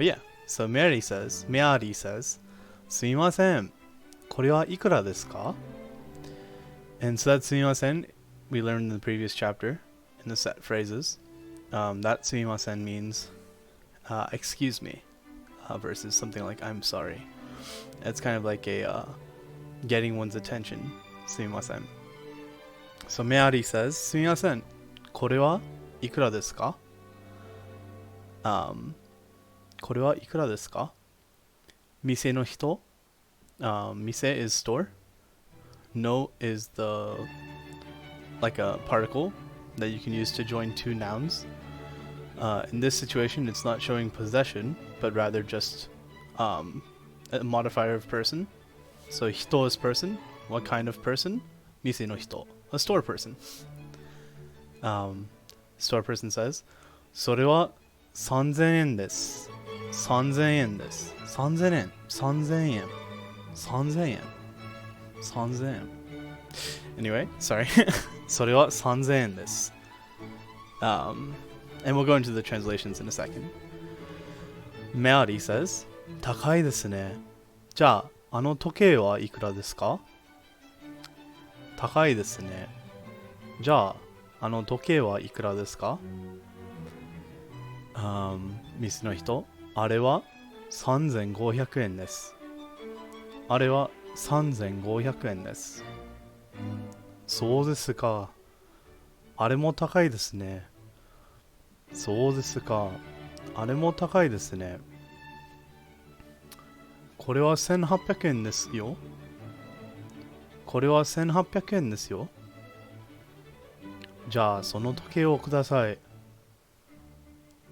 But yeah, so Mary says, すみません。これはいくらですか? And so that すみません we learned in the previous chapter in the set phrases. That すみません means excuse me versus something like I'm sorry. It's kind of like a getting one's attention. すみません. So Mary says, すみません。これはいくらですか? これはいくらですか? 店の人 mise is store. No is the like a particle that you can use to join two nouns. In this situation, it's not showing possession, but rather just a modifier of person. So hito is person. What kind of person? Mise no hito. A store person. Store person says, それは3000円です。3000円です。3000円。3000円。3000円。3000円。Anyway, sorry. それは3000円です。And we'll go into the translations in a second. Mary says, 高いですね。じゃあ、あの時計はいくらですか? 高いですね。じゃあ、あの時計はいくらですか? 店の人、あれは3500円です。あれは3500円です。そうですか。あれも高いですね。そうですか。あれも高いですね。これは1800円ですよ。これは1800円ですよ。じゃあ、その時計をください。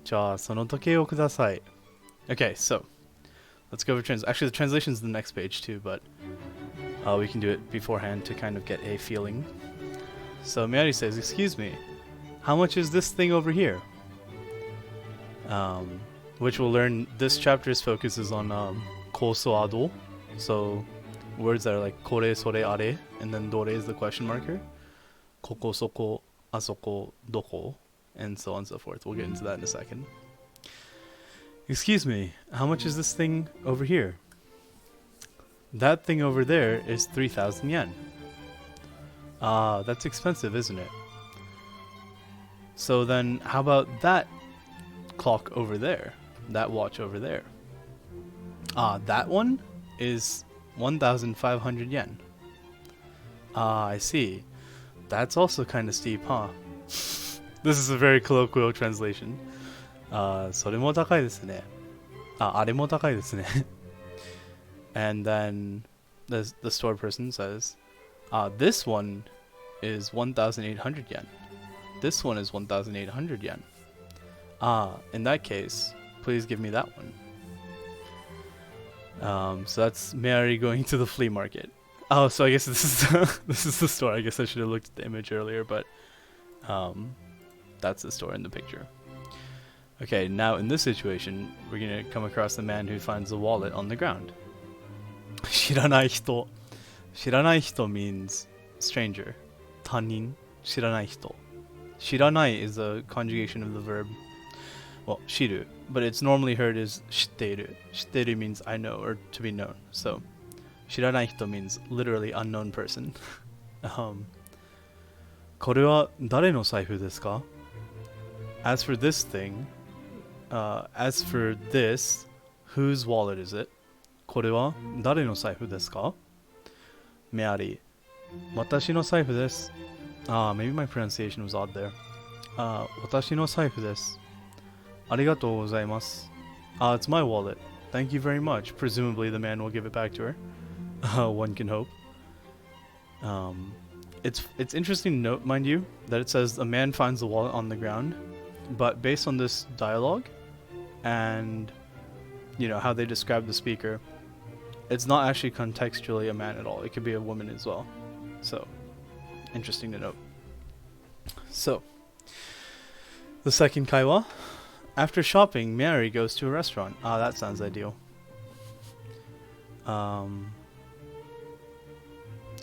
じゃあ、その時計をください。Okay, so let's go over Actually, the translation's the next page too, but we can do it beforehand to kind of get a feeling. So Mary says, "Excuse me, how much is this thing over here?" Which we'll learn. This chapter's focus is on koso ado, so words that are like kore, sore, are, and then dore is the question marker. Koko, soko, asoko, doko, and so on and so forth. We'll get into that in a second. Excuse me, how much is this thing over here? That thing over there is 3,000 yen. Ah, that's expensive, isn't it? So then, how about that clock over there? That watch over there? Ah, that one is 1,500 yen. Ah, I see. That's also kind of steep, huh? This is a very colloquial translation. それも高いですね。あれも高いですね。And then the store person says, this one is 1,800 yen. This one is 1,800 yen. In that case, please give me that one. So that's Mary going to the flea market. Oh, so I guess this is this is the store. I guess I should have looked at the image earlier, but that's the store in the picture. Okay, now in this situation, we're gonna come across the man who finds the wallet on the ground. 知らない人. 知らない人 means stranger. 他人. 知らない人. 知らない is a conjugation of the verb, well, 知る, but it's normally heard as 知っている. 知っている means I know or to be known. So, 知らない人 means literally unknown person. これは誰の財布ですか? As for this thing, as for this, whose wallet is it? これは誰の財布ですか? Mary, 私の財布です. Maybe my pronunciation was odd there. 私の財布です. ありがとうございます. It's my wallet. Thank you very much. Presumably the man will give it back to her. One can hope. It's interesting to note, mind you, that it says a man finds the wallet on the ground, but based on this dialogue and you know how they describe the speaker, it's not actually contextually a man at all. It could be a woman as well. So, interesting to note. So, the second kaiwa. After shopping, Mary goes to a restaurant. That sounds ideal.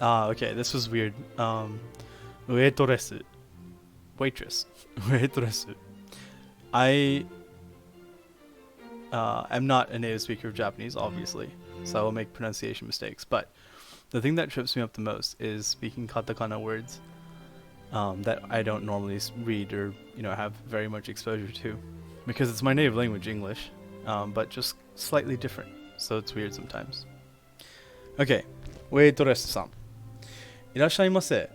Okay, this was weird. Waitress. Waitress. I I'm not a native speaker of Japanese, obviously, so I will make pronunciation mistakes. But the thing that trips me up the most is speaking katakana words that I don't normally read or have very much exposure to, because it's my native language, English, but just slightly different. So it's weird sometimes. Okay, waitress さん、いらっしゃいませ。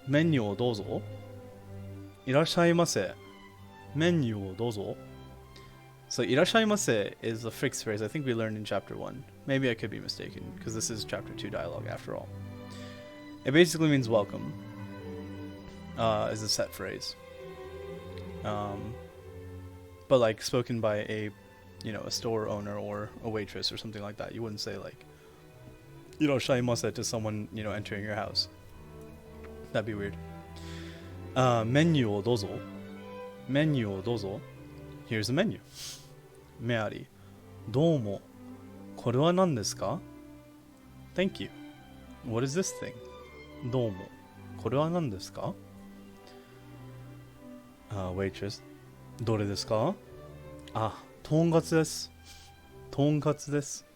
メニューをどうぞ。いらっしゃいませ。メニューをどうぞ。So いらっしゃいませ is a fixed phrase I think we learned in chapter 1. Maybe I could be mistaken because this is chapter 2 dialogue after all. It basically means welcome. Is a set phrase. But like spoken by a store owner or a waitress or something like that. You wouldn't say like いらっしゃいませ to someone, entering your house. That'd be weird. メニューをどうぞ。メニューをどうぞ。Here's the menu. メアリー。どうも。これは何ですか？ Thank you. What is this thing? どうも。これは何ですか？ Waitress. どれですか？あ、とんかつです。とんかつです。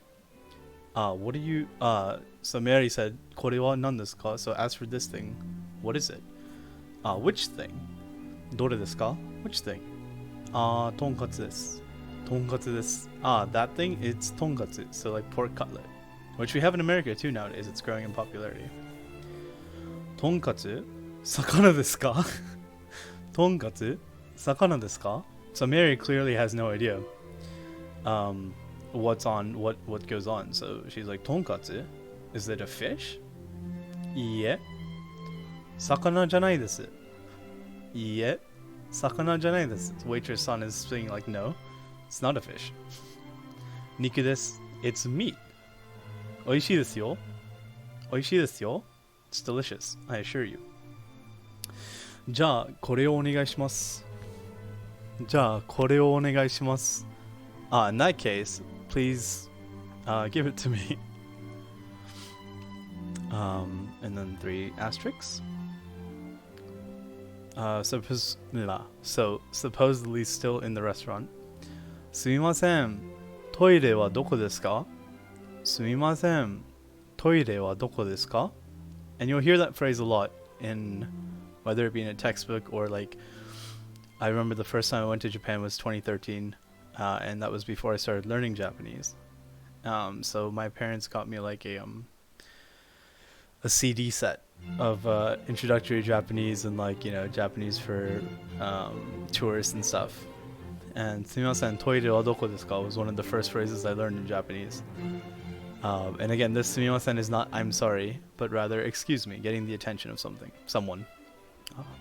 What do you... so Mary said, これは何ですか? So as for this thing, what is it? Which thing? どれですか? Which thing? とんかつです。とんかつです。That thing, it's tonkatsu, so like pork cutlet, which we have in America too nowadays. It's growing in popularity. とんかつ? 魚ですか? とんかつ? 魚ですか? So Mary clearly has no idea what goes on. So she's like, とんかつ? Is it a fish? いいえ。魚じゃないです。いいえ。魚じゃないです。Waitress son is saying like, no, it's not a fish. 肉です。It's meat. おいしいですよ。おいしいですよ。It's delicious, I assure you. じゃあ、これをお願いします。じゃあ、これをお願いします。In that case, please give it to me. And then 3 asterisks. So supposedly still in the restaurant. すみません。トイレはどこですか? すみません。トイレはどこですか? And you'll hear that phrase a lot in whether it be in a textbook or like I remember the first time I went to Japan was 2013, and that was before I started learning Japanese. So my parents got me like a CD set of introductory Japanese and like Japanese for tourists and stuff. And すみません、トイレはどこですか was one of the first phrases I learned in Japanese. And again, this すみません is not I'm sorry, but rather excuse me, getting the attention of someone.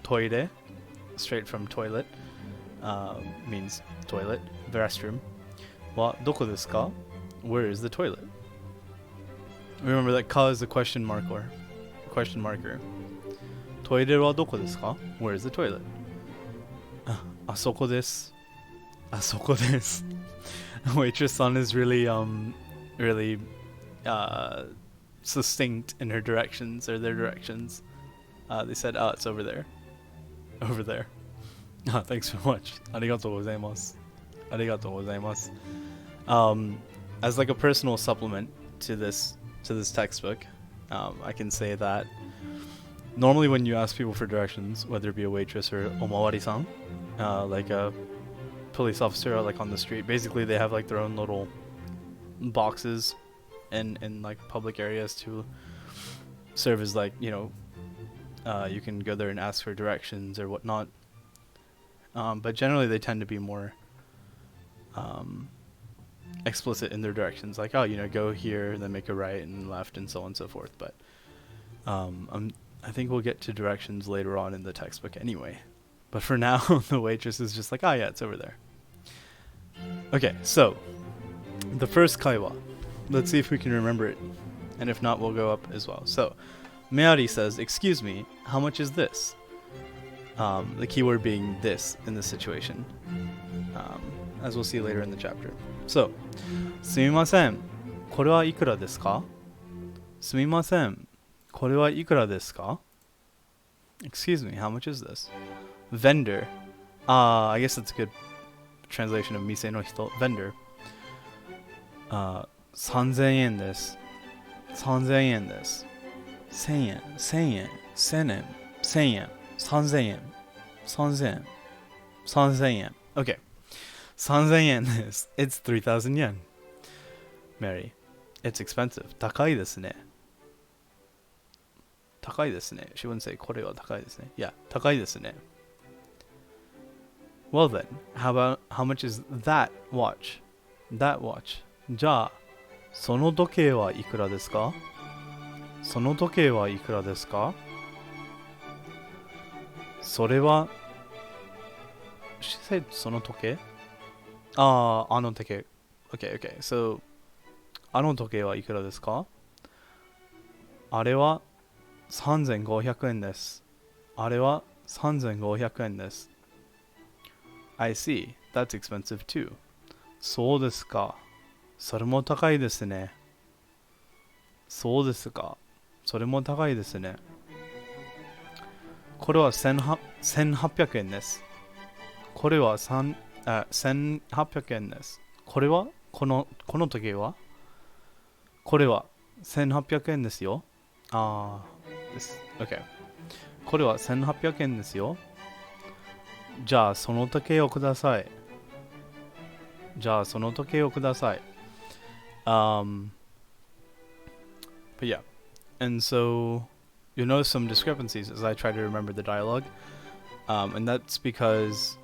トイレ, straight from toilet, means toilet, the restroom. はどこですか? Where is the toilet? Remember that ka is a question marker. Question marker. トイレはどこですか? Where is the toilet? あそこです。あそこです。Waitress son is really succinct in her directions or their directions. They said, it's over there. Over there. Thanks so much. ありがとうございます。ありがとうございます。As like a personal supplement to this textbook, I can say that normally when you ask people for directions, whether it be a waitress or omawari-san, like a police officer like on the street, basically they have like their own little boxes in like public areas to serve as like you can go there and ask for directions or whatnot. But generally they tend to be more explicit in their directions, like go here, then make a right and left and so on and so forth. But I think we'll get to directions later on in the textbook anyway. But for now, the waitress is just like, yeah, it's over there. Okay, so the first kaiwa. Let's see if we can remember it. And if not, we'll go up as well. So, Meari says, excuse me, how much is this? The keyword being this in this situation. As we'll see later in the chapter. So, すみません。これはいくらですか? すみません。これはいくらですか? Excuse me, how much is this? Vendor. I guess that's a good translation of mise no hito. Vendor. 3000円です。3000円です。1000円、1000円、1000円、1000円、3000円、3000円、3000円。Okay. 3000円です。It's 3000 yen. Mary, it's expensive. 高いですね。高いですね。She wouldn't say これは高いですね。Yeah, 高いですね。Well then, how much is that watch? That watch. じゃあ、その時計はいくらですか？その時計はいくらですか？それは、She said その時計？あの時計。Okay, okay. So, あの時計はいくらですか？あれは3500円です。あれは3500円です。I see. That's expensive too. そうですか。それも高いですね。そうですか。それも高いですね。これは1800円です。これは1800円です。これはこの時計はこれは1800円ですよ。です。OK。これは1800円ですよ。じゃあその時計をください。じゃあその時計をください。But yeah. And so you'll notice some discrepancies as I try to remember the dialogue. And that's because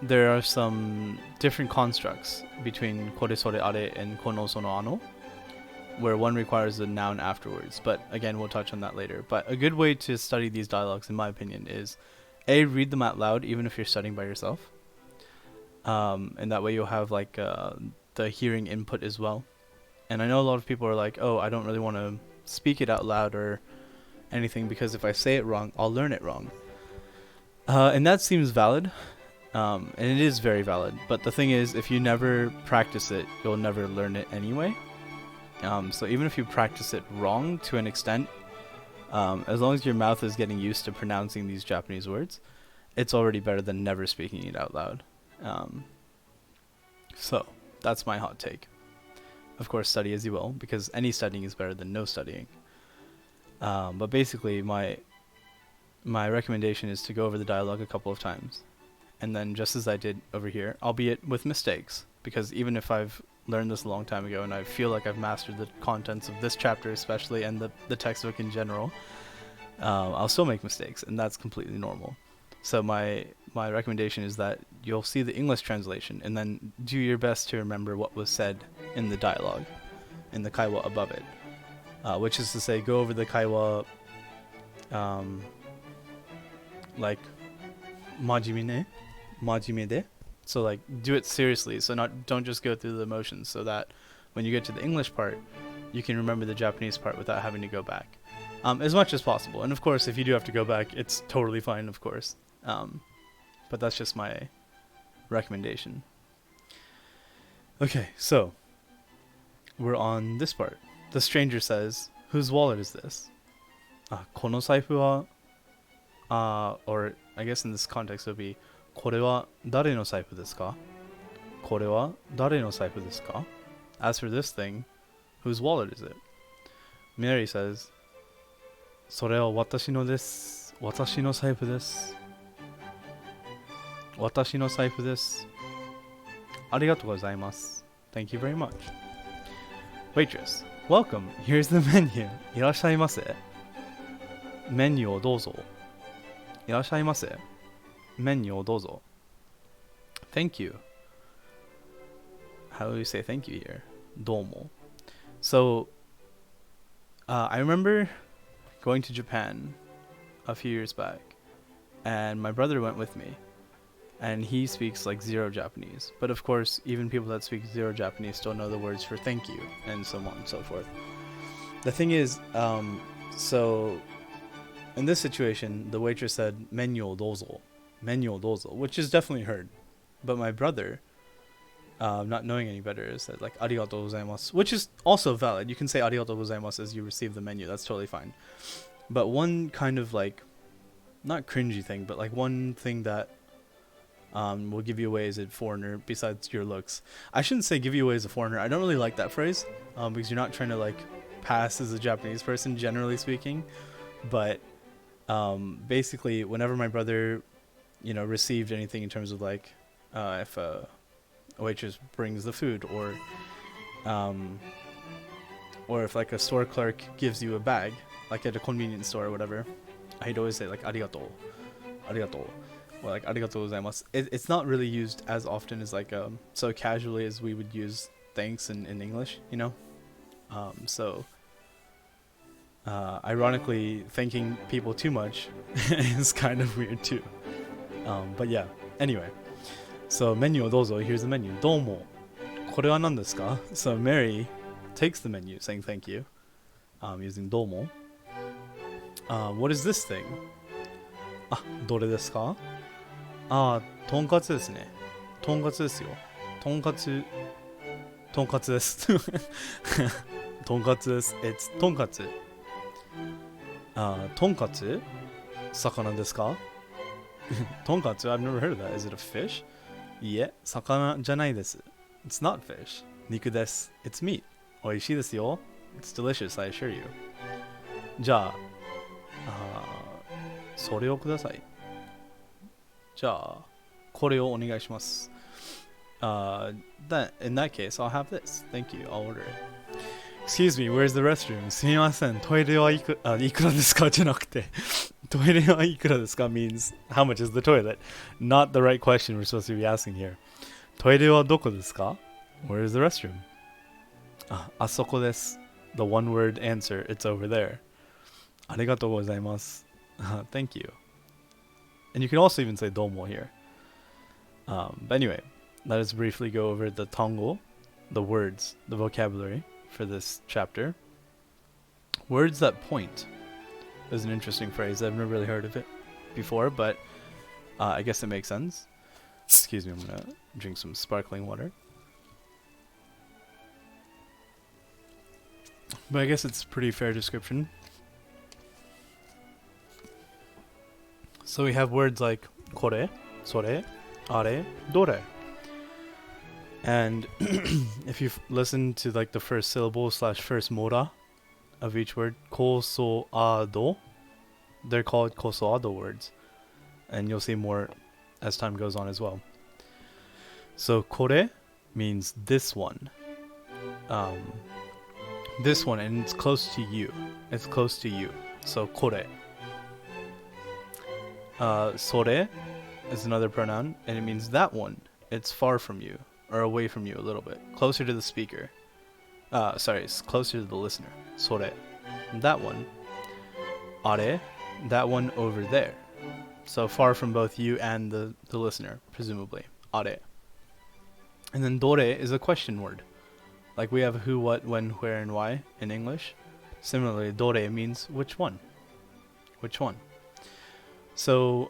there are some different constructs between kore sore are and kono sono ano, where one requires a noun afterwards. But again, we'll touch on that later. But a good way to study these dialogues, in my opinion, is A, read them out loud, even if you're studying by yourself. And that way you'll have like the hearing input as well. And I know a lot of people are like, oh, I don't really want to speak it out loud or anything because if I say it wrong, I'll learn it wrong. And that seems valid. And it is very valid. But the thing is, if you never practice it, you'll never learn it anyway. So even if you practice it wrong to an extent, as long as your mouth is getting used to pronouncing these Japanese words, it's already better than never speaking it out loud. So that's my hot take. Of course, study as you will, because any studying is better than no studying. But basically, my recommendation is to go over the dialogue a couple of times. And then just as I did over here, albeit with mistakes, because even if I've learned this a long time ago and I feel like I've mastered the contents of this chapter especially and the textbook in general, I'll still make mistakes, and that's completely normal. So my recommendation is that you'll see the English translation and then do your best to remember what was said in the dialogue, in the kaiwa above it, which is to say, go over the kaiwa like majime de. So like do it seriously. So don't just go through the motions, so that when you get to the English part, you can remember the Japanese part without having to go back, as much as possible. And of course, if you do have to go back, it's totally fine, of course. But that's just my recommendation. Okay, so we're on this part. The stranger says, "Whose wallet is this?" この財布は or I guess in this context it would be これは誰の財布ですか? これは誰の財布ですか? As for this thing, whose wallet is it? Mary says, それは私のです。私の財布です。私の財布です。ありがとうございます。Thank you very much. Waitress, welcome. Here's the menu. いらっしゃいませ。メニューをどうぞ。いらっしゃいませ。メニューをどうぞ。Thank you. How do you say thank you here? どうも。So, I remember going to Japan a few years back, and my brother went with me, and he speaks like zero Japanese. But of course, even people that speak zero Japanese still know the words for thank you, and so on and so forth. The thing is, so in this situation, the waitress said, "Menu o dozo," which is definitely heard. But my brother, not knowing any better, said like "arigatou gozaimasu," which is also valid. You can say "arigatou gozaimasu" as you receive the menu. That's totally fine. But one kind of like, not cringy thing, but like one thing that We'll give you away as a foreigner besides your looks. I shouldn't say give you away as a foreigner. I don't really like that phrase because you're not trying to like pass as a Japanese person, generally speaking. But basically, whenever my brother, received anything in terms of like if a waitress brings the food, or if like a store clerk gives you a bag, like at a convenience store or whatever, I'd always say like arigato, arigato, or like arigatou gozaimasu. It's not really used as often as like so casually as we would use thanks in English, so ironically, thanking people too much is kind of weird too. But yeah, anyway, so menu dozo, here's the menu. Domo, kore wa nan desu ka? So Mary takes the menu saying thank you, using domo. What is this thing? Dore desu ka? Tonkatsu desu ne. Tonkatsu desu yo. Tonkatsu desu. Tonkatsu desu. It's tonkatsu. Tonkatsu? Sakana desu ka? Tonkatsu? I've never heard of that. Is it a fish? Yeah, sakana janai desu. It's not fish. Niku desu. It's meat. Oishii desu yo. It's delicious, I assure you. じゃあ、それをください。じゃあ、これをお願いします。In that case, I'll have this. Thank you. I'll order it. Excuse me, where's the restroom? すみません、トイレはいくらですかじゃなくて、トイレはいくらですか means how much is the toilet? Not the right question we're supposed to be asking here. トイレはどこですか Where is the restroom? あそこです。The one word answer, it's over there. ありがとうございます。Thank you. And you can also even say domo here. But anyway, let us briefly go over the tango, the words, the vocabulary for this chapter. Words that point is an interesting phrase. I've never really heard of it before, but I guess it makes sense. Excuse me, I'm going to drink some sparkling water. But I guess it's a pretty fair description. So we have words like kore, sore, are, dore. And if you've listened to like the first syllable / first mora of each word, kosoado, they're called kosoado words. And you'll see more as time goes on as well. So kore means this one. This one, and it's close to you. It's close to you. So kore. Sore is another pronoun, and it means that one. It's far from you, or away from you a little bit. Closer to the speaker. It's closer to the listener. Sore. That one. Are. That one over there. So far from both you and the listener, presumably. Are. And then dore is a question word. Like we have who, what, when, where, and why in English. Similarly, dore means which one. Which one? So,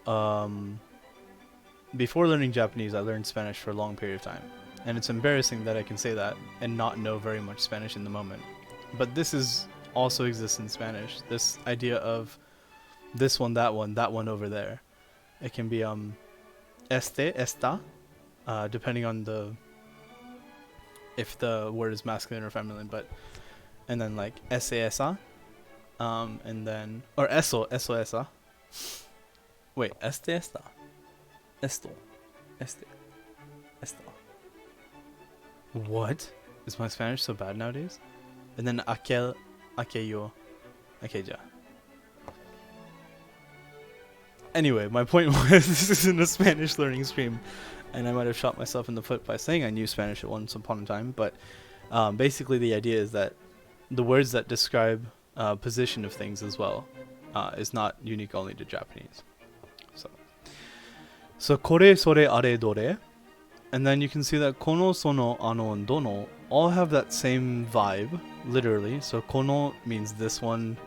before learning Japanese, I learned Spanish for a long period of time. And it's embarrassing that I can say that and not know very much Spanish in the moment. But this also exists in Spanish. This idea of this one, that one over there. It can be este, esta, depending on if the word is masculine or feminine. And then like ese, esa, and then, or eso, esa. Wait, este, esta. Esto. Este. Esta. What? Is my Spanish so bad nowadays? And then aquel, aquello, aquella. Anyway, my point was this isn't a Spanish learning stream, and I might have shot myself in the foot by saying I knew Spanish at once upon a time, but basically the idea is that the words that describe position of things as well is not unique only to Japanese. So kore, sore, are, dore. And then you can see that kono, sono, ano, and dono all have that same vibe, literally. So kono means this one.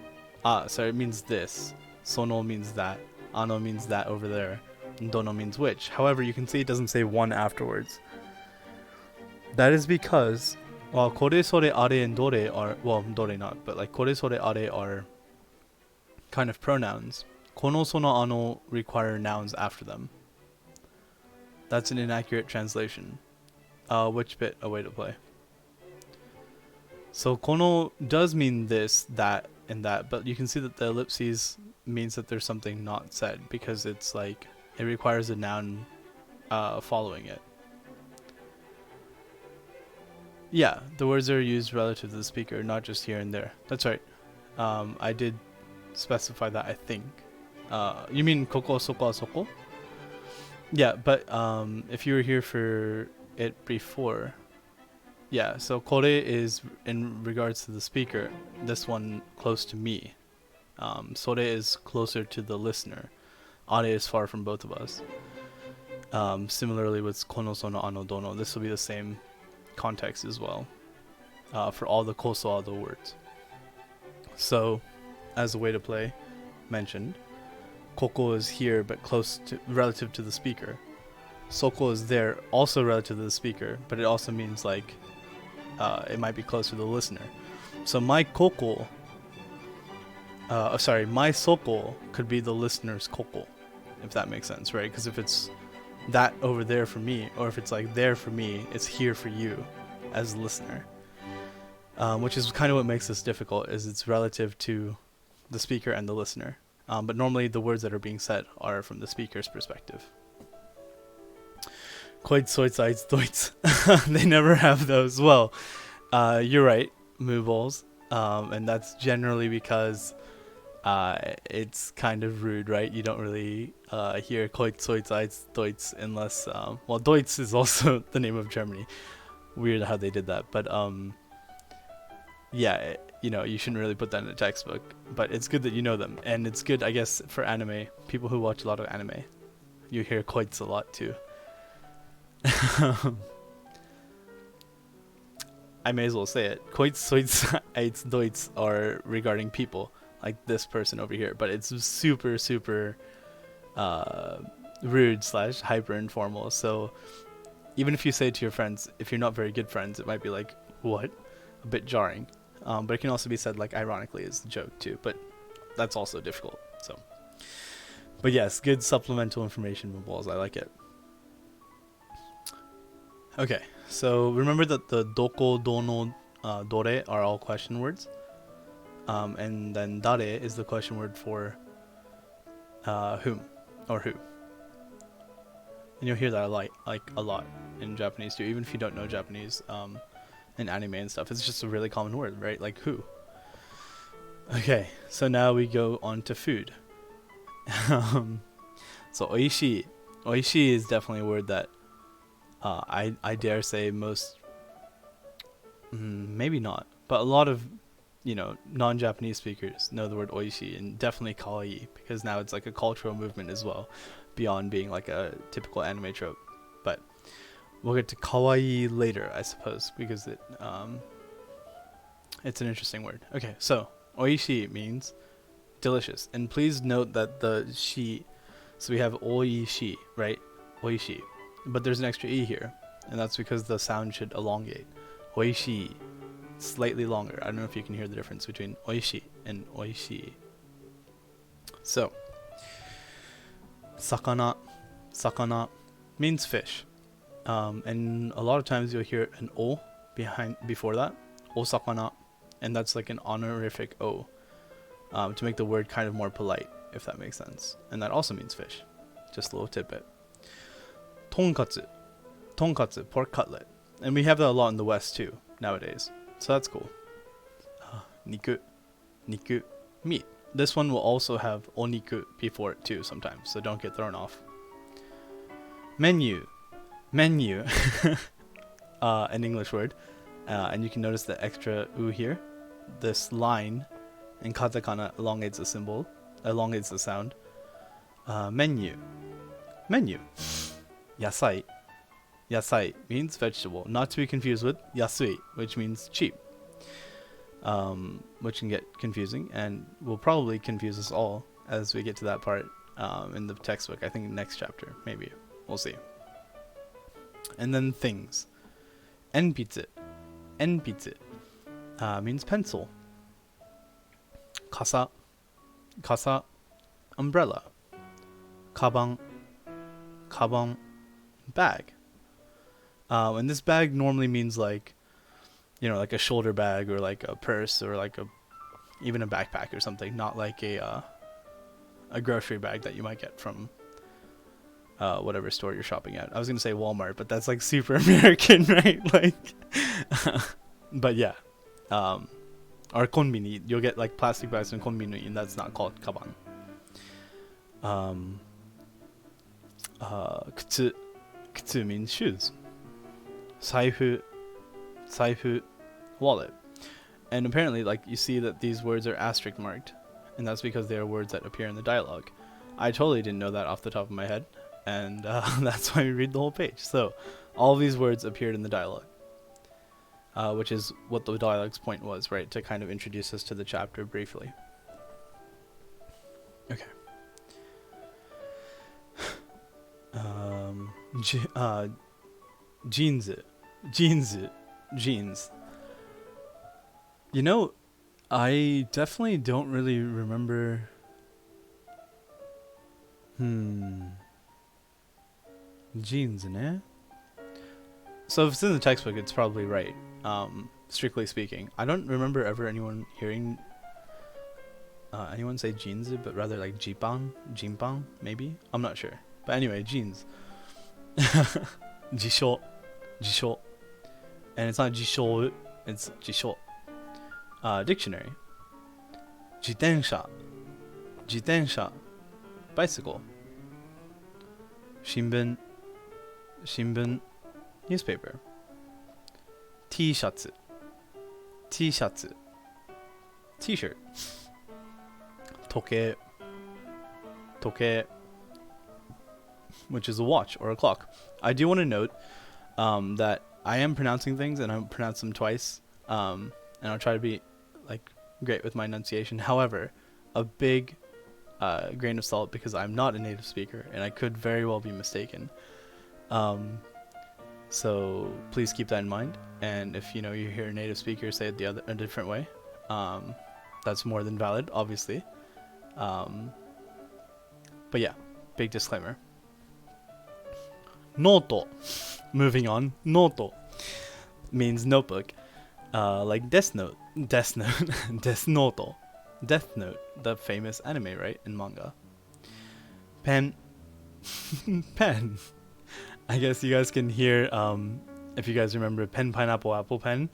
It means this. Sono means that. Ano means that over there. And dono means which. However, you can see it doesn't say one afterwards. That is because while kore, sore, are, and dore are, well, dore not, but like kore, sore, are are kind of pronouns, kono, sono, ano require nouns after them. That's an inaccurate translation. Which bit a way to play? So kono does mean this, that, and that, but you can see that the ellipses means that there's something not said because it's like it requires a noun following it. Yeah, the words are used relative to the speaker, not just here and there. That's right. I did specify that, I think. You mean koko, soko, soko? Yeah, but if you were here for it before, yeah, so kore is in regards to the speaker, this one close to me. Sore is closer to the listener. Are is far from both of us. Similarly with kono, sono, ano, dono, this will be the same context as well for all the koso ado words. So, as a way to play, mentioned, koko is here but close to, relative to the speaker. Soko is there, also relative to the speaker, but it also means like it might be close to the listener. So my koko, my soko could be the listener's koko, if that makes sense, right? Because if it's that over there for me, or if it's like there for me, it's here for you as a listener. Which is kind of what makes this difficult, is it's relative to the speaker and the listener. But normally the words that are being said are from the speaker's perspective. Koit, soit, sides, doits. They never have those. Well, you're right, mooballs. And that's generally because it's kind of rude, right? You don't really hear Koit, soit, sides, doits unless... well, Deutsch is also the name of Germany. Weird how they did that. But yeah, you shouldn't really put that in a textbook. But it's good that you know them. And it's good, I guess, for anime. People who watch a lot of anime. You hear Koits a lot too. I may as well say it. Koits, soit, sides, doits are regarding people. Like this person over here. But it's super, super rude / hyper informal. So even if you say it to your friends, if you're not very good friends, it might be like, what? A bit jarring. But it can also be said like ironically as a joke too. But that's also difficult. So, but yes, good supplemental information with balls. I like it. Okay, so remember that the doko, dono, dore are all question words. And then dare is the question word for whom or who. And you'll hear that a lot in Japanese too, even if you don't know Japanese in anime and stuff. It's just a really common word, right? Like who. Okay, so now we go on to food. So oishii. Oishii is definitely a word that I dare say most, maybe not, but a lot of non-Japanese speakers know the word oishii, and definitely kawaii, because now it's like a cultural movement as well, beyond being like a typical anime trope. But we'll get to kawaii later, I suppose, because it's an interesting word. Okay, so oishii means delicious, and please note that the shi, so we have oishii, right? Oishii, but there's an extra e here, and that's because the sound should elongate. Oishii, slightly longer. I don't know if you can hear the difference between oishii and oishii. So, sakana means fish, and a lot of times you'll hear an o before that, osakana, and that's like an honorific o, to make the word kind of more polite, if that makes sense. And that also means fish. Just a little tidbit. Tonkatsu, pork cutlet, and we have that a lot in the West too nowadays. So that's cool. Niku, meat. This one will also have oniku before it too sometimes, so don't get thrown off. Menu, an English word, and you can notice the extra u here. This line in katakana elongates the symbol, elongates the sound. Menu. Yasai means vegetable, not to be confused with yasui, which means cheap, which can get confusing and will probably confuse us all as we get to that part in the textbook. I think next chapter, maybe. We'll see. And then things. Enpitsu means pencil. Kasa, umbrella. Kaban, bag. And this bag normally means like, like a shoulder bag or like a purse or like even a backpack or something, not like a grocery bag that you might get from whatever store you're shopping at. I was gonna say Walmart, but that's like super American, right? Like, but yeah, or konbini. You'll get like plastic bags in konbini, and that's not called kaban. Kutsu means shoes. Saifu, wallet. And apparently, like, you see that these words are asterisk marked, and that's because they are words that appear in the dialogue. I totally didn't know that off the top of my head, and that's why we read the whole page. So, all of these words appeared in the dialogue, which is what the dialogue's point was, right? To kind of introduce us to the chapter briefly. Okay. Jeans. I definitely don't really remember. Jeans, ne? So if it's in the textbook, it's probably right. Strictly speaking, I don't remember ever anyone hearing anyone say jeans, but rather like jinpang, maybe. I'm not sure. But anyway, jeans. Jisho. And it's not jisho, it's jisho. Dictionary. Jitensha. Bicycle. Shinbun. Newspaper. T-shirt. T-shirt. Toke. Which is a watch or a clock. I do want to note that I am pronouncing things and I pronounce them twice. And I'll try to be like great with my enunciation. However, a big grain of salt because I'm not a native speaker and I could very well be mistaken. So please keep that in mind. And if you hear a native speaker say it a different way, that's more than valid, obviously. But yeah, big disclaimer. Noto. Moving on. Noto means notebook. Like Death Note. Death Note, the famous anime, right? In manga. Pen. Pen. I guess you guys can hear, if you guys remember pen, pineapple, apple, pen.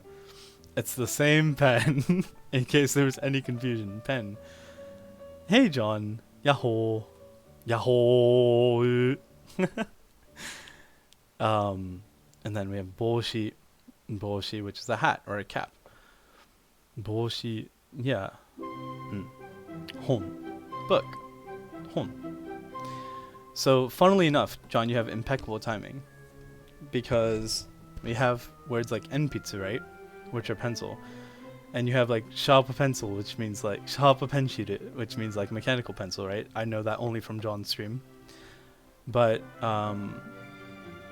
It's the same pen, in case there was any confusion. Pen. Hey, John. Yahoo. Yahoo. And then we have boshi, which is a hat or a cap. Boshi, yeah. Hon, book. Hon. So, funnily enough, John, you have impeccable timing. Because we have words like enpitsu, right? Which are pencil. And you have like sharp pencil, which means like sharp penshiru, which means like mechanical pencil, right? I know that only from John's stream. But,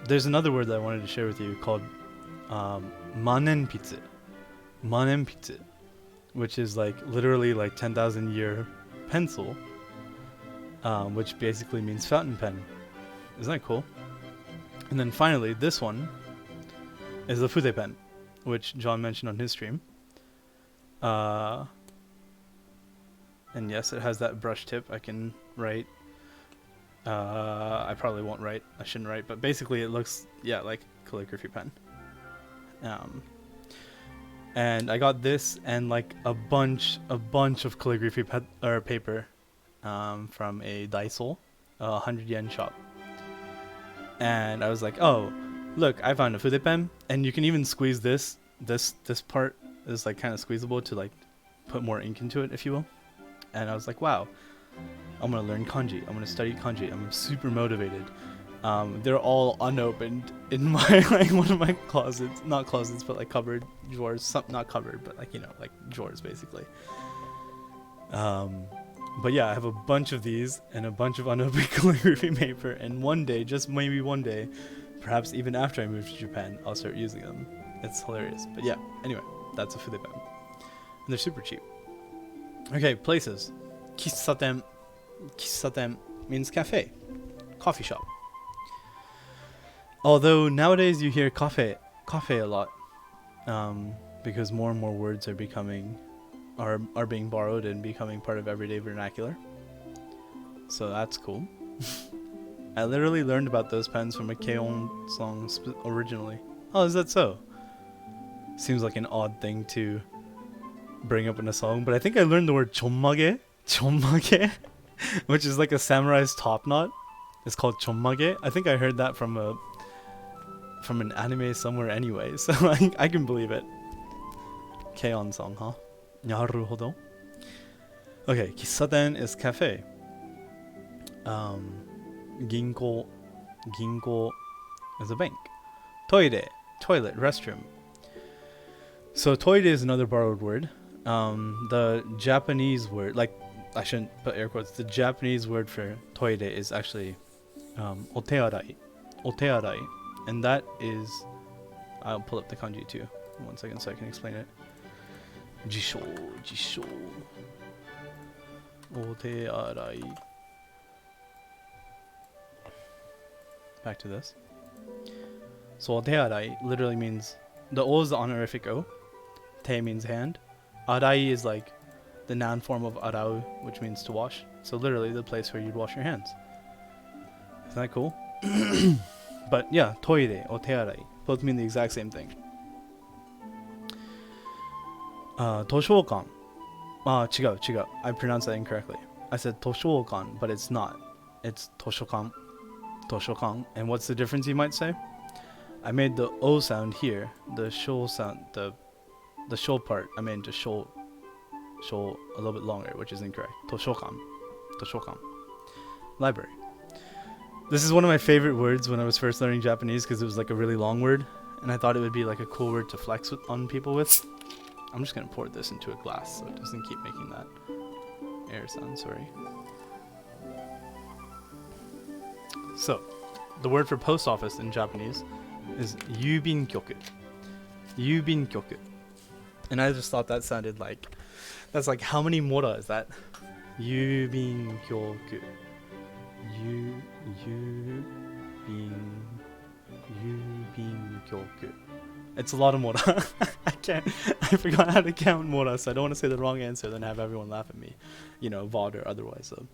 there's another word that I wanted to share with you called manenpitsu. Manenpitsu, which is like literally like 10,000 year pencil, which basically means fountain pen. Isn't that cool? And then finally, this one is the fude pen, which John mentioned on his stream. And yes, it has that brush tip. I can write. I probably won't write. I shouldn't write, but basically it looks, like calligraphy pen. And I got this and like a bunch of calligraphy paper, from a Daiso, 100 yen shop. And I was like, oh, look, I found a fude pen, and you can even squeeze this part is like kind of squeezable to like put more ink into it, if you will. And I was like, wow. I'm gonna learn kanji. I'm gonna study kanji. I'm super motivated. They're all unopened in my one of my closets, not closets, but like cupboard drawers. Not cupboard, but like like drawers basically. But yeah, I have a bunch of these and a bunch of unopened calligraphy paper. And one day, just maybe one day, perhaps even after I move to Japan, I'll start using them. It's hilarious. But yeah, anyway, that's a fude pen, and they're super cheap. Okay, places. Kissaten. Kissaten means cafe, coffee shop. Although nowadays you hear cafe a lot, because more and more words are being borrowed and becoming part of everyday vernacular. So that's cool. I literally learned about those pens from a K-On song originally. Oh, is that so? Seems like an odd thing to bring up in a song, but I think I learned the word chonmage, which is like a samurai's top knot. It's called chonmage. I think I heard that from an anime somewhere anyway, so I can believe it. K-On song, huh? Naruhodo. Okay, kissaten is cafe. Ginko is a bank. Toire, toilet, restroom. So toire is another borrowed word. The Japanese word, like, I shouldn't put air quotes, the Japanese word for toire is actually otearai. Otearai. And that is, I'll pull up the kanji too. 1 second so I can explain it. Jisho. Otearai. Back to this. So otearai literally means, the o is the honorific o. Te means hand. Arai is like the noun form of arau, which means to wash. So literally the place where you'd wash your hands. Isn't that cool? But yeah, toire, otearai, both mean the exact same thing. Toshokan. Chiga. I pronounced that incorrectly. I said toshokan, but it's not. It's toshokan. And what's the difference, you might say? I made the O sound here, the sho sound, the sho part, I made the sho a little bit longer, which is incorrect. Toshokan. Library. This is one of my favorite words when I was first learning Japanese because it was like a really long word, and I thought it would be like a cool word to flex on people with. I'm just gonna pour this into a glass so it doesn't keep making that air sound, sorry. So, the word for post office in Japanese is yubinkyoku. Yubinkyoku. And I just thought that sounded like, that's like, how many mora is that? Yubinkyoku. Yubinkyoku. It's a lot of mora. I forgot how to count mora, so I don't want to say the wrong answer then have everyone laugh at me. You know, VOD or otherwise, so.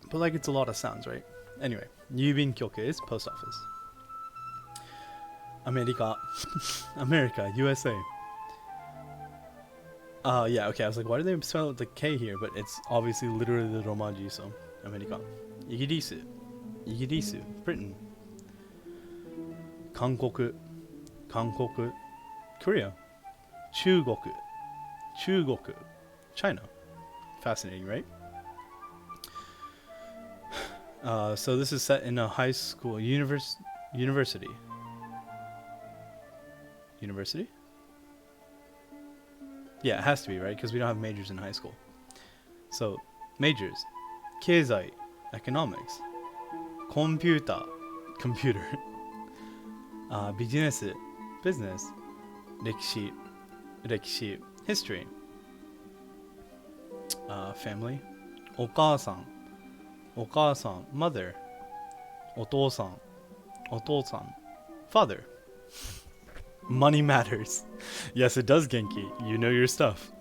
But like, it's a lot of sounds, right? Anyway, yubinkyoku is post office. America, USA. Yeah, okay, I was like, why do they spell the K here? But it's obviously literally the Romaji, so America. Igirisu, Britain. Kankoku, Korea. Chugoku, China. Fascinating, right? So this is set in a high school, university. University? Yeah, it has to be, right? Because we don't have majors in high school. So, majors. Keizai, economics. Computer. Business, business. Rekishi, history. Family. Okaasan, mother. Otousan, father. Money matters. Yes, it does, Genki. You know your stuff.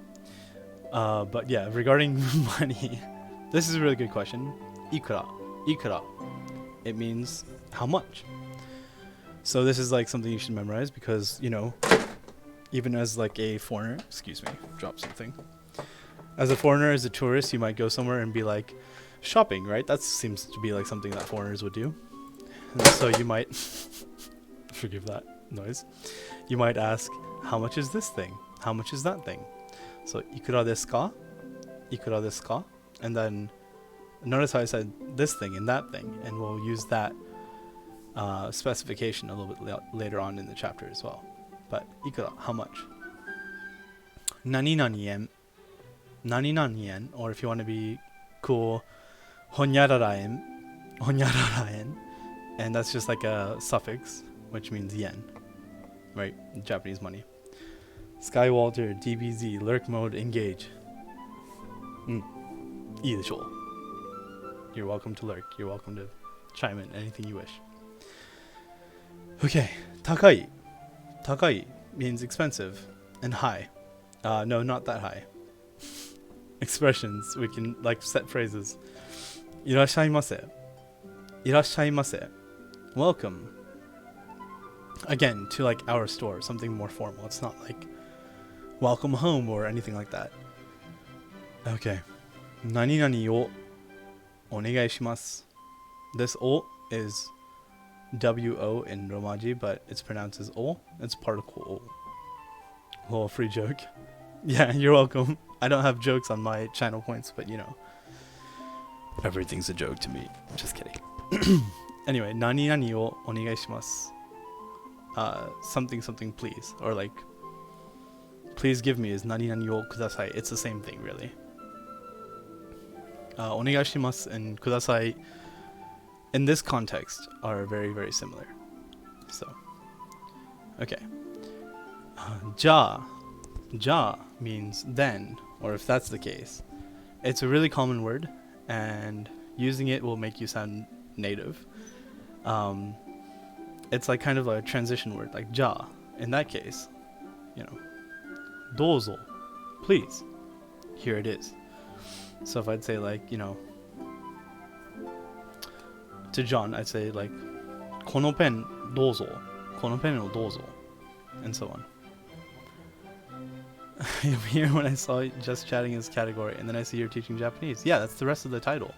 But yeah, regarding money, this is a really good question. Ikura. It means how much. So this is like something you should memorize because, you know, even as like a foreigner, excuse me, drop something. As a foreigner, as a tourist, you might go somewhere and be like, shopping, right? That seems to be like something that foreigners would do. And so you might, forgive that noise. You might ask, how much is this thing? How much is that thing? So, ikura desu ka? Ikura desu ka? And then, notice how I said this thing and that thing, and we'll use that specification a little bit later on in the chapter as well. But, ikura, how much? Nani yen, or if you want to be cool, honyarara yen, and that's just like a suffix, which means yen. Right, Japanese money. Skywalter, DBZ, lurk mode, engage. You're welcome to lurk. You're welcome to chime in anything you wish. Okay, takai. Takai means expensive and high. No, not that high. Expressions, we can like set phrases. Irashaimase. Irashaimase. Welcome. Again, to like our store, something more formal. It's not like welcome home or anything like that. Okay. Nani nani o onegai shimasu. This o is W-O in Romaji, but it's pronounced as o. It's particle o. Little free joke. Yeah, you're welcome. I don't have jokes on my channel points, but you know. Everything's a joke to me. Just kidding. Anyway, nani nani o onegai shimasu. Something something please. Or like, please give me is nani nani o kudasai. It's the same thing, really. Onegai shimasu and kudasai in this context are very, very similar. So, okay. Ja. Ja means then, or if that's the case. It's a really common word, and using it will make you sound native. It's like kind of a transition word, like ja. In that case, you know, dozo, please. Here it is. So if I'd say like, you know, to John, I'd say like, kono pen dozo, kono pen o dozo, and so on. Here when I saw just chatting is category, and then I see you're teaching Japanese. Yeah, that's the rest of the title.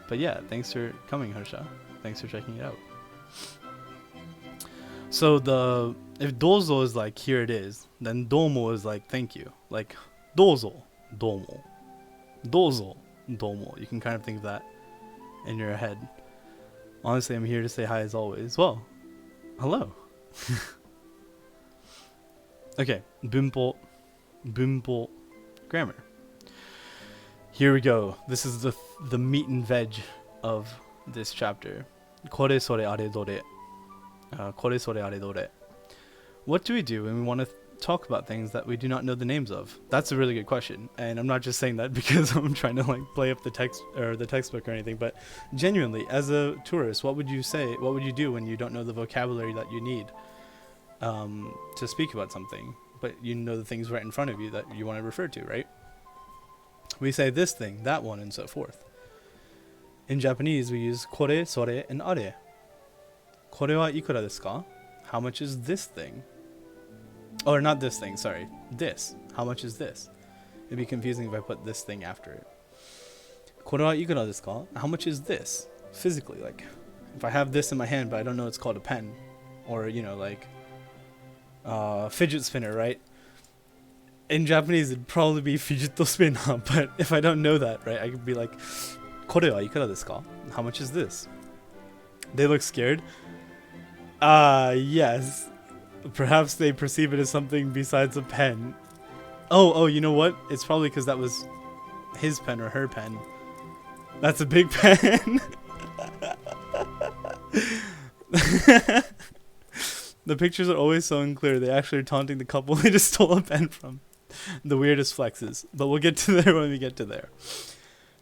But yeah, thanks for coming, Harsha. Thanks for checking it out. So if dozo is like here it is, then domo is like thank you. Like dozo, domo. Dozo, domo. You can kind of think of that in your head. Honestly, I'm here to say hi as always. Well, hello. Okay, bunpo, grammar. Here we go. This is the meat and veg of this chapter. Kore sore are dore. Kore sore are dore. What do we do when we want to talk about things that we do not know the names of? That's a really good question, and I'm not just saying that because I'm trying to like play up the text or the textbook or anything, but genuinely, as a tourist, what would you say? What would you do when you don't know the vocabulary that you need to speak about something, but you know the things right in front of you that you want to refer to, right? We say this thing, that one, and so forth. In Japanese, we use kore, sore, and are. Kore wa ikura desu ka? How much is this thing? Or not this thing, sorry. This. How much is this? It'd be confusing if I put this thing after it. Kore wa ikura desu ka? How much is this? Physically, like, if I have this in my hand, but I don't know it's called a pen. Or, you know, like, fidget spinner, right? In Japanese, it'd probably be fidget spinner, but if I don't know that, right, I could be like, Kore wa ikura desu ka? How much is this? They look scared. Yes. Perhaps they perceive it as something besides a pen. Oh, you know what? It's probably because that was his pen or her pen. That's a big pen. The pictures are always so unclear. They actually are taunting the couple they just stole a pen from. The weirdest flexes. But we'll get to there when we get to there.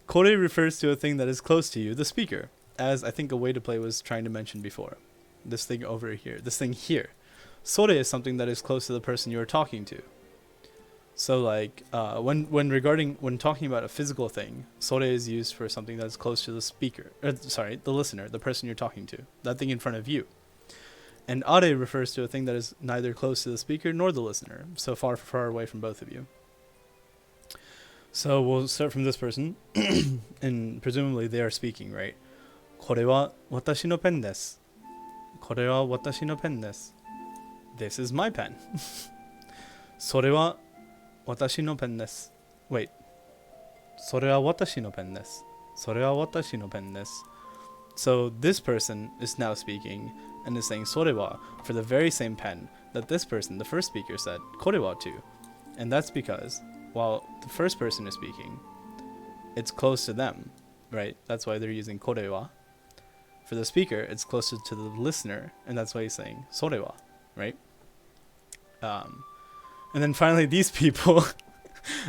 Kore refers to a thing that is close to you, the speaker, as I think a way to play was trying to mention before. This thing over here. This thing here. Sore is something that is close to the person you are talking to. So like when talking about a physical thing, sore is used for something that is close to the speaker, the listener, the person you're talking to, that thing in front of you. And are refers to a thing that is neither close to the speaker nor the listener, so far away from both of you. So we'll start from this person, and presumably they are speaking, right? Kore wa watashi no pen desu. Kore wa watashi no pen desu. This is my pen. Sore wa watashi no pen desu. Wait. Sore wa watashi no pen desu. Sore wa watashi no pen desu. So this person is now speaking and is saying sore wa for the very same pen that this person, the first speaker, said kore wa to. And that's because while the first person is speaking, it's close to them, right? That's why they're using kore wa. For the speaker, it's closer to the listener, and that's why he's saying sore wa, right? And then finally, these people,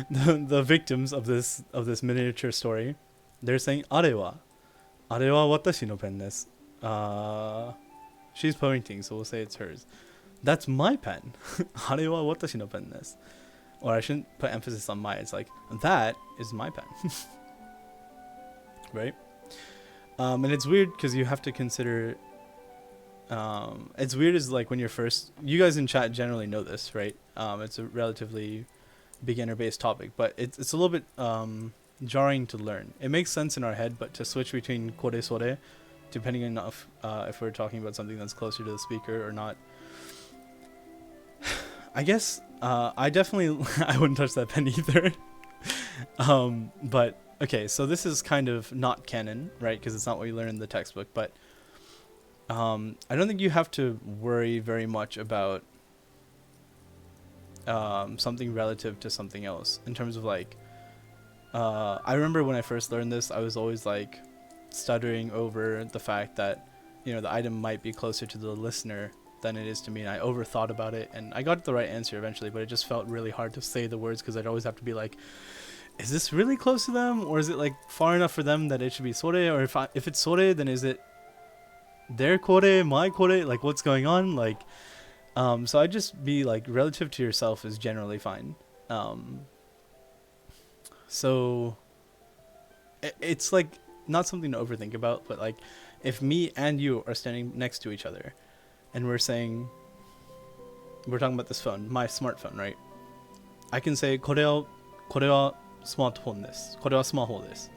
the victims of this miniature story, they're saying are wa. あれは私のペンです. She's pointing, so we'll say it's hers. That's my pen. あれは私のペンです. Or I shouldn't put emphasis on my. It's like, that is my pen. Right? And it's weird because you have to consider... it's weird is like when you're first... You guys in chat generally know this, right? It's a relatively beginner-based topic, but it's a little bit jarring to learn. It makes sense in our head, but to switch between kore sore, depending on if we're talking about something that's closer to the speaker or not... I guess I definitely I wouldn't touch that pen either. But okay, so this is kind of not canon, right? Because it's not what you learn in the textbook. But I don't think you have to worry very much about something relative to something else in terms of like. I remember when I first learned this, I was always like stuttering over the fact that the item might be closer to the listener than it is to me, and I overthought about it, and I got the right answer eventually, but it just felt really hard to say the words because I'd always have to be like, is this really close to them, or is it like far enough for them that it should be sore, or if it's sore, then is it their kore, my kore, like what's going on, like so I'd just be like, relative to yourself is generally fine. So it's like not something to overthink about, but like if me and you are standing next to each other and we're talking about this phone, my smartphone, right? I can say, これは smartphone です. これは smartphone です.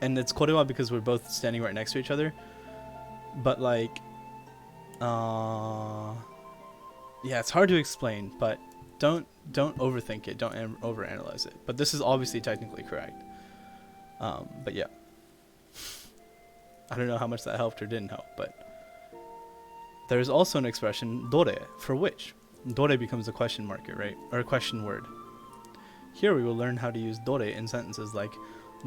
And it's これは because we're both standing right next to each other. But like, yeah, it's hard to explain, but don't overthink it. Don't overanalyze it. But this is obviously technically correct. But yeah. I don't know how much that helped or didn't help, but there's also an expression, どれ, for which. どれ becomes a question marker, right? Or a question word. Here we will learn how to use どれ in sentences like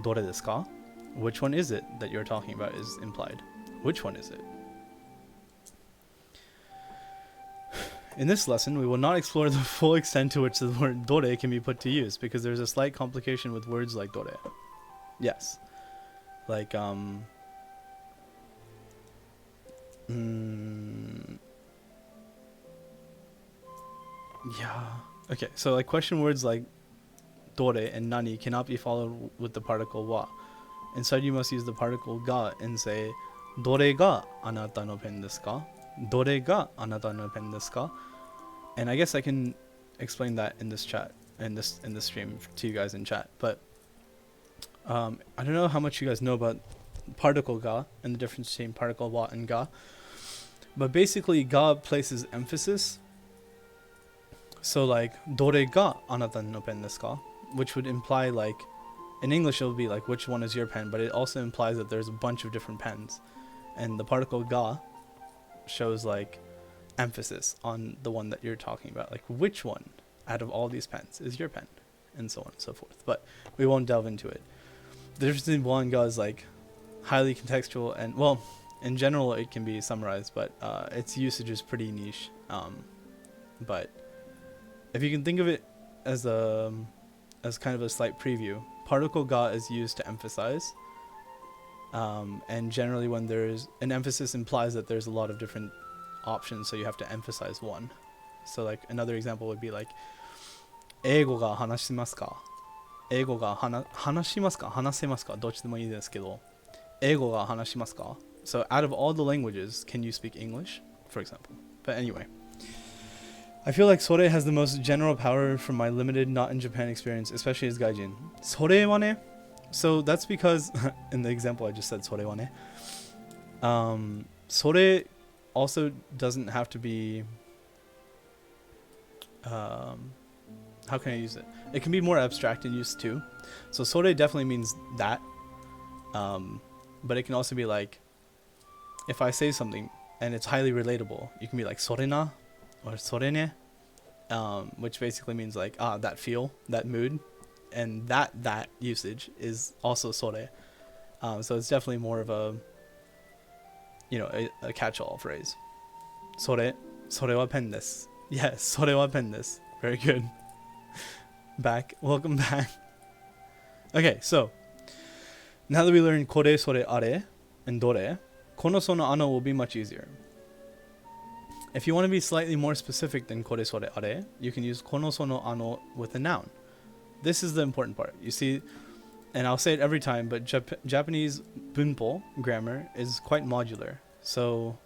どれですか? Which one is it that you're talking about is implied. Which one is it? In this lesson, we will not explore the full extent to which the word どれ can be put to use, because there's a slight complication with words like どれ. Yes. Like, yeah. Okay, so like question words like どれ and 何 cannot be followed with the particle は. Instead, you must use the particle が and say どれがあなたのペンですか? どれがあなたのペンですか? And I guess I can explain that in this chat, in this stream to you guys in chat. But I don't know how much you guys know about particle が and the difference between particle は and が. But basically, が places emphasis. So like どれがあなたのペンですか? Which would imply like, in English it would be like which one is your pen, but it also implies that there's a bunch of different pens. And the particle が shows like emphasis on the one that you're talking about, like which one out of all these pens is your pen, and so on and so forth. But we won't delve into it. The difference between は and が is like highly contextual, and well, in general it can be summarized, but its usage is pretty niche. But if you can think of it as kind of a slight preview, particle が is used to emphasize, and generally when there's an emphasis implies that there's a lot of different options, so you have to emphasize one. So like another example would be like 英語が話しますか? 英語が話しますか? 話せますか? どっちでもいいですけど、英語が話しますか? So out of all the languages, can you speak English, for example? But anyway, I feel like それ has the most general power from my limited not in Japan experience, especially as gaijin. それはね? So that's because in the example I just said それはね. それ also doesn't have to be how can I use it? It can be more abstract in use too. So それ definitely means that, but it can also be like, if I say something and it's highly relatable, you can be like それな or それね, which basically means like that feel, that mood, and that usage is also それ. So it's definitely more of a, a catch-all phrase. それはペンです. Yes, それはペンです. Very good. Welcome back. Okay, so now that we learned これそれあれ, and dore, kono sono ano will be much easier. If you want to be slightly more specific than kore sore are, you can use kono sono ano with a noun. This is the important part. You see, and I'll say it every time, but Japanese bunpo grammar is quite modular. So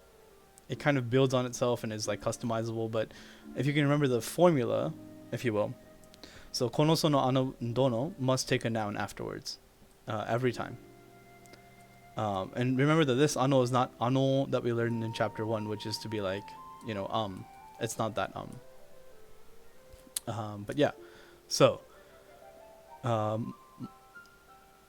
it kind of builds on itself and is like customizable. But if you can remember the formula, if you will, so kono sono ano dono must take a noun afterwards, every time. And remember that this ano is not ano that we learned in chapter 1, which is to be like, it's not that but yeah, so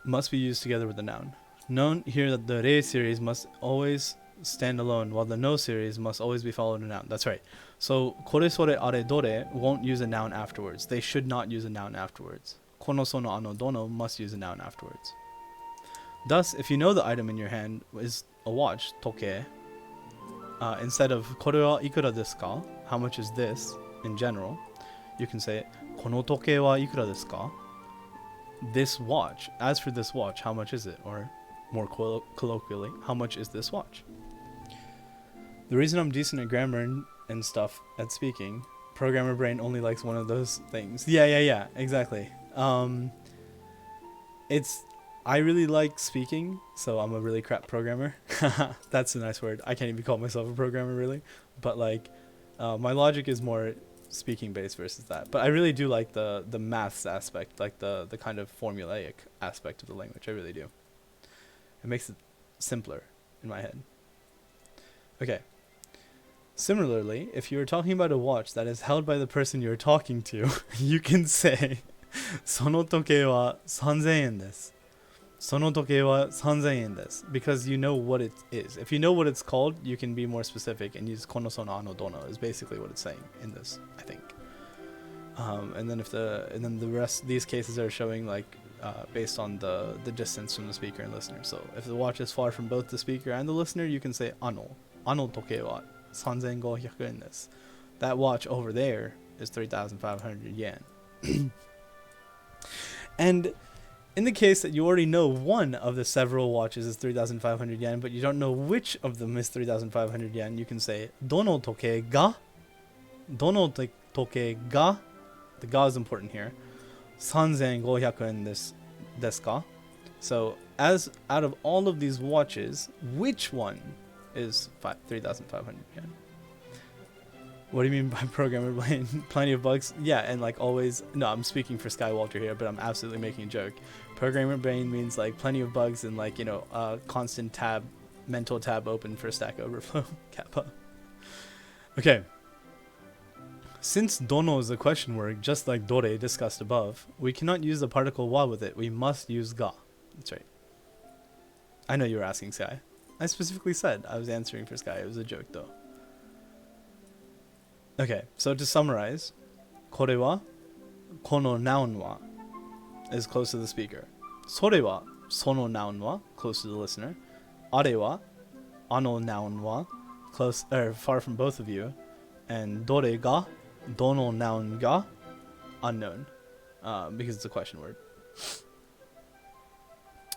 must be used together with the noun. Note here that the re series must always stand alone, while the no series must always be followed with a noun. That's right. So kore sore are dore won't use a noun afterwards. They should not use a noun afterwards. Kono sono ano dono must use a noun afterwards. Thus, if you know the item in your hand is a watch, toke, instead of kore wa ikura desu ka, how much is this in general, you can say kono toke wa ikura desu ka, this watch. As for this watch, how much is it? Or more colloquially, how much is this watch? The reason I'm decent at grammar and stuff at speaking, programmer brain only likes one of those things. Yeah, exactly. I really like speaking, so I'm a really crap programmer. That's a nice word. I can't even call myself a programmer, really. But like, my logic is more speaking based versus that. But I really do like the maths aspect, like the kind of formulaic aspect of the language. I really do. It makes it simpler in my head. Okay. Similarly, if you're talking about a watch that is held by the person you're talking to, you can say, その時計は3000円です。その時計は3000円です because you know what it is. If you know what it's called, you can be more specific and use kono sono ano dono is basically what it's saying in this, I think. And then the rest, these cases are showing like based on the distance from the speaker and listener. So if the watch is far from both the speaker and the listener, you can say ano toke wa 3500 yen desu. That watch over there is 3,500 yen. And in the case that you already know one of the several watches is 3,500 yen, but you don't know which of them is 3,500 yen, you can say dono toke ga. The ga is important here. 3,500 yen desu ka? So, as out of all of these watches, which one is 3,500 yen? What do you mean by programmer brain? Plenty of bugs? Yeah, and like always, no, I'm speaking for Skywalter here, but I'm absolutely making a joke. Programmer brain means like plenty of bugs and like, constant mental tab open for Stack Overflow. Kappa. Okay. Since dono is a question word, just like dore discussed above, we cannot use the particle wa with it. We must use ga. That's right. I know you were asking, Sky. I specifically said I was answering for Sky. It was a joke though. Okay, so to summarize, kore wa, kono noun wa, is close to the speaker. Sore wa, sono noun wa, close to the listener. Are wa, ano noun wa, far from both of you. And dore ga, dono noun ga, unknown, because it's a question word.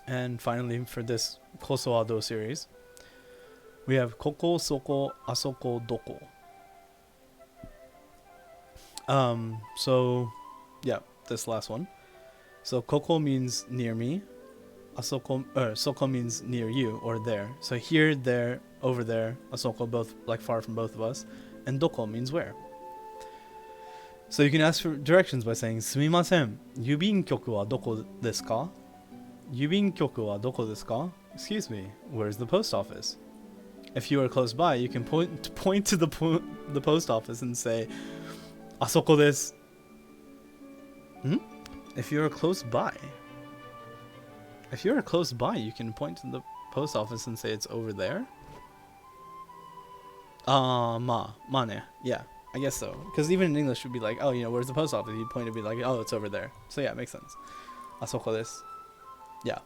And finally, for this koso ado series, we have koko, soko, asoko, doko. So yeah, this last one. So koko means near me, asoko soko means near you or there. So here, there, over there, asoko both like far from both of us, and doko means where. So you can ask for directions by saying sumimasen, yubin-kyoku wa doko desu ka? Yubin-kyoku wa doko desu ka? Excuse me, where's the post office? If you are close by, you can point to the post office and say, asoko desu. If you're close by, you can point to the post office and say it's over there. Ne. Yeah, I guess so. Because even in English, would be like, oh, where's the post office? You point to be like, oh, it's over there. So yeah, it makes sense. Asoko desu. Yeah.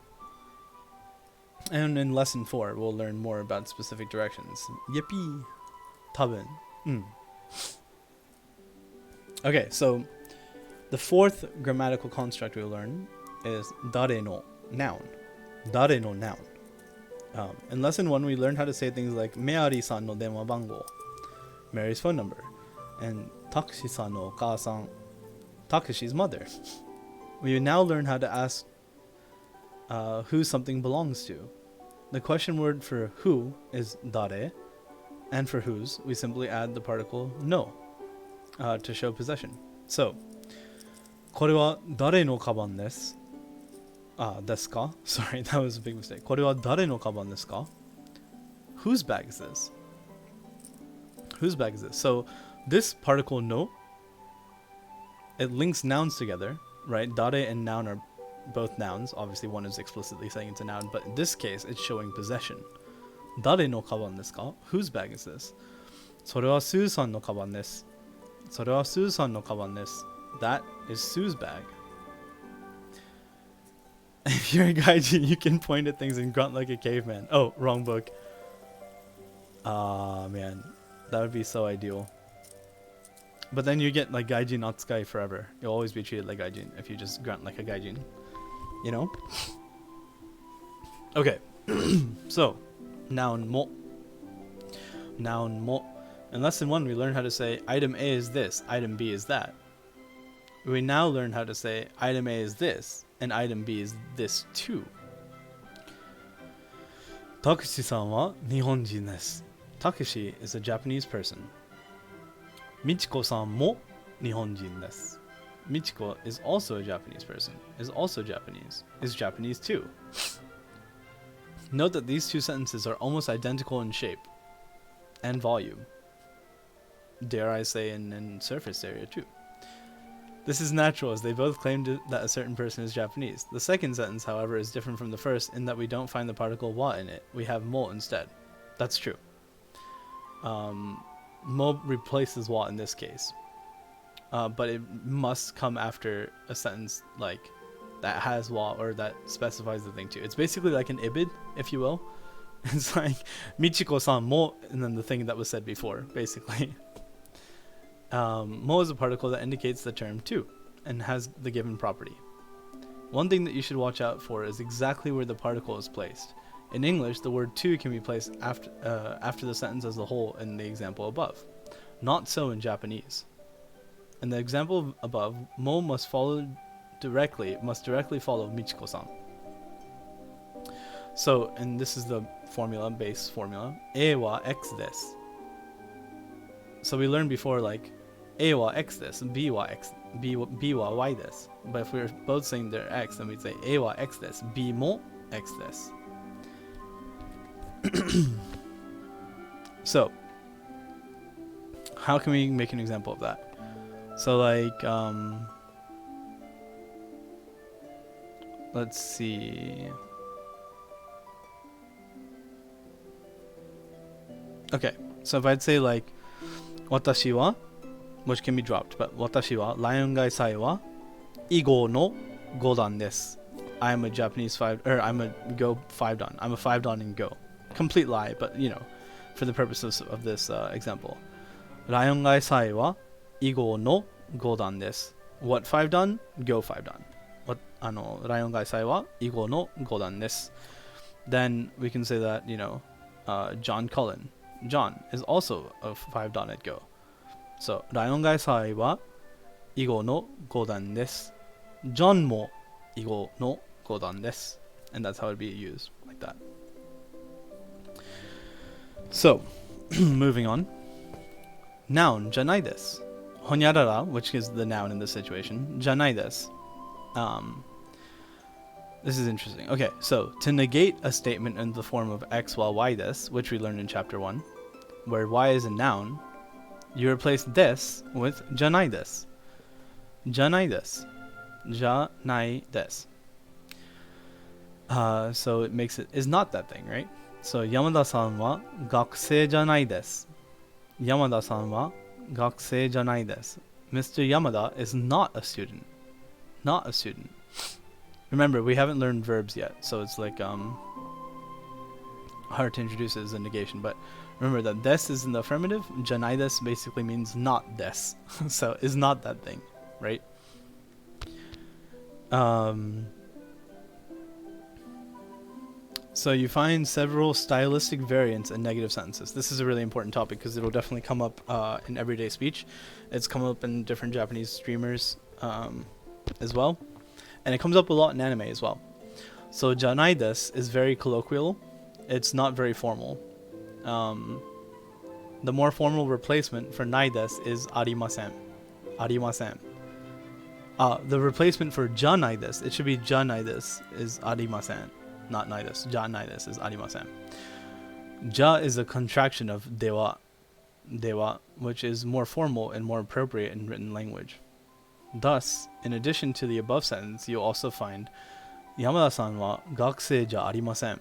And in lesson 4, we'll learn more about specific directions. Yippee. Tabun. Okay, so the fourth grammatical construct we'll learn is dare no noun. Dare no noun. In lesson 1, we learned how to say things like Meari-san no denwa bango, Mary's phone number, and Takushi-san no okaasan, Takushi's mother. We now learn how to ask who something belongs to. The question word for who is dare, and for whose, we simply add the particle no to show possession. So, これは誰のカバンです。ですか? Sorry, that was a big mistake. これは誰のカバンですか? Whose bag is this? Whose bag is this? So, this particle no, it links nouns together, right? Dare and noun are both nouns. Obviously, one is explicitly saying it's a noun, but in this case, it's showing possession. 誰のカバンですか? Whose bag is this? それはスーさんのカバンです。それはスーさんのカバンです。That is Sue's bag. If you're a gaijin, you can point at things and grunt like a caveman. Oh, wrong book. Man, that would be so ideal. But then you get like gaijin atsukai forever. You'll always be treated like gaijin if you just grunt like a gaijin. You know? Okay. So, noun mo. Noun mo. In lesson 1, we learned how to say item A is this, item B is that. We now learn how to say item A is this, and item B is this too. Takushi-san wa Nihonjin desu. Takushi is a Japanese person. Michiko-san mo Nihonjin desu. Michiko is also a Japanese person, is also Japanese, is Japanese too. Note that these two sentences are almost identical in shape and volume. Dare I say in surface area too. This is natural as they both claimed that a certain person is Japanese. The second sentence, however, is different from the first in that we don't find the particle wa in it. We have mo instead. That's true. Mo replaces wa in this case. But it must come after a sentence like that has wa or that specifies the thing too. It's basically like an ibid, if you will. It's like Michiko-san mo and then the thing that was said before, basically. Mo is a particle that indicates the term to and has the given property. One thing that you should watch out for is exactly where the particle is placed. In English, the word to can be placed after the sentence as a whole in the example above. Not so in Japanese. In the example above, mo must directly follow Michiko-san. So, and this is the base formula. A wa x desu. So we learned before like A wa x desu, B wa y desu. But if we're both saying they're x, then we'd say A wa x desu, B mo x desu. So, how can we make an example of that? So like, let's see. Okay, so if I'd say like, watashi wa, which can be dropped, but watashi wa Raion-gai sai wa Igo no Godan desu. I'm a Japanese I'm a Go 5 dan. I'm a 5 dan in Go. Complete lie, but you know, for the purposes of this example. Raion-gai sai wa Igo no Godan desu. What 5 dan? Go 5 dan. What Raion-gai sai wa Igo no Godan desu. Then we can say that, you know, John Cullen. John is also a 5 dan at Go. So, Raion-gai sai wa Igo no Godan desu. John mo Igo no Godan desu. And that's how it'd be used, like that. So, moving on. Noun, janai desu. Honyarara, which is the noun in this situation, janai desu. This is interesting. Okay, so to negate a statement in the form of x while y desu, which we learned in chapter 1, where y is a noun, you replace des with janai desu. Janai desu. Janai desu. So it makes it is not that thing, right? So Yamada-san wa gakusei janai desu. Yamada-san wa gakusei janai desu. Mr. Yamada is not a student. Not a student. Remember, we haven't learned verbs yet, so it's like hard to introduce it as a negation. But remember that des is in the affirmative. Janai desu basically means not des. So is not that thing, right? So you find several stylistic variants in negative sentences. This is a really important topic because it'll definitely come up in everyday speech. It's come up in different Japanese streamers as well. And it comes up a lot in anime as well. So janai desu is very colloquial. It's not very formal. The more formal replacement for nai desu is arimasen. Arimasen. The replacement for janai desu, it should be janai desu, is arimasen. Not nai desu. Janai desu is arimasen. Ja is a contraction of dewa. Dewa, which is more formal and more appropriate in written language. Thus, in addition to the above sentence, you'll also find Yamada-san wa gakusei ja arimasen.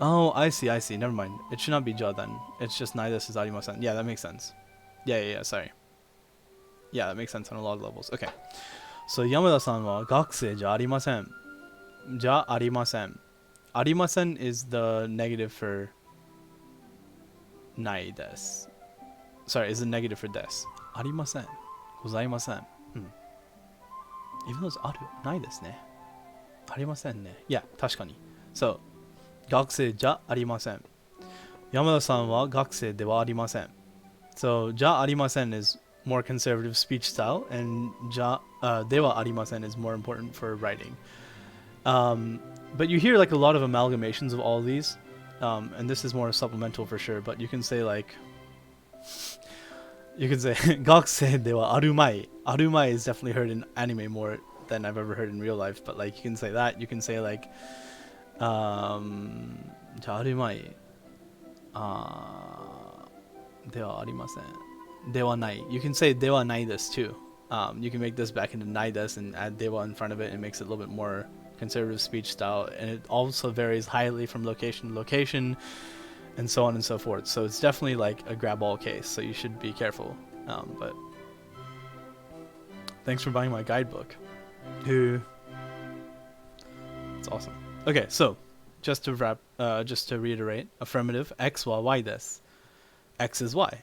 Oh, I see. Never mind. It should not be ja then. It's just nai desu is arimasen. Yeah, that makes sense. Yeah, sorry. Yeah, that makes sense on a lot of levels. Okay. So, Yamada-san wa gakusei ja arimasen. Ja arimasen. Arimasen is the negative for nai desu. Sorry, is the negative for desu. Arimasen. Gozaimasen. Even though it's aru, nai desu ne. Arimasen ne. Yeah, 確かに. So, 学生じゃありません. Yamada-san wa gakusei de wa arimasen. So, じゃありません is more conservative speech style, and じゃではありません is more important for writing. But you hear like a lot of amalgamations of all these, and this is more supplemental for sure, but you can say like, you can say 学生ではあるまい. Arumai is definitely heard in anime more than I've ever heard in real life, but like you can say that. You can say like, じゃあるまいではありません. ではない. You can say ではないです too. You can make this back into ないです and add では in front of it, and it makes it a little bit more conservative speech style, and it also varies highly from location to location, and so on and so forth. So it's definitely like a grab all case, so you should be careful. But thanks for buying my guidebook. It's awesome. Okay, so just to reiterate, affirmative, X wa y desu. X is Y.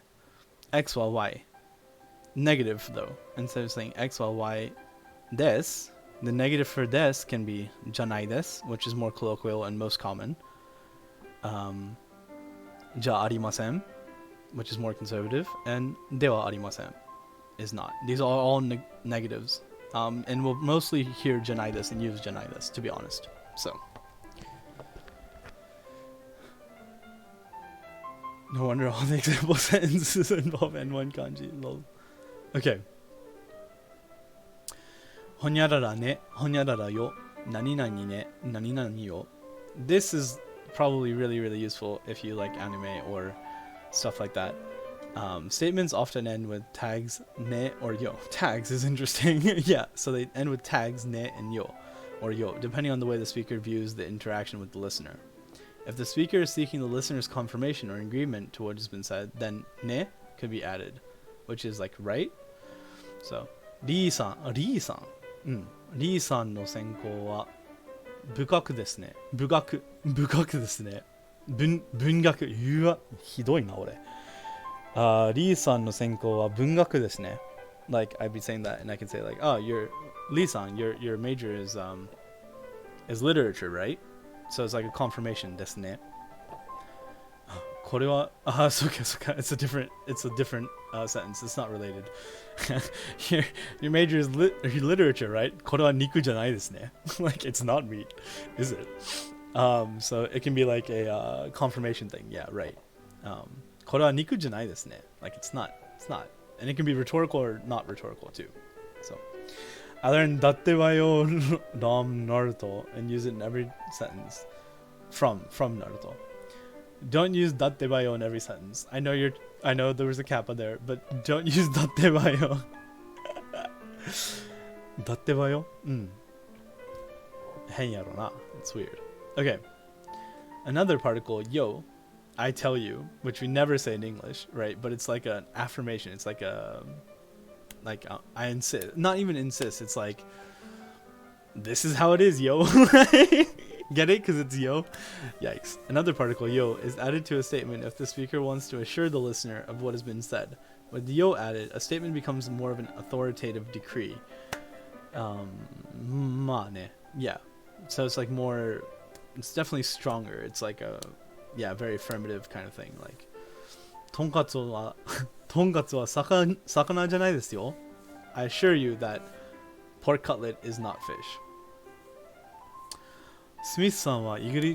X wa Y. Negative though. Instead of saying X wa Y desu, the negative for desu can be janai desu, which is more colloquial and most common. Ja arimasen, which is more conservative, and dewa arimasen is not. These are all negatives. And we'll mostly hear janai desu and use janai desu, to be honest. So, no wonder all the example sentences involve N1 kanji. Lol. Okay. Honyarara ne, honyarara yo, nani nani ne, nani nani yo. This is probably really useful if you like anime or stuff like that. Statements often end with tags ne or yo. Tags is interesting. Yeah, so they end with tags ne and yo or yo, depending on the way the speaker views the interaction with the listener. If the speaker is seeking the listener's confirmation or agreement to what has been said, then ne could be added, which is like right. So, Rii-san. Rii-san no senkou wa bukaku desu ne. Bukaku desu ne. Bungaku. Yuwa, hidoi na ore. Rii-san no senkou wa bungaku desu ne. Like I'd be saying that, and I could say like, oh, Lee-san, your major is literature, right? So it's like a confirmation desu ne. これは it's a different sentence. It's not related. your major is literature, right? これは肉じゃないですね. Like it's not meat, is it? So it can be like a confirmation thing. Yeah, right. これは肉じゃないですね. Like it's not. And it can be rhetorical or not rhetorical too. So I learned datte wa yo from Naruto and use it in every sentence from Naruto. Don't use datte wa yo in every sentence. I know there was a kappa there, but don't use datte wa yo. Datte wa yo? Hen yaro na. It's weird. Okay. Another particle, yo, I tell you, which we never say in English, right? But it's like an affirmation. It's like I insist. Not even insist. It's like, this is how it is, yo. Get it? Because it's yo. Yikes. Another particle, yo, is added to a statement if the speaker wants to assure the listener of what has been said. With yo added, a statement becomes more of an authoritative decree. Ma ne. Yeah. So it's like more it's definitely stronger. It's like a, yeah, very affirmative kind of thing. Like, とんかつはとんかつは魚じゃないですよ. I assure you that pork cutlet is not fish. スミスさんはイギ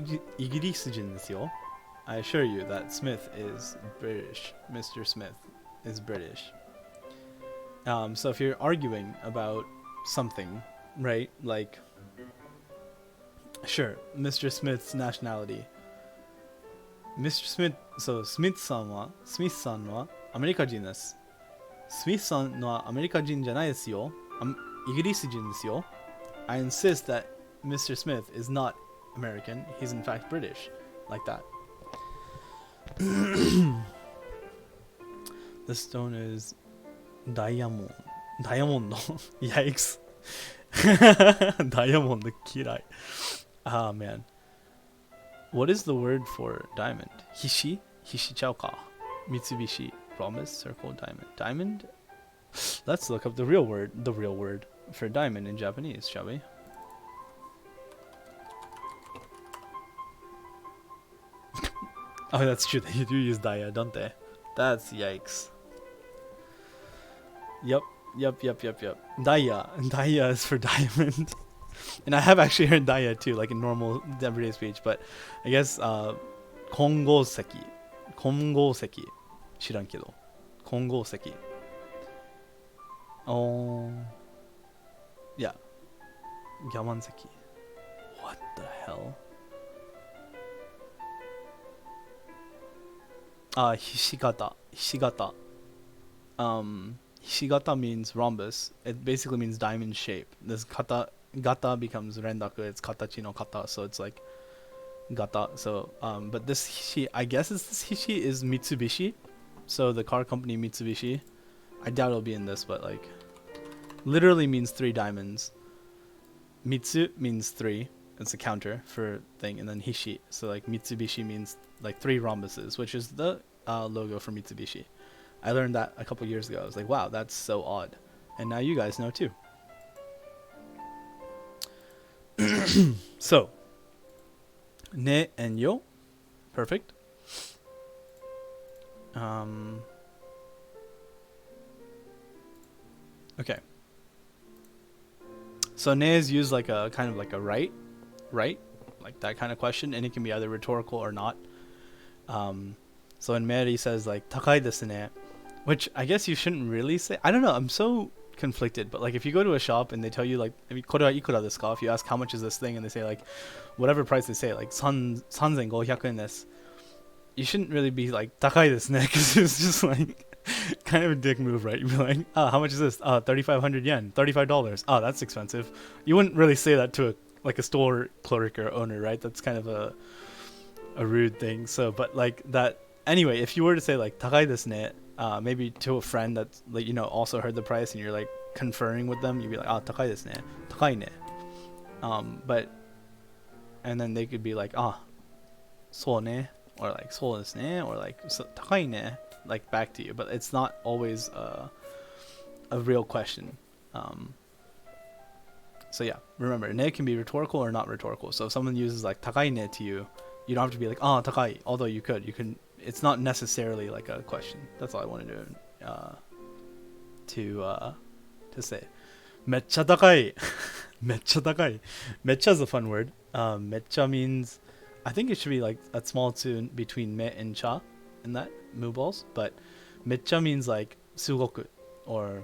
リス人ですよ. I assure you that Smith is British. Mr. Smith is British. So if you're arguing about something, right? Like, sure, Mr. Smith's nationality. Mr. Smith, so Smith さんはアメリカ人です. Smith さんはアメリカ人じゃないですよ.イギリス人ですよ. I insist that Mr. Smith is not American. He's in fact British. Like that. The stone is diamond. Diamond. Yikes. Diamond 嫌い. Ah, man. What is the word for diamond? Hishi? Hishi chao ka. Mitsubishi. Promise. Circle. Diamond. Diamond? Let's look up the real word for diamond in Japanese, shall we? Oh, that's true. They do use dia, don't they? That's yikes. Yep. Dia is for diamond. And I have actually heard dia too, like in normal everyday speech, but I guess kongoseki. Kongoseki. 知らんけど. Kongoseki. Oh. Yeah. Gyamanseki. What the hell? Hishigata. Hishigata means rhombus. It basically means diamond shape. This gata becomes rendaku. It's katachi no kata, so it's like gata. So but this hishi, I guess this hishi is Mitsubishi. So the car company Mitsubishi. I doubt it'll be in this, but like literally means 3 diamonds. Mitsu means 3. It's a counter for thing, and then hishi. So like Mitsubishi means like 3 rhombuses, which is the logo for Mitsubishi. I learned that a couple years ago. I was like, wow, that's so odd. And now you guys know too. So, ne and yo. Perfect. Okay. So ne is used like a kind of like a right? Like that kind of question, and it can be either rhetorical or not. So when Mary says like takai desu ne, which I guess you shouldn't really say. I don't know, I'm so conflicted, but like if you go to a shop and they tell you like kore wa ikura desu ka, if you ask how much is this thing and they say like whatever price they say, like 3500 yen desu, you shouldn't really be like takai desu ne, because it's just like kind of a dick move, right? You'd be like, how much is this? 3500 yen, $35. Oh, that's expensive. You wouldn't really say that to a store clerk or owner, right? That's kind of a rude thing. So, but like that anyway, if you were to say like takai desu ne, maybe to a friend that's like, you know, also heard the price and you're like conferring with them, you'd be like, takai desu ne, takai ne. But and then they could be like, so ne, or like so desu ne, or like takai ne, like back to you. But it's not always a real question. So yeah, remember, ne can be rhetorical or not rhetorical. So if someone uses like takai ne to you, you don't have to be like, takai, although you can, it's not necessarily like a question. That's all I wanted to say. Meccha takai. Meccha takai. Meccha is a fun word. Meccha means, I think it should be like a small tune between me and cha in that moo balls, but meccha means like sugoku, or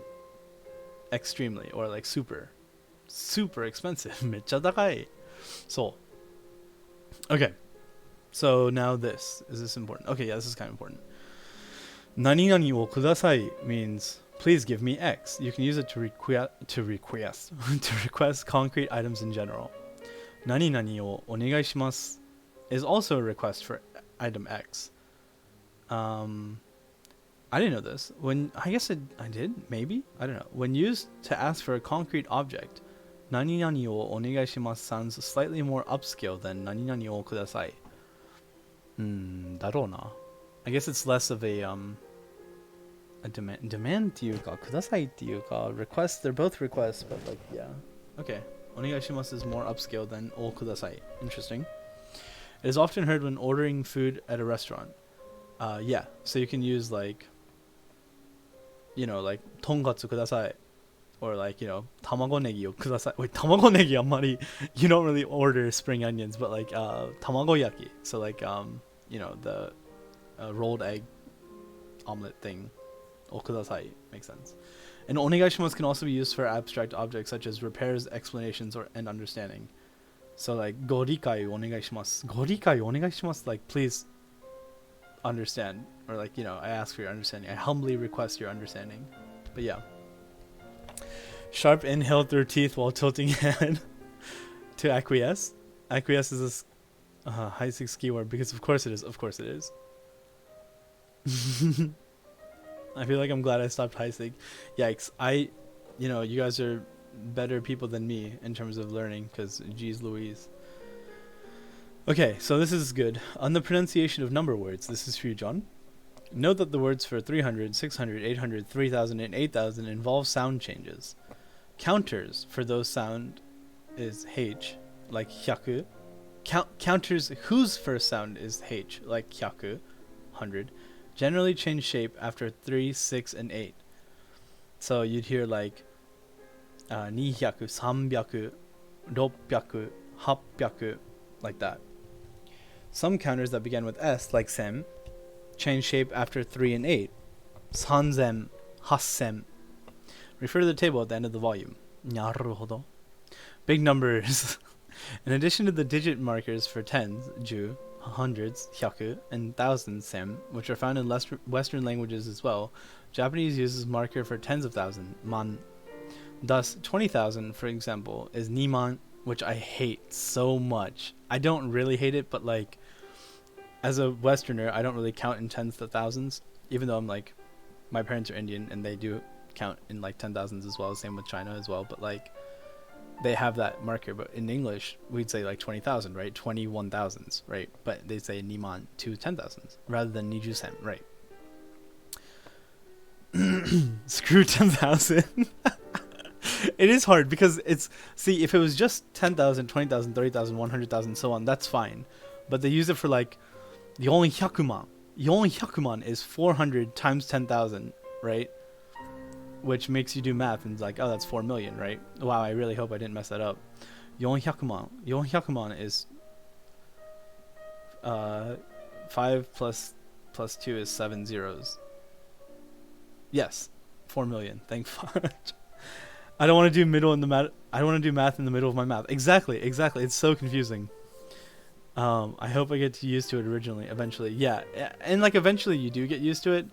extremely, or like super expensive. Meccha takai. So, okay. So now is this important? Okay, yeah, this is kind of important. Nani nani wo kudasai means please give me X. You can use it to request concrete items in general. Nani nani wo onegai shimasu is also a request for item X. I didn't know this. I guess I did, maybe? I don't know. When used to ask for a concrete object, nani nani wo onegai shimasu sounds slightly more upscale than nani nani wo kudasai. Darona. I guess it's less of a demand to you ka, kudasai to you ka, request. They're both requests, but like, yeah. Okay. Onegai shimasu is more upscale than o kudasai. Interesting. It is often heard when ordering food at a restaurant. Yeah, so you can use like, like tongatsu kudasai, or like, tamago negi o kudasai. Wait, tamago negi amari, you don't really order spring onions, but like tamago yaki. So like the rolled egg omelet thing. O kudasai makes sense. And onegaishimasu can also be used for abstract objects such as repairs, explanations, and understanding. So like gorikai onegaishimasu. Gorikai onegaishimasu, like please understand, or like I ask for your understanding. I humbly request your understanding. But yeah. Sharp inhale through teeth while tilting head to acquiesce. Acquiesce is a high 6 keyword because of course it is. Of course it is. I feel like I'm glad I stopped Heisig. Yikes. You guys are better people than me in terms of learning, because geez Louise. Okay, so this is good. On the pronunciation of number words, this is for you, John. Note that the words for 300, 600, 800, 3000, and 8000 involve sound changes. Counters for those sound is H, like hyaku. Counters whose first sound is H, like hyaku, 100. Generally change shape after 3, 6, and 8. So you'd hear like 200, 300, 600, 800, like that. Some counters that begin with S, like sem, change shape after 3 and 8. 3000, 8000. Refer to the table at the end of the volume. Naruhodo. Big numbers. In addition to the digit markers for tens, ju, hundreds, hyaku, and thousands, sem, which are found in Western languages as well, Japanese uses marker for tens of thousands, man. Thus, 20,000, for example, is niman, which I hate so much. I don't really hate it, but like, as a Westerner, I don't really count in tens to thousands, even though I'm like, my parents are Indian and they do count in like 10,000s as well, same with China as well, but like, they have that marker. But in English, we'd say like 20,000, right? 21,000s, right? But they say niman to 10,000s rather than nijusen, right? Screw 10,000. It is hard because see, if it was just 10,000, 20,000, 30,000, 100,000, so on, that's fine. But they use it for like, yon hyakuman. Yon hyakuman is 400 times 10,000, right? Which makes you do math and it's like, oh, that's 4 million, right? Wow, I really hope I didn't mess that up. Yon hyakuman. Yon hyakuman is 5 plus 2 is 7 zeros. Yes, 4 million. Thank God. I don't want to do middle in the math. I don't want to do math in the middle of my math. Exactly. It's so confusing. I hope I get used to it eventually. Yeah, and like eventually you do get used to it,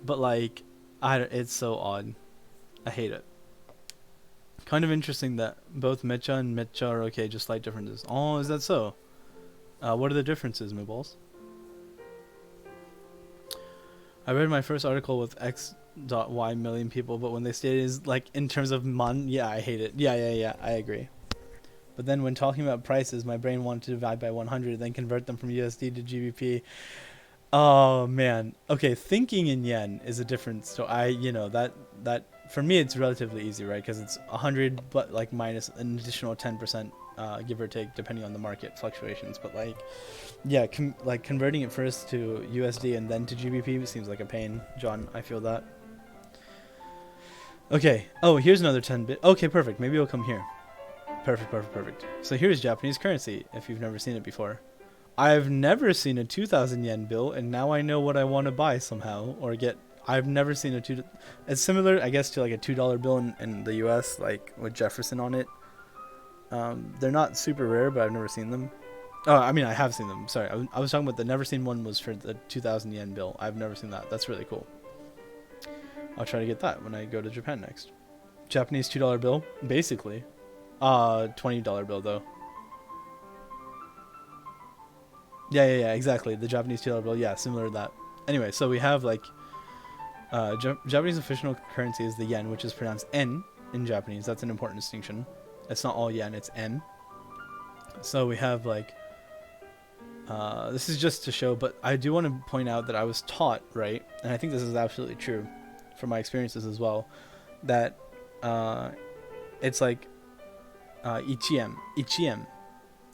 but like, it's so odd. I hate it. Kind of interesting that both mecha and mecha are okay, just slight differences. Oh, is that so? What are the differences, Mooballs? I read my first article with X.Y million people, but when they stated is like in terms of man, yeah, I hate it. Yeah, I agree. But then when talking about prices, my brain wanted to divide by 100, then convert them from USD to GBP. Oh man. Okay, thinking in yen is a difference. So that for me it's relatively easy, right? Because it's 100, but like minus an additional 10%, give or take, depending on the market fluctuations. But like, yeah, like converting it first to USD and then to GBP seems like a pain, John. I feel that. Okay. Oh, here's another 10-bit. Okay, perfect. Maybe it'll come here. Perfect. So here's Japanese currency, if you've never seen it before. I've never seen a 2,000 yen bill, and now I know what I want to buy somehow, or get. I've never seen it's similar, I guess, to like a $2 bill in the US, like with Jefferson on it. They're not super rare, but I've never seen them. Oh, I mean, I have seen them. Sorry, I was talking about the never seen one was for the 2,000 yen bill. I've never seen that. That's really cool. I'll try to get that when I go to Japan next. Japanese $2 bill, basically. $20 bill though. Yeah, exactly. The Japanese $2 bill, yeah, similar to that. Anyway, so we have like Japanese official currency is the yen, which is pronounced en in Japanese. That's an important distinction. It's not all yen, it's en. So we have like this is just to show, but I do want to point out that I was taught, right, and I think this is absolutely true from my experiences as well, that it's like ichiem,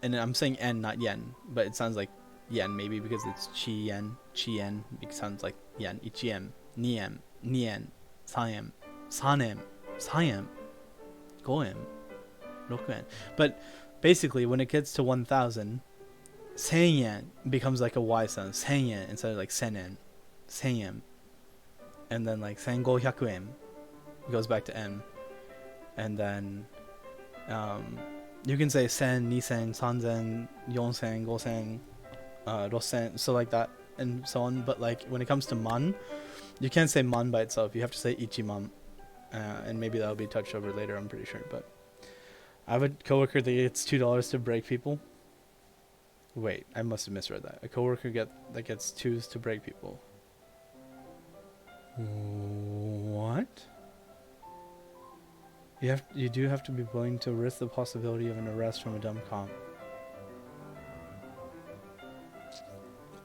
and I'm saying en, not yen, but it sounds like yen maybe because it's chi yen it sounds like yen, 1 yen, 2 yen, 2 yen, 3 yen, 3 yen, 4 yen, 5 yen, 6 yen. But basically when it gets to 1000, 1000 yen becomes like a Y sound, 1000 yen instead of like 1000 yen, 1000 yen. And then like 1500 yen goes back to N. And then you can say 1000, 2000, 3000, 4000, 5000, 6000, so like that and so on. But like when it comes to man, you can't say man by itself. You have to say ichiman, and maybe that'll be touched over later, I'm pretty sure. But I have a coworker that gets $2 to break people. Wait, I must have misread that. A coworker that gets 2s to break people. What? You do have to be willing to risk the possibility of an arrest from a dumb cop.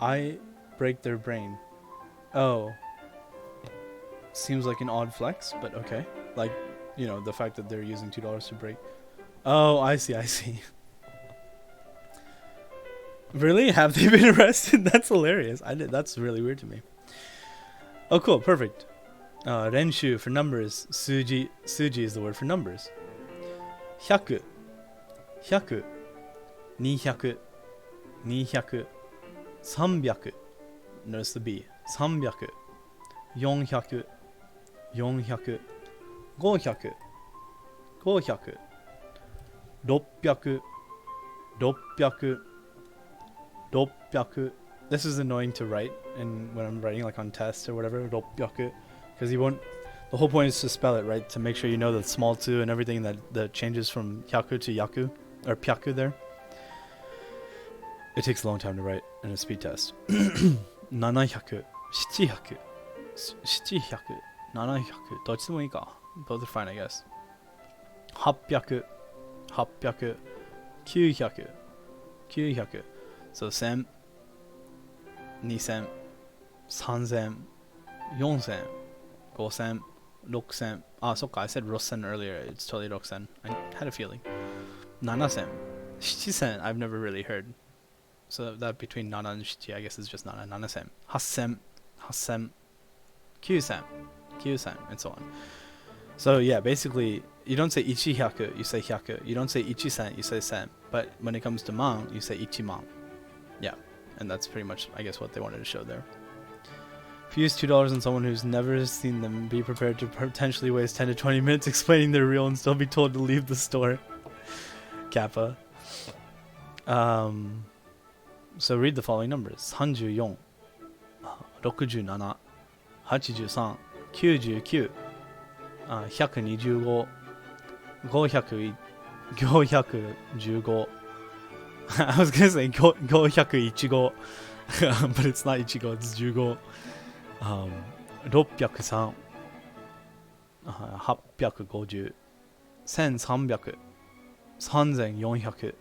I break their brain. Oh. Seems like an odd flex, but okay. Like, you know, the fact that they're using $2 to break. Oh, I see. Really? Have they been arrested? That's hilarious. That's really weird to me. Oh, cool. Perfect. Renshu for numbers. Suji is the word for numbers. 100, 200, 200, 300. Notice the B. 300, 400, 400, 500, 500, 600, 600, 600. This is annoying to write and when I'm writing like on tests or whatever, 600, because you won't. The whole point is to spell it right, to make sure you know the small 2 and everything that changes from hyaku to yaku or pyaku there. It takes a long time to write in a speed test. 700, 700, 700, 700. どっちでもいいか. Both are fine, I guess. 800, 800, 900, 900. So 1000, 2000, 3000, 4000, 5000, 6000. Ah, so I said Rosen earlier. It's totally Rosen. I had a feeling. 7000, 7000. I've never really heard. So that between 7 and 7, I guess is just 7. 7000, 8000, 8000, 9000, 9000, and so on. So yeah, basically, you don't say 100, you say 100. You don't say 1 you say 10. But when it comes to man, you say 1 man. Yeah, and that's pretty much, I guess, what they wanted to show there. If you use $2 on someone who's never seen them, be prepared to potentially waste 10 to 20 minutes explaining their reel and still be told to leave the store. Kappa. So read the following numbers. 34, 67, 83, 99, 125, 500, 515. I was gonna say 515, but it's not ichigo, it's 15. 603, 850, 1300, 3400, 8900,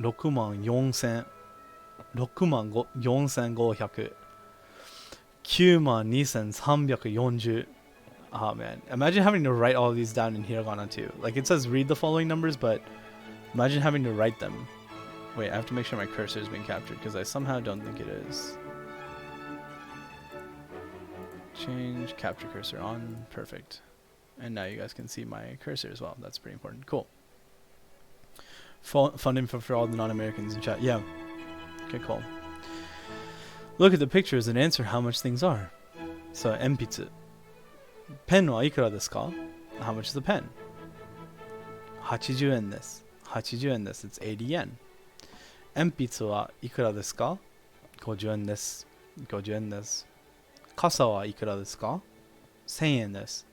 35000, 64000, 64000, 64500, 92340. Oh man, imagine having to write all these down in hiragana too. Like it says read the following numbers, but imagine having to write them. Wait, I have to make sure my cursor is being captured because I somehow don't think it is. Change capture cursor on. Perfect. And now you guys can see my cursor as well. That's pretty important. Cool. Fun info for all the non-Americans in chat. Yeah. Okay, cool. Look at the pictures and answer how much things are. So, enpitsu. Pen wa ikura desu ka? How much is the pen? 80 yen desu. 80 yen desu. It's 80 yen. Enpitsu wa ikura desu ka? 50 yen desu. 50 yen desu. Kasa wa ikura desu ka? 1000 yen desu.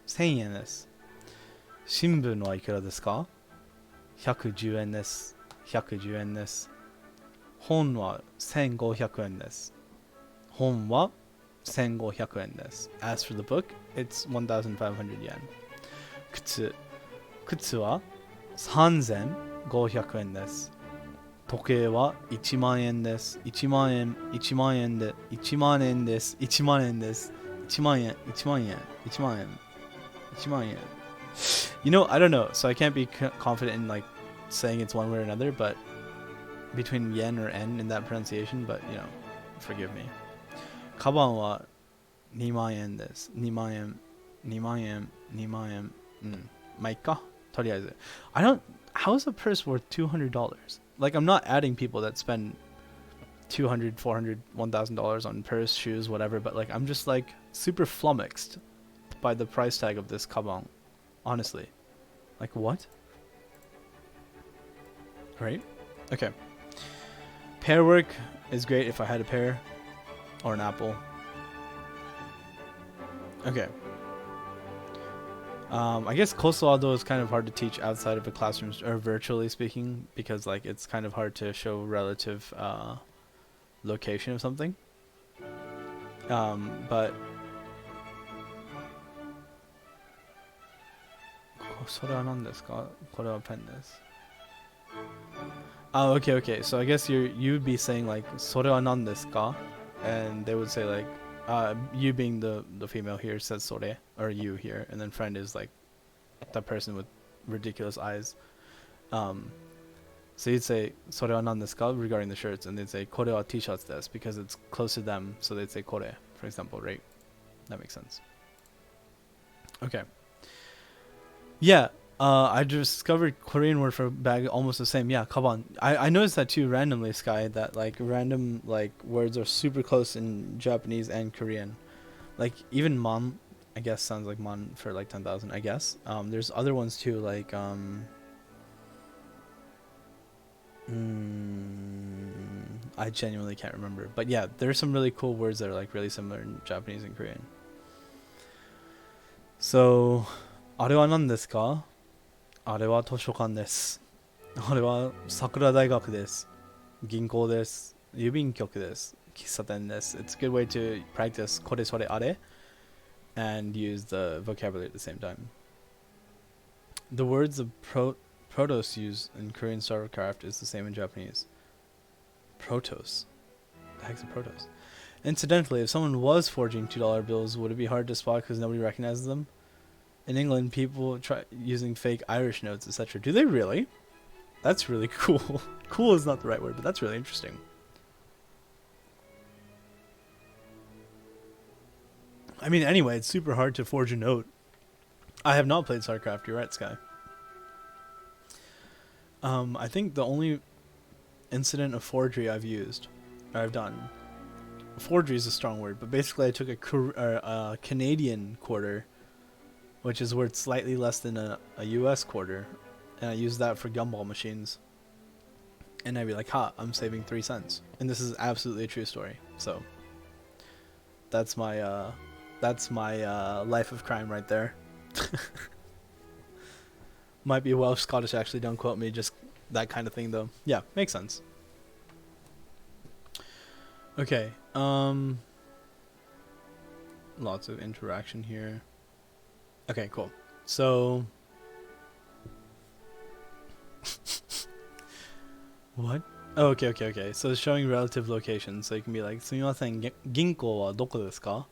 1000 yen desu. Shinbun wa ikura desu ka? 110 yen desu. 110 yen desu. Hon wa 1500 yen desu. Hon wa 1500 yen desu. As for the book, it's 1500 yen. Kutsu. Kutsu wa 3500 yen desu. 時計は1万円です。1万円、1万円で、1万円です。1万円です。1万円、1万円、1万円。1万円. You know, I don't know, so I can't be confident in like saying it's one way or another, but between yen or n in that pronunciation, but you know, forgive me. カバンは2万円です。2万円、2万円、2万円。まあいっか。とりあえず。I don't. How is a purse worth $200? Like, I'm not adding people that spend $200, $400, $1,000 on purse, shoes, whatever, but like, I'm just like super flummoxed by the price tag of this kaban. Honestly. Like, what? Right? Okay. Pair work is great if I had a pear or an apple. Okay. I guess Kosoado is kind of hard to teach outside of a classroom or virtually speaking because like it's kind of hard to show relative location of something. But それは何ですか?これはペンです. Oh, okay. So I guess you'd be saying like それは何ですか? And they would say like you being the female here says それ or you here, and then friend is like that person with ridiculous eyes. So you'd say それは何ですか regarding the shirts, and they'd say これは t-shirts です because it's close to them, so they'd say これ for example, right? That makes sense. Okay. Yeah, I discovered Korean word for bag almost the same. Yeah, kaban. I noticed that too randomly, Sky, that like random like words are super close in Japanese and Korean. Like even mon, I guess sounds like mon for like 10,000, I guess. There's other ones too, like I genuinely can't remember. But yeah, there's some really cool words that are like really similar in Japanese and Korean. So あれは何ですか?あれは図書館です。あれは桜大学です。銀行です。郵便局です。喫茶店です。It's a good way to practice これそれあれ and use the vocabulary at the same time. The words the protos use in Korean StarCraft is the same in Japanese. Protos? The heck's a protos? Incidentally, if someone was forging $2 bills, would it be hard to spot because nobody recognizes them? In England, people try using fake Irish notes, etc. Do they really? That's really cool. Cool is not the right word, but that's really interesting. I mean, anyway, it's super hard to forge a note. I have not played StarCraft, you're right, Sky. I think the only incident of forgery I've done... Forgery is a strong word, but basically I took a Canadian quarter, which is worth slightly less than a US quarter, and I used that for gumball machines. And I'd be like, ha, I'm saving 3 cents. And this is absolutely a true story. So that's my life of crime right there. Might be Welsh, Scottish, actually, don't quote me, just that kind of thing though. Yeah, makes sense. Okay, lots of interaction here. Okay, cool. So what? Oh, okay. So it's showing relative location. So you can be like, すみません、銀行はどこですか?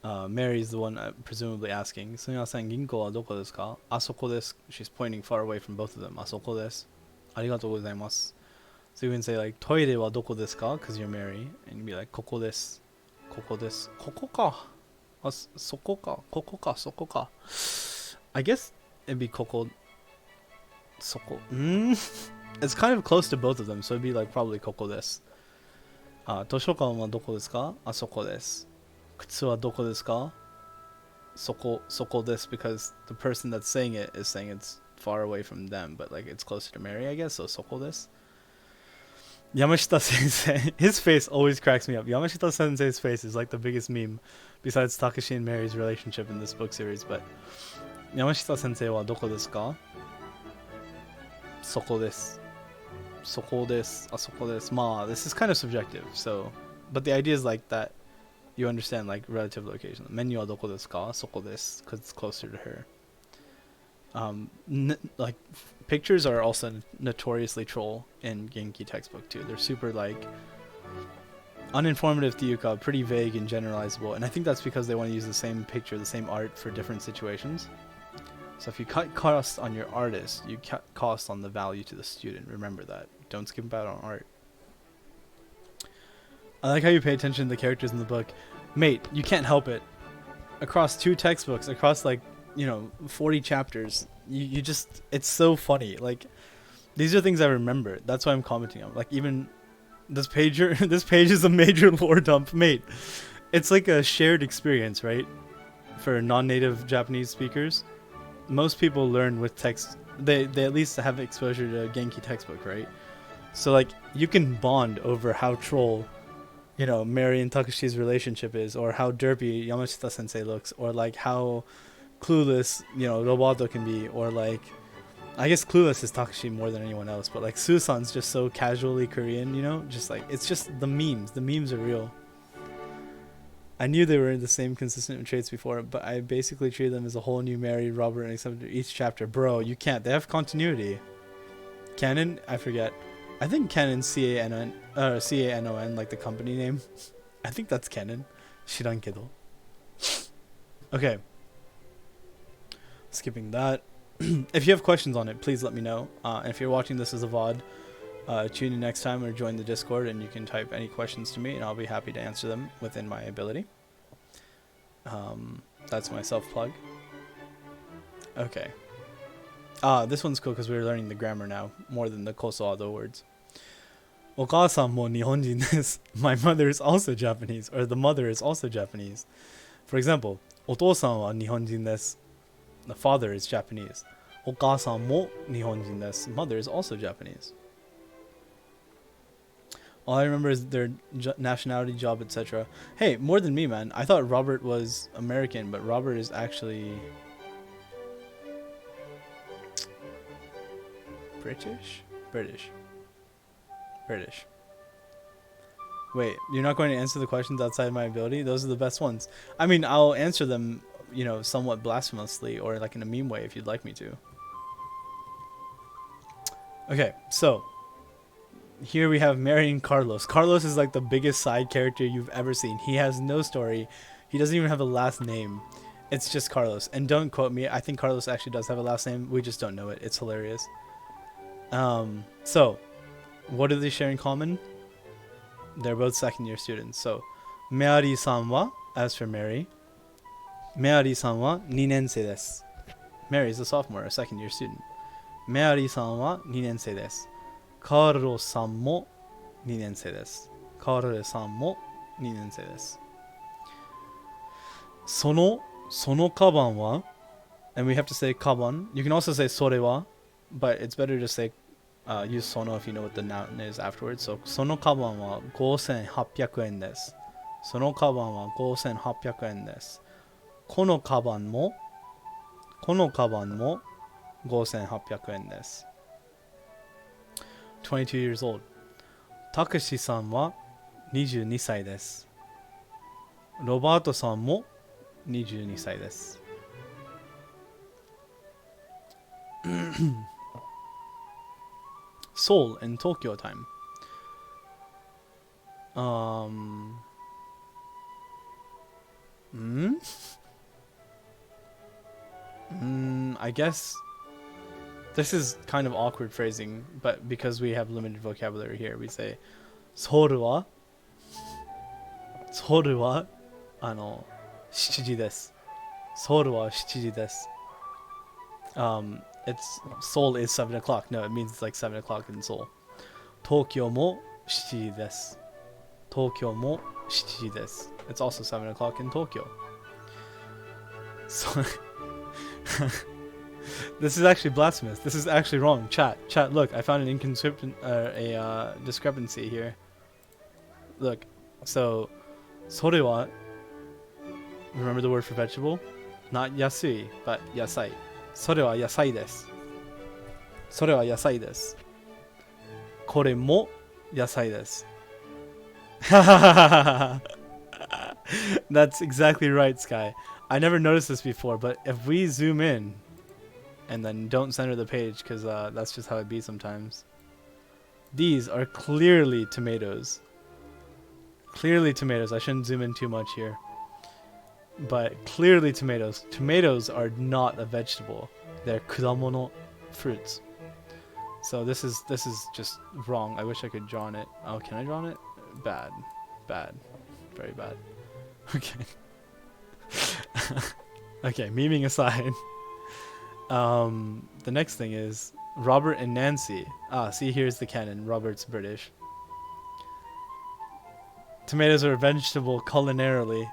Mary's the one presumably asking. すみません、銀行はどこですか? あそこです. She's pointing far away from both of them. あそこです. ありがとうございます. So you can say like, トイレはどこですか? Because you're Mary. And you'd be like, ここです. ここです. ここか. あ、そこか. ここか、そこか. I guess it'd be ここ. そこ. It's kind of close to both of them, so it'd be like probably ここです. 図書館はどこですか? あそこです. 靴はどこですか? そこです because the person that's saying it is saying it's far away from them, but like it's closer to Mary, I guess, so そこです. Yamashita Sensei, his face always cracks me up. Yamashita Sensei's face is like the biggest meme, besides Takashi and Mary's relationship in this book series, but Yamashita Sensei wa doko desu ka? Soko desu. Soko desu. Asoko desu. Ma, this is kind of subjective, so, but the idea is like that you understand like relative location. Menu wa doko desu ka? Soko desu, because it's closer to her. Like pictures are also notoriously troll in Genki textbook too. They're super like uninformative to yuka, pretty vague and generalizable, and I think that's because they want to use the same picture, the same art for different situations. So if you cut cost on your artist, you cut cost on the value to the student. Remember that. Don't skip out on art. I like how you pay attention to the characters in the book. Mate, you can't help it. Across 2 textbooks, across 40 chapters, you just, it's so funny. Like, these are things I remember. That's why I'm commenting on. Like, even this page is a major lore dump, mate. It's like a shared experience, right? For non-native Japanese speakers. Most people learn with text. They at least have exposure to Genki textbook, right? So like you can bond over how troll, Mary and Takashi's relationship is, or how derpy Yamashita sensei looks, or like how clueless Roboto can be, or like I guess clueless is Takashi more than anyone else, but like Susan's just so casually Korean, just like it's just the memes are real. I knew they were the same consistent traits before, but I basically treated them as a whole new Mary, Robert, and except each chapter. Bro, you can't. They have continuity. Canon, I forget. I think Canon C-A-N-O-N, like the company name. I think that's Canon. Shiran kedo. Okay. Skipping that. If you have questions on it, please let me know. And if you're watching this as a VOD, tune in next time or join the Discord and you can type any questions to me and I'll be happy to answer them within my ability. That's my self-plug. Okay. This one's cool because we're learning the grammar now more than the kosoado words. お母さんも日本人です. My mother is also Japanese, or the mother is also Japanese. For example, お父さんは日本人です. The father is Japanese. お母さんも日本人です. Mother is also Japanese. All I remember is their nationality, job, etc. Hey, more than me, man. I thought Robert was American, but Robert is actually British? British. Wait, you're not going to answer the questions outside my ability? Those are the best ones. I mean, I'll answer them, somewhat blasphemously or like in a meme way if you'd like me to. Okay, so here we have marrying Carlos. Carlos is like the biggest side character you've ever seen. He has no story. He doesn't even have a last name. It's just Carlos. And don't quote me. I think Carlos actually does have a last name. We just don't know it. It's hilarious. So, what do they share in common? They're both second-year students. So, Mary-san wa, as for Mary, Mary-san wa 2年生です. Mary is a sophomore, a second-year student. Mary-san wa 2年生です. Carlos さんも2年生です. Carlos さんも2年生です. そのカバンは and we have to say カバン. You can also say それは but it's better to say use その if you know what the noun is afterwards. So そのカバンは5800円です. そのカバンは5800円です. このカバンも5800円です. 22 years old. たかしさんは22歳です. ロバートさんも22歳です. Seoul in Tokyo time. I guess this is kind of awkward phrasing, but because we have limited vocabulary here, we say Seoul wa 7時です. Seoul wa 7時です. It's Seoul is 7 o'clock. No, it means it's like 7 o'clock in Seoul. Tokyo mo 7時です. Tokyo mo 7時です. It's also 7 o'clock in Tokyo. So this is actually blasphemous. This is actually wrong. Chat, look, I found an discrepancy here. Look, so それは remember the word for vegetable? Not yasui, but yasai. それは野菜です. それは野菜です. これも野菜です. That's exactly right, Sky. I never noticed this before, but if we zoom in and then don't center the page, because that's just how it be sometimes. These are clearly tomatoes. Clearly tomatoes. I shouldn't zoom in too much here. But clearly tomatoes. Tomatoes are not a vegetable. They're kudamono, fruits. So this is just wrong. I wish I could draw on it. Oh, can I draw on it? Bad. Bad. Very bad. Okay. Okay, memeing aside. The next thing is Robert and Nancy. Ah, see, here's the canon. Robert's British. Tomatoes are a vegetable culinarily.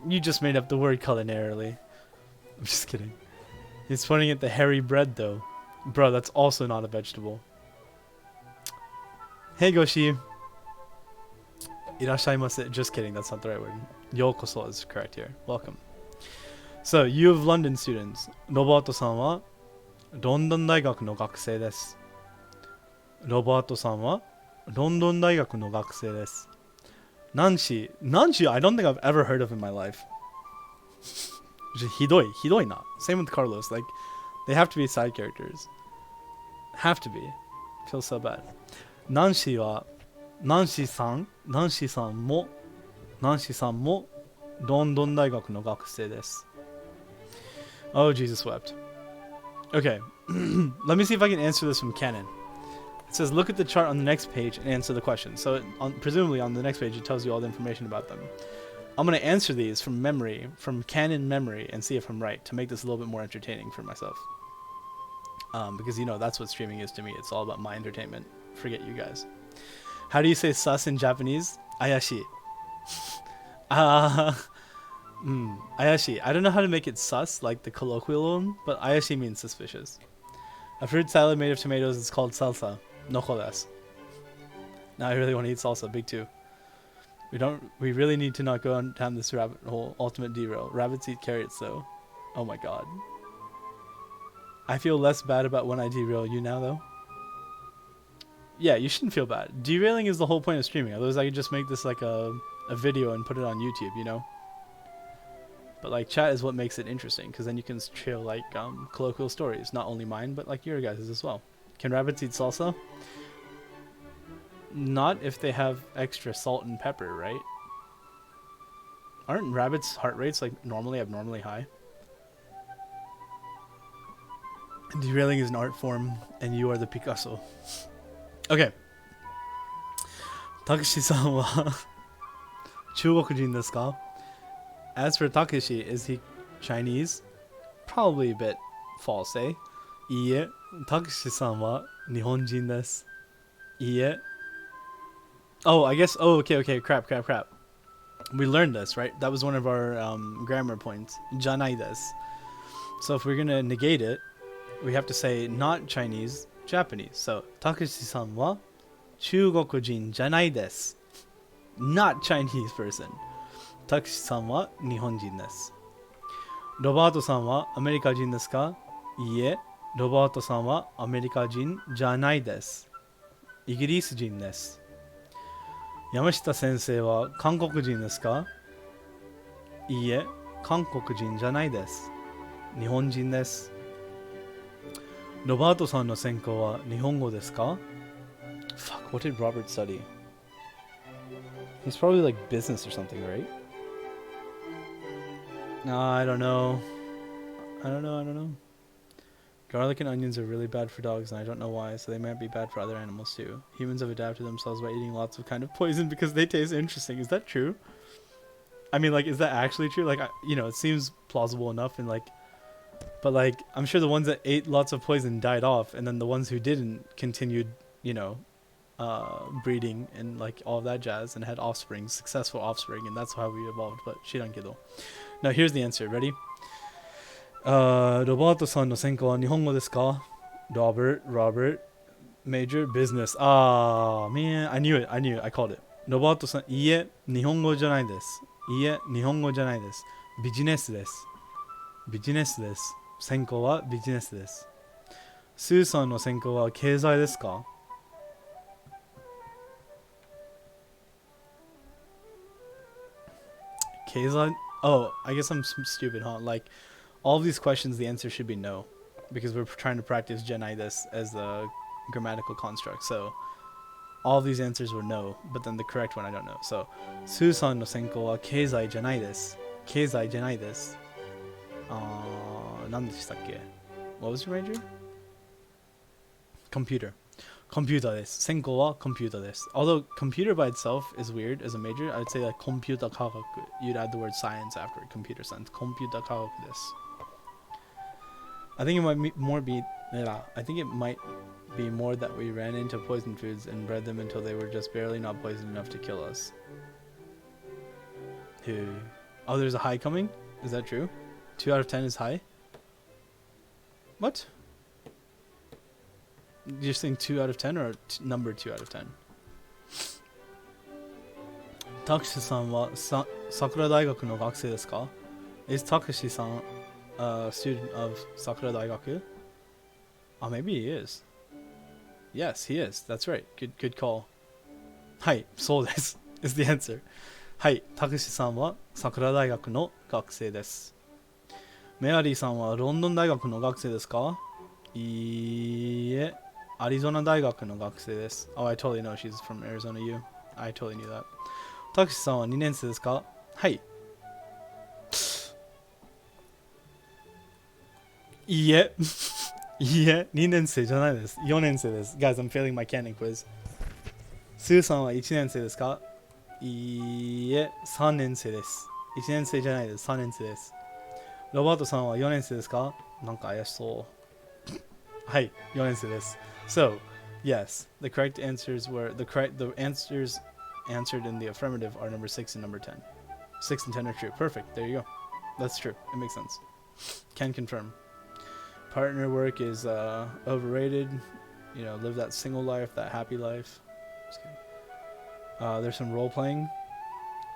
You just made up the word culinarily. I'm just kidding. He's pointing at the hairy bread, though. Bro, that's also not a vegetable. Hey, Goshi. Irashaimase. Just kidding, that's not the right word. Yokoso is correct here. Welcome. So, U of London students. Roberto-san wa London 大学の学生です。Roberto-san wa London 大学の学生です。Nanshi, I don't think I've ever heard of in my life. Hidoi na. Same with Carlos. Like, they have to be side characters. Have to be. Feels so bad. Nanshi san mo London 大学の学生です。Oh, Jesus wept. Okay. Let me see if I can answer this from canon. It says, look at the chart on the next page and answer the question. So, presumably on the next page, it tells you all the information about them. I'm going to answer these from memory, from canon memory, and see if I'm right, to make this a little bit more entertaining for myself. Because, you know, that's what streaming is to me. It's all about my entertainment. Forget you guys. How do you say sus in Japanese? Ayashi. Ayashi. I don't know how to make it sus, like the colloquial one, but ayashi means suspicious. A fruit salad made of tomatoes is called salsa. No jodas. Now I really want to eat salsa. Big two. We really need to not go down this rabbit hole. Ultimate derail. Rabbits eat carrots though. Oh my god. I feel less bad about when I derail you now though. Yeah, you shouldn't feel bad. Derailing is the whole point of streaming. Otherwise I could just make this like a video and put it on YouTube, you know? But like chat is what makes it interesting, because then you can share like colloquial stories. Not only mine, but like your guys' as well. Can rabbits eat salsa? Not if they have extra salt and pepper, right? Aren't rabbits' heart rates like normally abnormally high? Derailing is an art form, and you are the Picasso. Okay. Takeshi-san wa Chugokujin desu ka? As for Takeshi, is he Chinese? Probably a bit false, eh? Iie, Takeshi-san wa Nihonjin desu. Iie. Oh, I guess. Oh, okay. Crap. We learned this, right? That was one of our grammar points. Janai desu. So if we're gonna negate it, we have to say not Chinese, Japanese. So Takeshi-san wa Chugokujin janai desu. Not Chinese person. Takeshi-san wa Nihonjin desu. Roberto-san wa Amerikajin desu ka? Iie, Roberto-san wa Amerikajin janai desu. Igirisujin desu. Yamashita sensei wa Kankokujin desu ka? Iie, Kankokujin janai desu. Nihonjin desu. Roberto-san no senkou wa Nihongo desu ka? Fuck, what did Robert study? He's probably like business or something, right? I don't know. Garlic and onions are really bad for dogs, and I don't know why, so they might be bad for other animals too. Humans have adapted themselves by eating lots of kind of poison because they taste interesting. Is that true? I mean, like, is that actually true? Like, it seems plausible enough, and like, but like, I'm sure the ones that ate lots of poison died off, and then the ones who didn't continued, breeding and like all of that jazz and had offspring, successful offspring, and that's how we evolved. But shirankedo. Now here's the answer. Ready? Roberto-san no senkou wa Nihongo desu ka? Robert. Major business. Ah, man, I knew it. I called it. Roberto-san, iie, Nihongo janai desu. Iie, Nihongo janai desu. Business desu. Senkou wa business desu. Sue-san no senkou wa keizai desu ka? Keizai? Oh, I guess I'm stupid, huh? Like, all of these questions, the answer should be no, because we're trying to practice janai desu as a grammatical construct. So, all these answers were no, but then the correct one I don't know. So, Susan no senkou wa keizai janai desu. Keizai janai desu. 何でしたっけ? What was your major? Computer. Computer です。専攻は computer です。Although computer by itself is weird as a major, I would say like コンピュータ科学. You'd add the word science after it. Computer science. コンピュータ科学です。I think it might be more that we ran into poison foods and bred them until they were just barely not poison enough to kill us. Oh, there's a high coming? Is that true? 2 out of 10 is high? What? You're saying 2 out of 10 or number 2 out of 10? Takashi-san wa Sakura Daigaku no gakusei desu ka? Is Takashi-san a student of Sakura Daigaku? Oh, maybe he is. Yes, he is. That's right. Good call. Hai, so desu is the answer. Hai, Takashi-san wa Sakura Daigaku no gakusei desu. Mary-san wa London Daigaku no gakusei desu ka? Iie, Arizona Daigaku no gakusei desu. Oh, I totally know she's from Arizona U. I totally knew that. Takashi-san wa 2年生ですか? Hai. いいえ。いいえ、2年生じゃないです。4年生です。Guys, I'm failing my canon quiz. スーさんは1年生ですか? いいえ、3年生です。1年生じゃないです。3年生です。ロバートさんは4年生ですか? なんか怪しそう。はい、4年生です。So, yes, the correct answers were the answers answered in the affirmative are number 6 and number 10. 6 and 10 are true. Perfect. There you go. That's true. It makes sense. Can confirm. Partner work is overrated. You know, live that single life, that happy life. Just kidding. There's some role playing.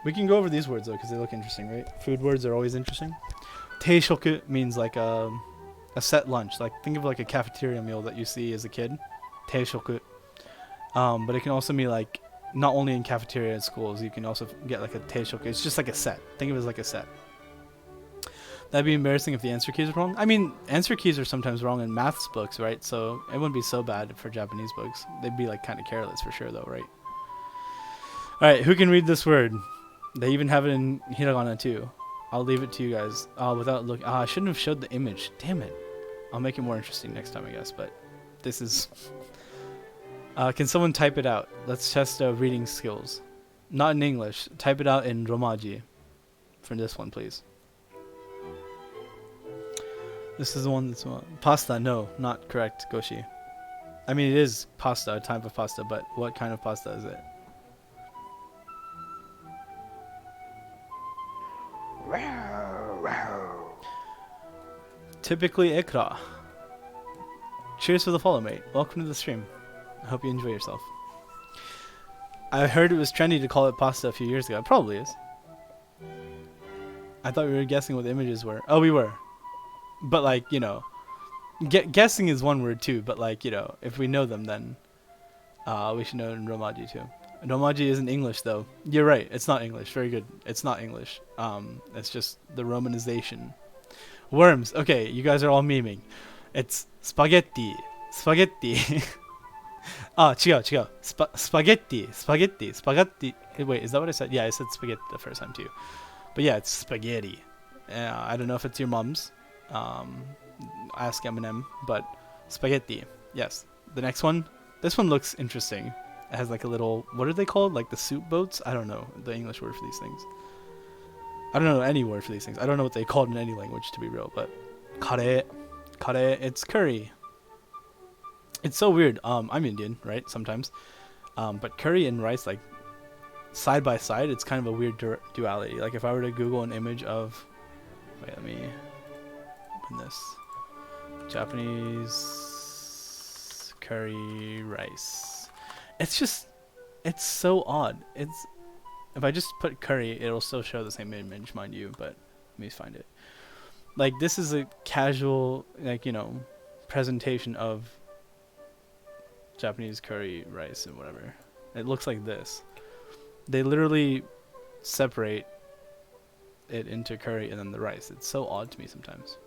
We can go over these words though because they look interesting, right? Food words are always interesting. Teishoku means like a set lunch. Like think of like a cafeteria meal that you see as a kid. Teishoku. But it can also mean like not only in cafeteria at schools, you can also get like a teishoku. It's just like a set. Think of it as like a set. That'd be embarrassing if the answer keys are wrong. I mean, answer keys are sometimes wrong in maths books, right? So it wouldn't be so bad for Japanese books. They'd be like kind of careless for sure though, right? Alright, who can read this word? They even have it in hiragana too. I'll leave it to you guys. Without looking. I shouldn't have showed the image. Damn it. I'll make it more interesting next time, I guess. But this is... can someone type it out? Let's test reading skills. Not in English. Type it out in Romaji. For this one, please. This is the one that's... Pasta, no. Not correct, Goshi. I mean, it is pasta, a type of pasta, but what kind of pasta is it? Typically ikra. Cheers for the follow, mate. Welcome to the stream. I hope you enjoy yourself. I heard it was trendy to call it pasta a few years ago. It probably is. I thought we were guessing what the images were. Oh, we were. But like, you know, guessing is one word too, but like, you know, if we know them, then we should know in Romaji too. Romaji isn't English though. You're right, it's not English. Very good. It's not English. It's just the romanization. Worms. Okay, you guys are all memeing. It's spaghetti. Spaghetti.違う. Spaghetti. Wait, is that what I said? Yeah, I said spaghetti the first time too. But yeah, it's spaghetti. I don't know if it's your mom's. Ask Eminem, but spaghetti. Yes. The next one. This one looks interesting. It has like a little, what are they called? Like the soup boats? I don't know the English word for these things. I don't know any word for these things. I don't know what they called in any language, to be real, but kare, it's curry. It's so weird. I'm Indian, right? Sometimes. But curry and rice, like side by side, it's kind of a weird duality. Like if I were to Google an image of, wait, let me open this. Japanese curry rice. It's just, it's so odd. It's, if I just put curry, it'll still show the same image, mind you, but let me find it. Like this is a casual, like, you know, presentation of Japanese curry rice and whatever. It looks like this. They literally separate it into curry and then the rice. It's so odd to me sometimes.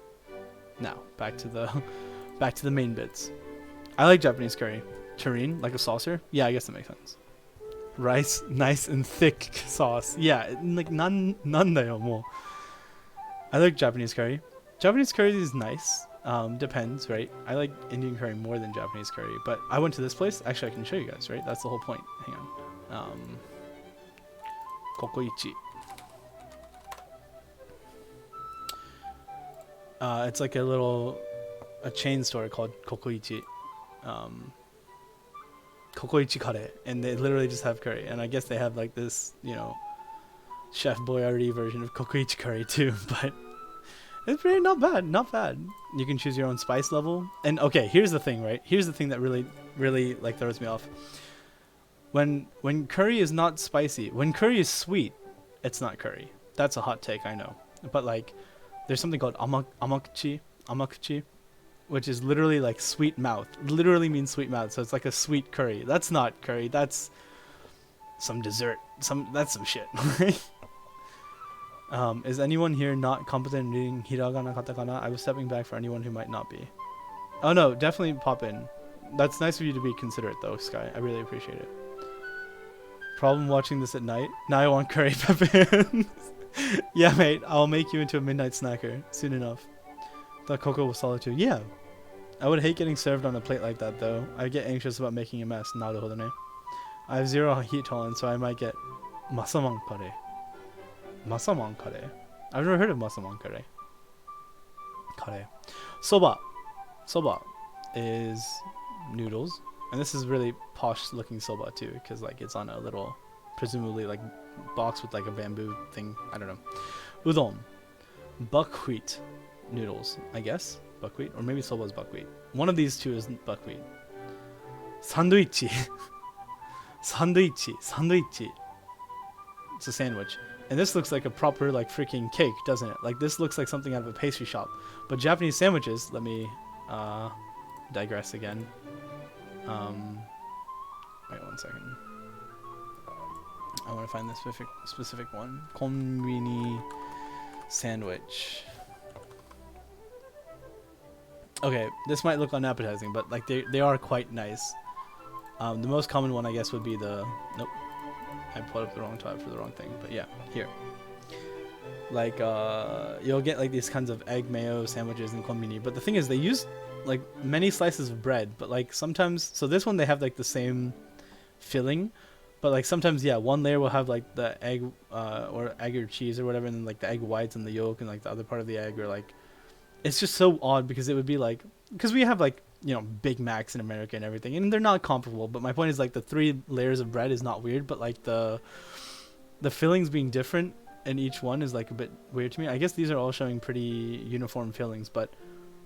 Now, back to the main bits. I like Japanese curry. tureen, like a saucer. Yeah, I guess that makes sense. Rice, nice and thick sauce. Yeah, like none dayo mo. I like Japanese curry. Japanese curry is nice. Depends, right? I like Indian curry more than Japanese curry, but I went to this place. Actually, I can show you guys, right? That's the whole point. Hang on. Kokoichi. It's like a chain store called Kokoichi. Kokoichi Kare, and they literally just have curry. And I guess they have like this, Chef Boyardee version of Kokoichi curry too, but it's pretty not bad. You can choose your own spice level. And okay, here's the thing, right? Here's the thing that really like throws me off. When curry is not spicy, when curry is sweet, it's not curry. That's a hot take, I know. But like, there's something called amakuchi, which is literally like sweet mouth. Literally means sweet mouth. So it's like a sweet curry. That's not curry. That's some dessert. That's some shit. Is anyone here not competent in reading hiragana, katakana? I was stepping back for anyone who might not be. Oh no, definitely pop in. That's nice of you to be considerate though, Sky. I really appreciate it. Problem watching this at night? Now I want curry pepper. Yeah, mate. I'll make you into a midnight snacker soon enough. The cocoa was solid too. Yeah. I would hate getting served on a plate like that though. I get anxious about making a mess. Naruhodo ne. I have 0 heat tolerance, so I might get masaman kare. Masaman kare? I've never heard of masaman kare. Kare. Soba. Soba is noodles. And this is really posh looking soba too, because like it's on a little, presumably like box with like a bamboo thing. I don't know. Udon. Buckwheat noodles, I guess. Buckwheat, or maybe soba is buckwheat. One of these two is buckwheat. Sandwichi. Sandwichi. It's a sandwich. And this looks like a proper like freaking cake, doesn't it? Like this looks like something out of a pastry shop. But Japanese sandwiches, let me digress again. Wait 1 second. I want to find the specific one. Konbini sandwich. Okay, this might look unappetizing, but like they are quite nice. The most common one I guess would be the nope. I pulled up the wrong tab for the wrong thing, but yeah, here. Like you'll get like these kinds of egg mayo sandwiches in konbini, but the thing is they use like many slices of bread, but like sometimes, so this one they have like the same filling, but like sometimes yeah, one layer will have like the egg or egg or cheese or whatever, and then like the egg whites and the yolk and like the other part of the egg, or like it's just so odd because it would be like, because we have like Big Macs in America and everything, and they're not comparable, but my point is like the 3 layers of bread is not weird, but like the fillings being different in each one is like a bit weird to me. I guess these are all showing pretty uniform fillings, but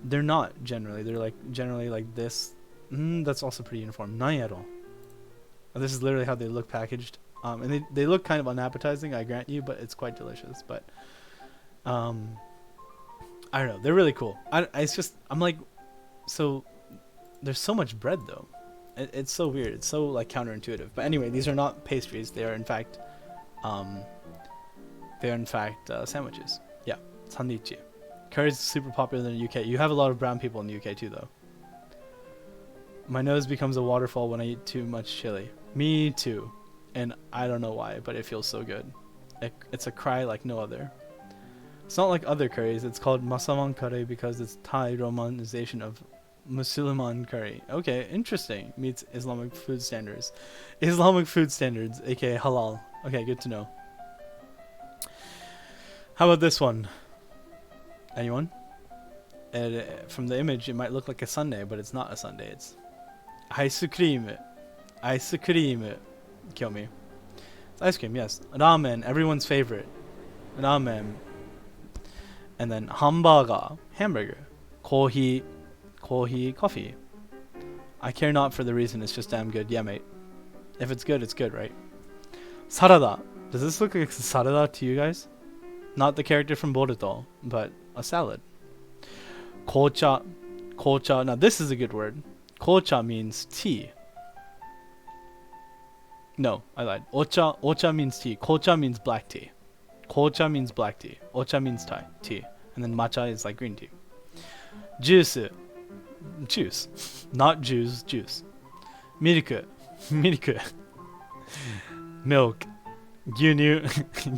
they're not generally. They're like generally like this. That's also pretty uniform. Nayaro. This is literally how they look packaged. And they look kind of unappetizing, I grant you, but it's quite delicious. But I don't know. They're really cool. I'm like, so there's so much bread though. It's so weird. It's so like counterintuitive. But anyway, these are not pastries. They are in fact sandwiches. Yeah, sandichi. Curry is super popular in the UK. You have a lot of brown people in the UK too, though. My nose becomes a waterfall when I eat too much chili. Me too. And I don't know why, but it feels so good. It's a cry like no other. It's not like other curries. It's called masaman curry because it's Thai romanization of Musulman curry. Okay, interesting. Meets Islamic food standards. Islamic food standards, aka halal. Okay, good to know. How about this one? Anyone? From the image, it might look like a sundae, but it's not a sundae. It's ice cream. Ice cream. Kill me. It's ice cream, yes. Ramen, everyone's favorite. Ramen. And then hamburger. Coffee. I care not for the reason, it's just damn good. Yeah, mate. If it's good, right? Sarada. Does this look like sarada to you guys? Not the character from Boruto, but a salad. Kocha. Now this is a good word. Kocha means tea. No, I lied. Ocha means tea. Kocha means black tea. Kocha means black tea. Ocha means tea. And then matcha is like green tea. Juice. Not juice. Milk. Milk. Milk. Gyunyu.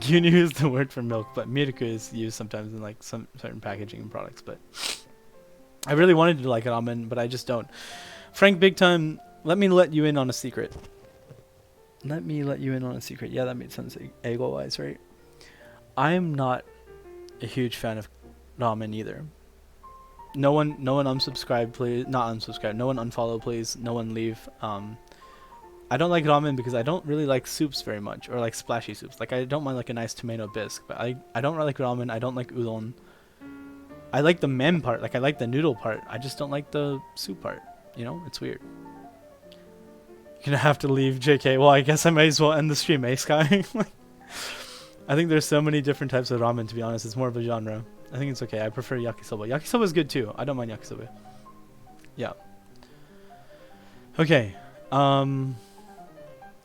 Gyunyu is the word for milk, but milk is used sometimes in like some certain packaging products. But I really wanted to like ramen, but I just don't. Frank Big Time, let me let you in on a secret. Let me let you in on a secret. Yeah, that made sense ego-wise, right? I'm not a huge fan of ramen either. No one unsubscribe, please. Not unsubscribe. No one unfollow, please. No one leave. I don't like ramen because I don't really like soups very much, or like splashy soups. Like I don't mind like a nice tomato bisque, but I don't really like ramen. I don't like udon. I like the men part, like I like the noodle part. I just don't like the soup part. You know, it's weird. You're gonna have to leave, JK. Well, I guess I might as well end the stream, eh, Sky? I think there's so many different types of ramen, to be honest. It's more of a genre. I think it's okay. I prefer yakisoba. Yakisoba is good too. I don't mind yakisoba. Yeah. Okay.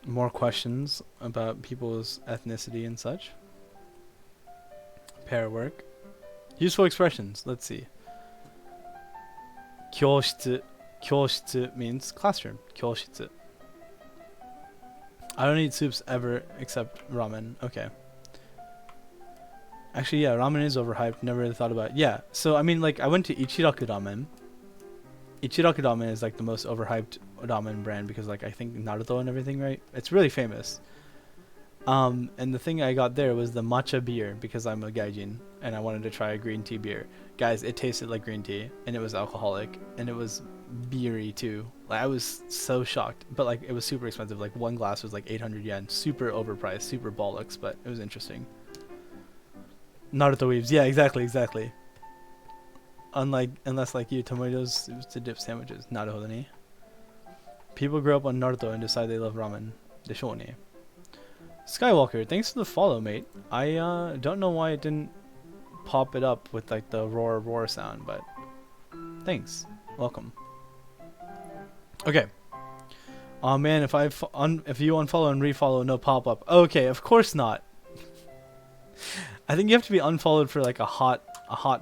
More questions about people's ethnicity and such. Pair work. Useful expressions. Let's see. 教室. 教室 means classroom. 教室. I don't eat soups ever except ramen. Okay. Actually, yeah, ramen is overhyped. Never really thought about it. Yeah, so I mean, like, I went to Ichiraku Ramen. Ichiraku Ramen is like the most overhyped ramen brand because, like, I think Naruto and everything, right? It's really famous. And the thing I got there was the matcha beer because I'm a gaijin and I wanted to try a green tea beer. Guys, it tasted like green tea and it was alcoholic and it was beery too. Like, I was so shocked, but like it was super expensive. Like one glass was like 800 yen, super overpriced, super bollocks, but it was interesting. Naruto weaves, yeah, exactly. Unless like you, tomatoes to dip sandwiches. Naruhodo ni. People grow up on Naruto and decide they love ramen. Desho ni. Skywalker, thanks for the follow, mate. I don't know why it didn't pop it up with like the roar sound, but thanks. Welcome. Okay. Oh man, if you unfollow and refollow, no pop up. Okay, of course not. I think you have to be unfollowed for like a hot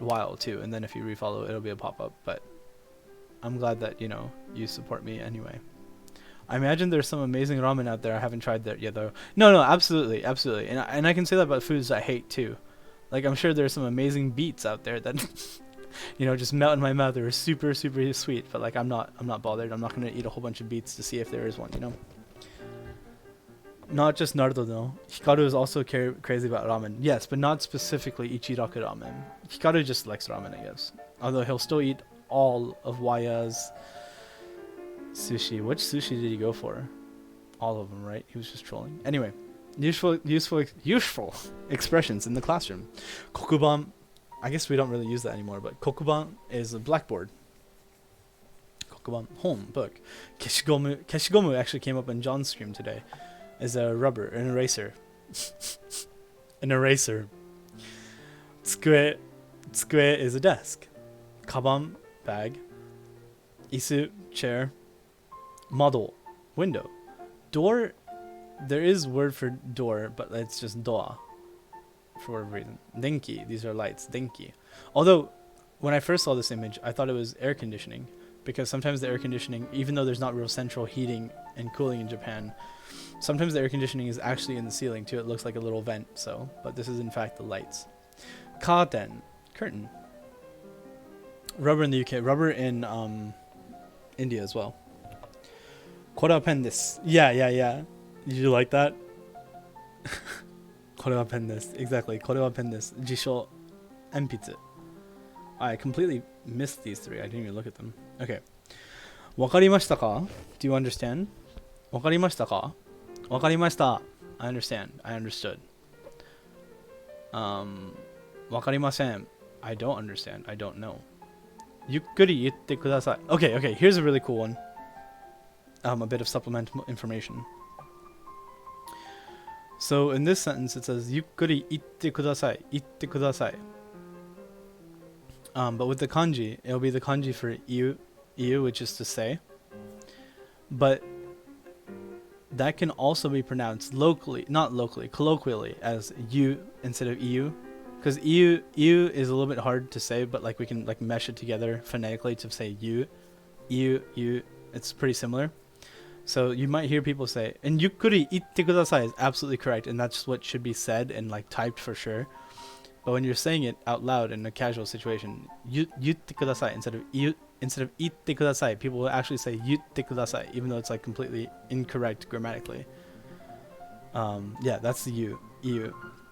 while too, and then if you refollow, it'll be a pop up. But I'm glad that you support me anyway. I imagine there's some amazing ramen out there. I haven't tried that yet though. No, absolutely, and I can say that about foods I hate too. Like I'm sure there's some amazing beets out there that just melt in my mouth. They're super sweet, but like I'm not bothered. I'm not gonna eat a whole bunch of beets to see if there is one. Not just Naruto though. Hikaru is also crazy about ramen. Yes, but not specifically Ichiraku ramen. Hikaru just likes ramen, I guess. Although he'll still eat all of Waya's sushi. Which sushi did he go for? All of them, right? He was just trolling. Anyway, useful expressions in the classroom. Kokuban. I guess we don't really use that anymore, but kokuban is a blackboard. Kokuban, home, book. Keshigomu. Keshigomu actually came up in John's stream today. Is a rubber, an eraser. An eraser. Tsukue is a desk. Kaban, bag. Isu, chair. Model, window. Door, there is word for door, but it's just doa for whatever reason. Denki, these are lights. Denki. Although, when I first saw this image, I thought it was air conditioning. Because sometimes the air conditioning, even though there's not real central heating and cooling in Japan, sometimes the air conditioning is actually in the ceiling too. It looks like a little vent, but this is in fact the lights. Katen, curtain. Rubber in the UK, rubber in India as well. Kore wa pen desu. Yeah. Did you like that? Kore wa pen desu. Exactly. Kore wa pen desu. Jisho enpitsu. I completely missed these three. I didn't even look at them. Okay. Wakarimashita ka? Do you understand? Wakarimashita ka? Wakarimashita. I understand. I understood. Wakarimasen. I don't understand. I don't know. Yukkuri itte kudasai. Okay. Here's a really cool one. A bit of supplemental information. So in this sentence it says yukkuri itte kudasai. Itte kudasai. But with the kanji, it'll be the kanji for iu, which is to say. But that can also be pronounced colloquially as you instead of iu. Because iu is a little bit hard to say, but like we can like mesh it together phonetically to say you. It's pretty similar. So you might hear people say, and yukkuri itte kudasai is absolutely correct, and that's what should be said and like typed for sure. But when you're saying it out loud in a casual situation, yutte kudasai instead of itte kudasai, people will actually say yutte kudasai, even though it's like completely incorrect grammatically. Yeah, that's the you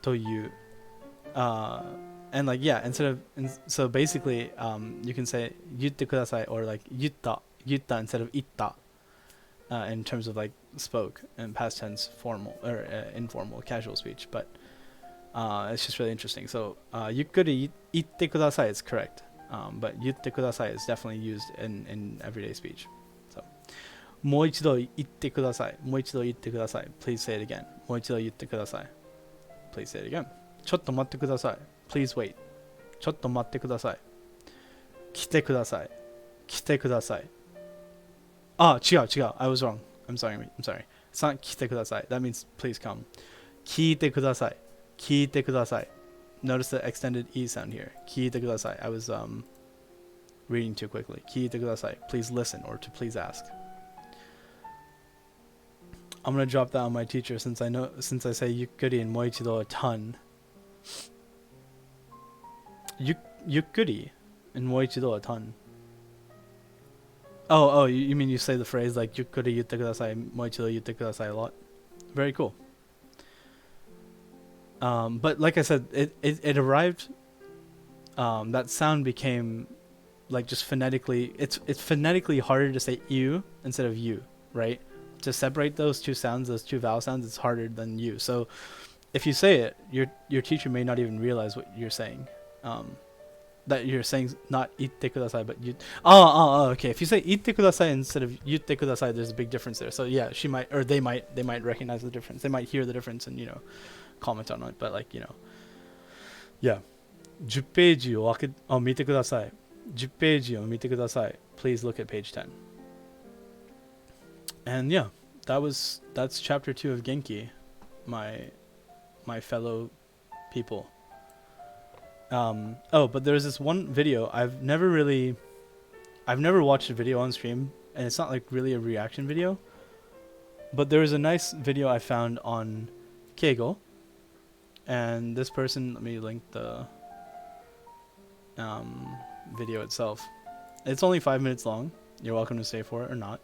to you. And like yeah, so basically you can say yutte kudasai or like yutta instead of itta. In terms of like spoke and past tense formal or informal casual speech, but it's just really interesting. So yukkuri itte kudasai is correct, but yutte kudasai is definitely used in everyday speech. So もう一度言ってください。もう一度言ってください。Please say it again. もう一度言ってください。Please say it again. ちょっと待ってください。Please wait. ちょっと待ってください。来てください。来てください。Ah, 違う。I was wrong. I'm sorry. It's not 来てください. That means please come. 聞いてください. 聞いてください. Notice the extended E sound here. 聞いてください. I was reading too quickly. 聞いてください. Please listen or to please ask. I'm gonna drop that on my teacher since I say yukkuri and moichido a ton. Yukkuri and moichido a ton. Oh, you mean you say the phrase like yukkuri yutte kudasai, moichido yutte kudasai a lot? Very cool. But like I said, it arrived. That sound became like just phonetically. It's phonetically harder to say you instead of you, right? To separate those two sounds, those two vowel sounds, it's harder than you. So if you say it, your teacher may not even realize what you're saying. That you're saying not itte kudasai, but you. Okay. If you say itte kudasai instead of yutte kudasai, there's a big difference there. So yeah, she might, or they might recognize the difference. They might hear the difference and comment on it. But like yeah. 10ページを見てください。10ページを見てください. Please look at page 10. And yeah, that's chapter 2 of Genki, my fellow people. But there's this one video I've never watched a video on stream, and it's not like really a reaction video, but there was a nice video I found on Keigo, and this person, let me link the video itself. It's only 5 minutes long. You're welcome to stay for it or not.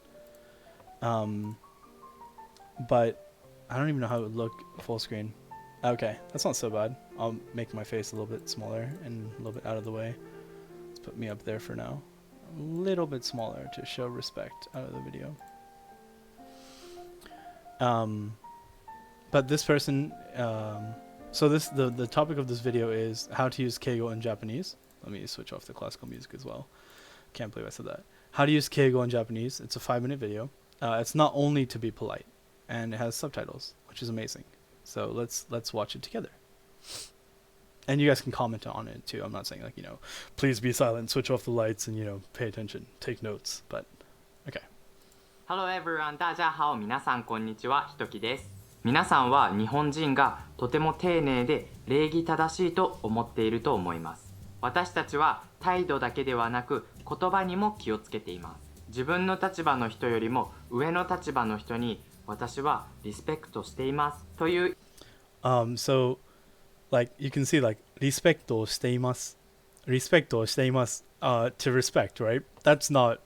But I don't even know how it would look full screen. Okay, that's not so bad. I'll make my face a little bit smaller and a little bit out of the way. Let's put me up there for now. A little bit smaller to show respect out of the video. But this person, so the topic of this video is how to use Keigo in Japanese. Let me switch off the classical music as well. Can't believe I said that. How to use Keigo in Japanese. It's a 5-minute video. It's not only to be polite, and it has subtitles, which is amazing. So let's watch it together. And you guys can comment on it too. I'm not saying like, please be silent, switch off the lights, and pay attention, take notes. But okay. Hello everyone. 大家好。皆さんこんにちは。ひときです。皆さんは日本人がとても丁寧で礼儀正しいと思っていると思います。私たちは態度だけではなく言葉にも気をつけています。自分の立場の人よりも上の立場の人に私はリスペクトしていますという。So like you can see like リスペクトしています。リスペクトしています to respect, right? That's not,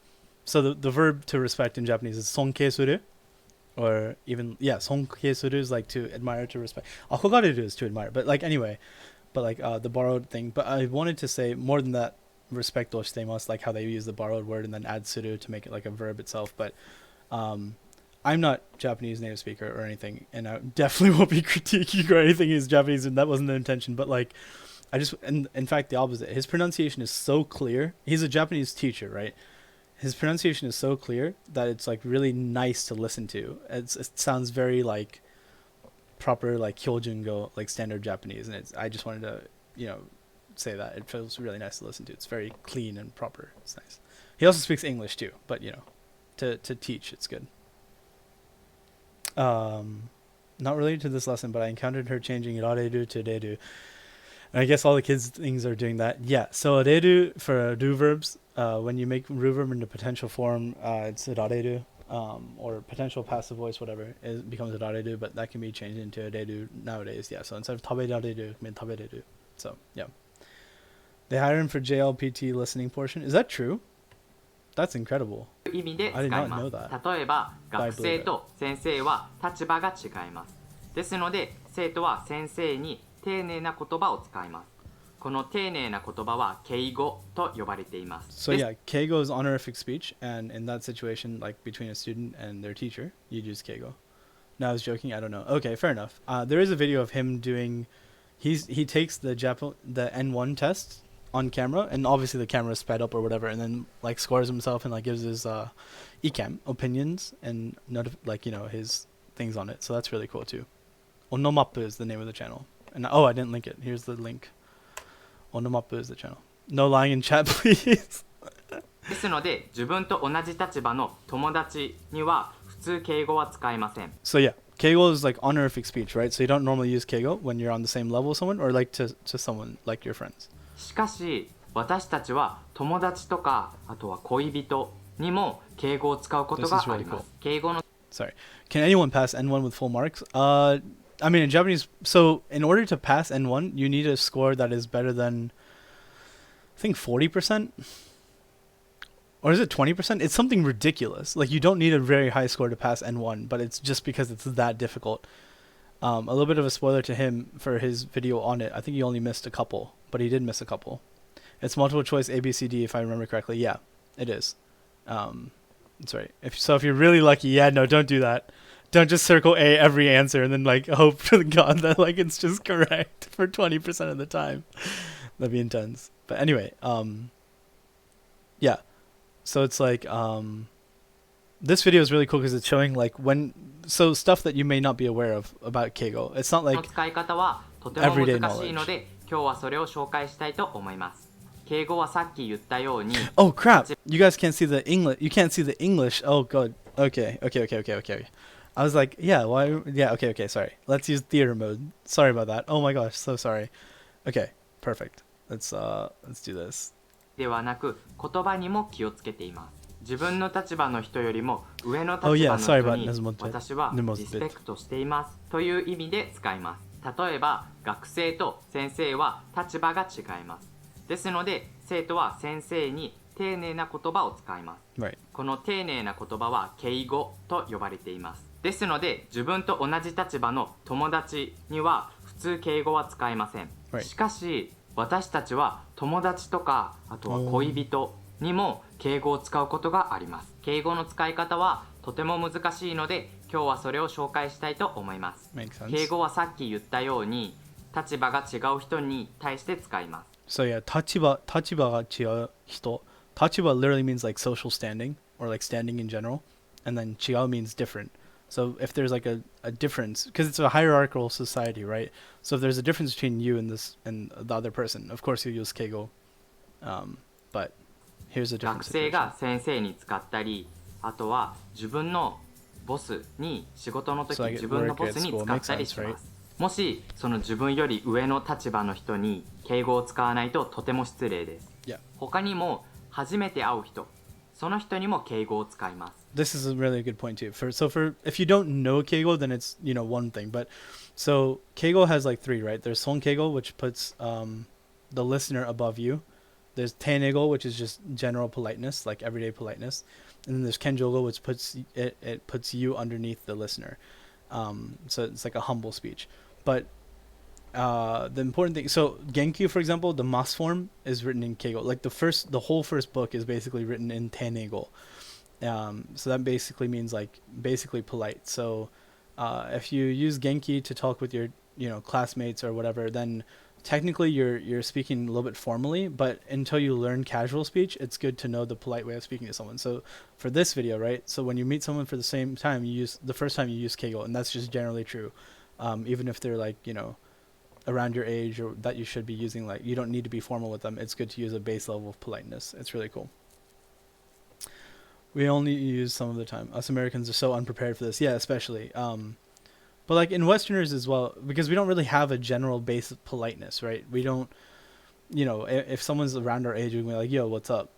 so the verb to respect in Japanese is 尊敬する, or even, yeah, 尊敬する is like to admire, to respect. 憧れる is to admire, but like anyway, but like the borrowed thing. But I wanted to say more than that, respect をしています, like how they use the borrowed word and then add suru to make it like a verb itself. But I'm not Japanese native speaker or anything, and I definitely won't be critiquing or anything is Japanese, and that wasn't the intention. But like, in fact, the opposite. His pronunciation is so clear. He's a Japanese teacher, right? His pronunciation is so clear that it's like really nice to listen to. It sounds very like proper, like Kyojungo, like standard Japanese, and I just wanted to, say that it feels really nice to listen to. It's very clean and proper. It's nice. He also speaks English too, but to teach, it's good. Not related to this lesson, but I encountered her changing rareru to reru. And I guess all the kids' things are doing that. Yeah, so reru for do verbs, when you make ru verb into potential form, it's rareru. or potential passive voice, whatever, it becomes a rareru, but that can be changed into a reru nowadays. Yeah, so instead of taberareru, it means tabereru. So, yeah. They hire him for JLPT listening portion. Is that true? That's incredible. 意味で使い I did not ま know す。 that. 例えば学生と先生は立場が違います。ですので生徒は先生に丁寧な言葉を使います。この丁寧な言葉は敬語と呼ばれています。 So yeah, keigo is honorific speech, and in that situation, like between a student and their teacher, you'd use keigo. No, I was joking. I don't know. Okay, fair enough. There is a video of him doing. He takes the N1 test on camera, and obviously the camera is sped up or whatever, and then like scores himself and like gives his ecam opinions and his things on it. So that's really cool too. Onomappu is the name of the channel, and I didn't link it. Here's the link. Onomappu is the channel. No lying in chat, please. ですので自分と同じ立場の友達には普通敬語は使いません。 So yeah, keigo is like honorific speech, right? So you don't normally use keigo when you're on the same level with someone or like to someone like your friends. しかし私たちは友達とかあとは恋人にも敬語を使うことがあります。敬語の Sorry. Can anyone pass N1 with full marks? I mean, in Japanese, so in order to pass N1, you need a score that is better than, I think, 40%? Or is it 20%? It's something ridiculous. Like, you don't need a very high score to pass N1, but it's just because it's that difficult. A little bit of a spoiler to him for his video on it. I think he only missed a couple, but he did miss a couple. It's multiple choice A, B, C, D, if I remember correctly. Yeah, it is. That's right. If you're really lucky, yeah, no, don't do that. Don't just circle A every answer and then like hope for God that like it's just correct for 20% of the time. That'd be intense. But anyway, yeah. So it's like this video is really cool because it's showing like stuff that you may not be aware of about keigo. It's not like 使い方はとても難しいので今日はそれを紹介したいと思います。敬語はさっき言ったように Oh crap! You guys can't see the English. You can't see the English. Oh god. Okay. I was like, yeah, why? Yeah, okay, sorry. Let's use theater mode. Sorry about that. Oh my gosh, so sorry. Okay, perfect. Let's do this. ではなく言葉にも気をつけています。自分の立場の人よりも上の立場の人に私はリスペクトしていますという意味で使います。例えば学生と先生は立場が違います。ですので生徒は先生に丁寧な言葉を使います。Right. この丁寧な言葉は敬語と呼ばれています。ですので自分と同じ立場の友達には普通敬語は使いません。Right. しかし私たちは友達とかあとは恋人にも敬語を使うことがあります。敬語の使い方はとても難しいので今日はそれを紹介したいと思います。敬語はさっき言ったように立場が違う人に対して使います。So yeah, 立場が違う人。立場 literally means like social standing or like standing in general, and then 違う means different. So if there's like a difference, because it's a hierarchical society, right? So if there's a difference between you and the other person, of course you use keigo. But here's a different 学生が先生に使ったり、あとは自分のボスに仕事の時に自分のボスに使ったりします。もしその自分より上の立場の人に敬語を使わないととても失礼です。Yeah. 他にも初めて会う人、その人にも敬語を使います。This is a really good point too. If you don't know keigo, then it's one thing. But so keigo has like three, right? There's son keigo, which puts the listener above you. There's teinego, which is just general politeness, like everyday politeness, and then there's kenjogo, which puts you underneath the listener. So it's like a humble speech. But the important thing, so Genki, for example, the mas form is written in keigo. Like the whole first book is basically written in teinego. So that basically means like basically polite. So if you use Genki to talk with your classmates or whatever, then technically you're speaking a little bit formally, but until you learn casual speech, it's good to know the polite way of speaking to someone. So for this video, right? So when you meet someone for the same time, the first time you use keigo, and that's just generally true. Even if they're like, around your age or that you should be using, like, you don't need to be formal with them. It's good to use a base level of politeness. It's really cool. We only use some of the time. Us Americans are so unprepared for this. Yeah, especially. But like in Westerners as well, because we don't really have a general base of politeness, right? We don't, if someone's around our age, we can be like, yo, what's up?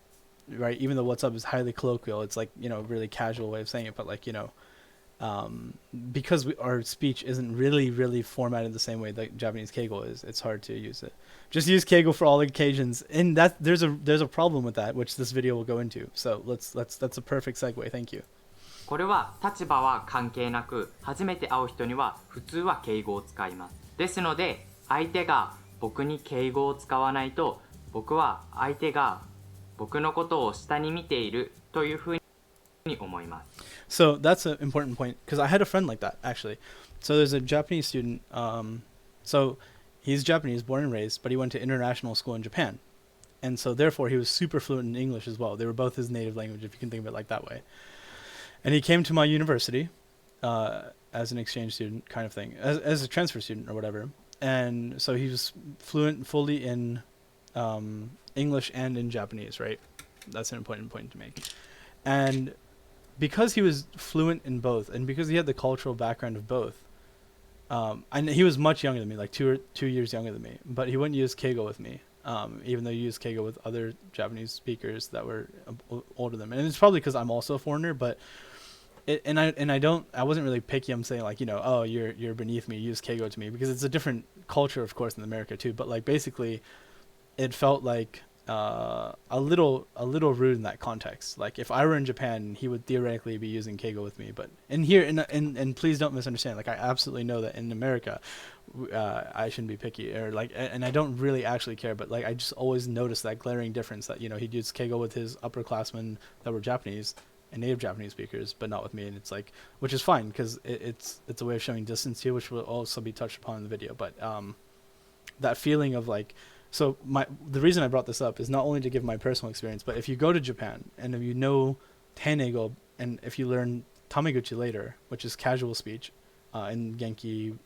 right? Even though what's up is highly colloquial, it's like, really casual way of saying it, but like, because our speech isn't really formatted the same way that Japanese keigo is, it's hard to use it. Just use keigo for all occasions, and that there's a problem with that, which this video will go into. So that's a perfect segue. Thank you. これは立場は関係なく、初めて会う人には普通は敬語を使います。ですので、相手が僕に敬語を使わないと、僕は相手が僕のことを下に見ているというふうに思います。So that's an important point, because I had a friend like that, actually. So there's a Japanese student, so he's Japanese, born and raised, but he went to international school in Japan. And so therefore he was super fluent in English as well. They were both his native language, if you can think of it like that way. And he came to my university as an exchange student kind of thing, as a transfer student or whatever. And so he was fluent fully in English and in Japanese, right? That's an important point to make. And because he was fluent in both, and because he had the cultural background of both, and he was much younger than me, like 2 years younger than me, but he wouldn't use keigo with me, even though he used keigo with other Japanese speakers that were older than me. And it's probably because I'm also a foreigner, but I wasn't really picky. I'm saying like, oh, you're beneath me, use keigo to me, because it's a different culture, of course, in America too. But like basically, it felt like a little rude in that context. Like if I were in Japan, he would theoretically be using keigo with me, but in here, and please don't misunderstand. Like I absolutely know that in America, I shouldn't be picky, or like, and I don't really actually care. But like I just always noticed that glaring difference that he'd use keigo with his upperclassmen that were Japanese and native Japanese speakers, but not with me. And it's like, which is fine, because it's a way of showing distance here, which will also be touched upon in the video. But that feeling of like, so the reason I brought this up is not only to give my personal experience, but if you go to Japan and if you know Teinego, and if you learn Tameguchi later, which is casual speech, in Genki,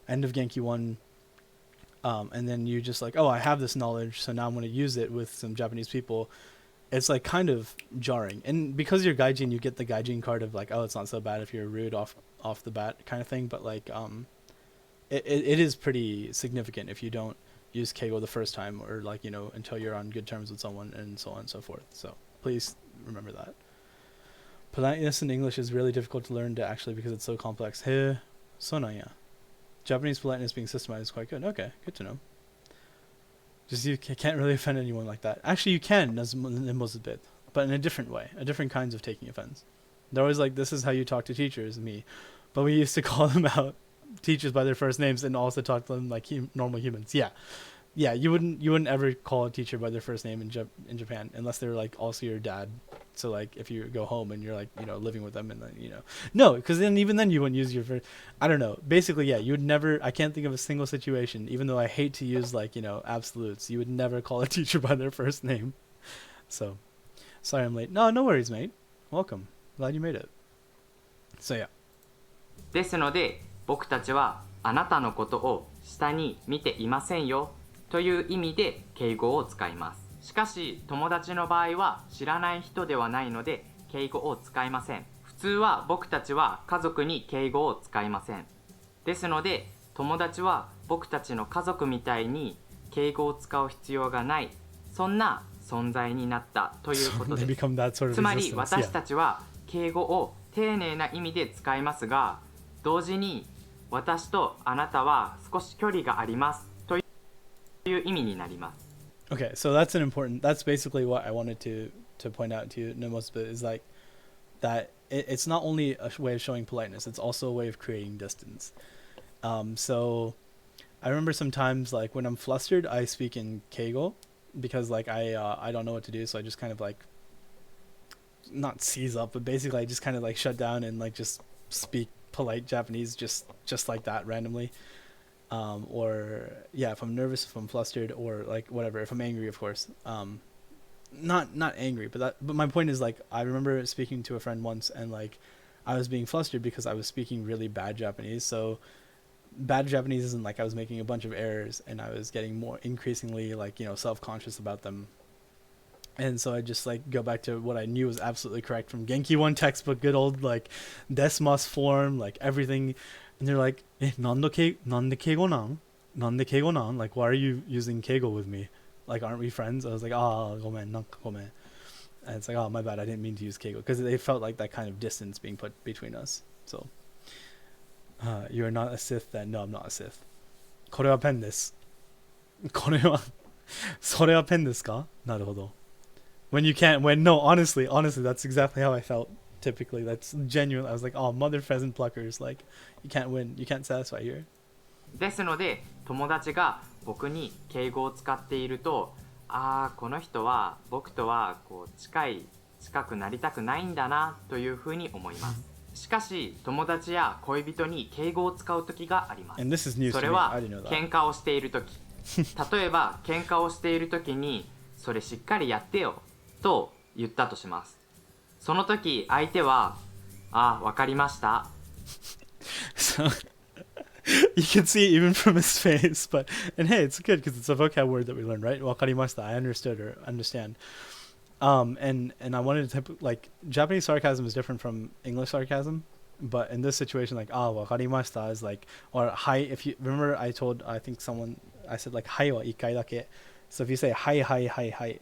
end of Genki 1, and then you just like, oh, I have this knowledge, so now I'm going to use it with some Japanese people. It's like kind of jarring, and because you're gaijin, you get the gaijin card of like, oh, it's not so bad if you're rude off the bat kind of thing. But like, it is pretty significant if you don't use keigo the first time, or like until you're on good terms with someone, and so on and so forth. So please remember that. Politeness in English is really difficult to learn actually, because it's so complex. He, sonaya. Japanese politeness being systematized is quite good. Okay, good to know. Just you can't really offend anyone like that. Actually, you can, but in a different way, a different kinds of taking offense. They're always like, this is how you talk to teachers, me. But we used to call them out, teachers, by their first names, and also talk to them like normal humans. Yeah, you wouldn't ever call a teacher by their first name in Japan, unless they're like also your dad. So like if you go home and you're like living with them, and then no, because then even then you wouldn't use your first. I don't know. Basically, yeah, you would never. I can't think of a single situation, even though I hate to use like absolutes. You would never call a teacher by their first name. So, sorry I'm late. No worries, mate. Welcome. Glad you made it. So yeah. ですので、僕たちはあなたのことを下に見ていませんよという意味で敬語を使います。しかし友達の場合は知らない人ではないので敬語を使いません。普通は僕たちは家族に敬語を使いません。ですので友達は僕たちの家族みたいに敬語を使う必要がない、そんな存在になったということです。つまり私たちは敬語を丁寧な意味で使いますが、同時に私とあなたは少し距離がありますという意味になります。Okay, so that's basically what I wanted to point out to you, Nomos, but is like that it's not only a way of showing politeness, it's also a way of creating distance. So I remember sometimes like when I'm flustered, I speak in keigo, because like I don't know what to do, so I just kind of like not seize up, but basically I just kind of like shut down and like just speak polite Japanese just like that randomly. Or yeah, if I'm nervous, if I'm flustered, or like whatever, if I'm angry, of course. Not angry, but my point is like I remember speaking to a friend once, and like I was being flustered because I was speaking really bad Japanese. So bad Japanese isn't like I was making a bunch of errors, and I was getting more increasingly like self-conscious about them. And so I just like go back to what I knew was absolutely correct from Genki 1 textbook, good old like desmas form, like everything. And they're like, nande keigo nan? Like, why are you using keigo with me? Like, aren't we friends? I was like, gomen. And it's like, oh, my bad, I didn't mean to use keigo, because they felt like that kind of distance being put between us. So, you're not a Sith then? No, I'm not a Sith. これはペンです。これはそれはペンですか？なるほど。When you can't, no, honestly, that's exactly how I felt. Typically, that's genuine. I was like, oh, mother pheasant pluckers, like, you can't win, you can't satisfy here. ですので、友達が僕に敬語を使っていると、この人は僕とはこう近くなりたくないんだなというふうに思います。しかし、友達や恋人に敬語を使う時があります。And this is news to me. それは喧嘩をしている時。例えば、喧嘩をしている時に、それしっかりやってよと言ったとします。その時、相手は、わかりました。So, you can see it even from his face, and hey, it's good because it's a vocab word that we learned, right? わかりました. I understood or understand. And I wanted to like Japanese sarcasm is different from English sarcasm, but in this situation, like wa karimashita is like, or hi. If you remember, I said like hi wa ikai dake. So if you say hi,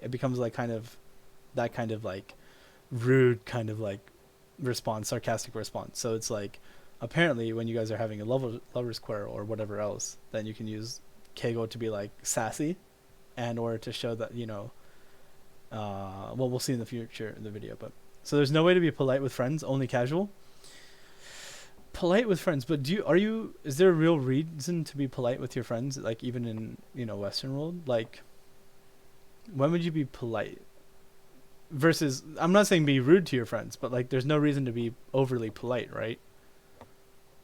it becomes like kind of like rude kind of like response, sarcastic response. So it's like apparently when you guys are having a lover's quarrel or whatever else, then you can use keigo to be like sassy, and or to show that we'll see in the future in the video. But so there's no way to be polite with friends, only casual. Polite with friends, but is there a real reason to be polite with your friends, like even in Western world? Like, when would you be polite? Versus, I'm not saying be rude to your friends, but like there's no reason to be overly polite, right?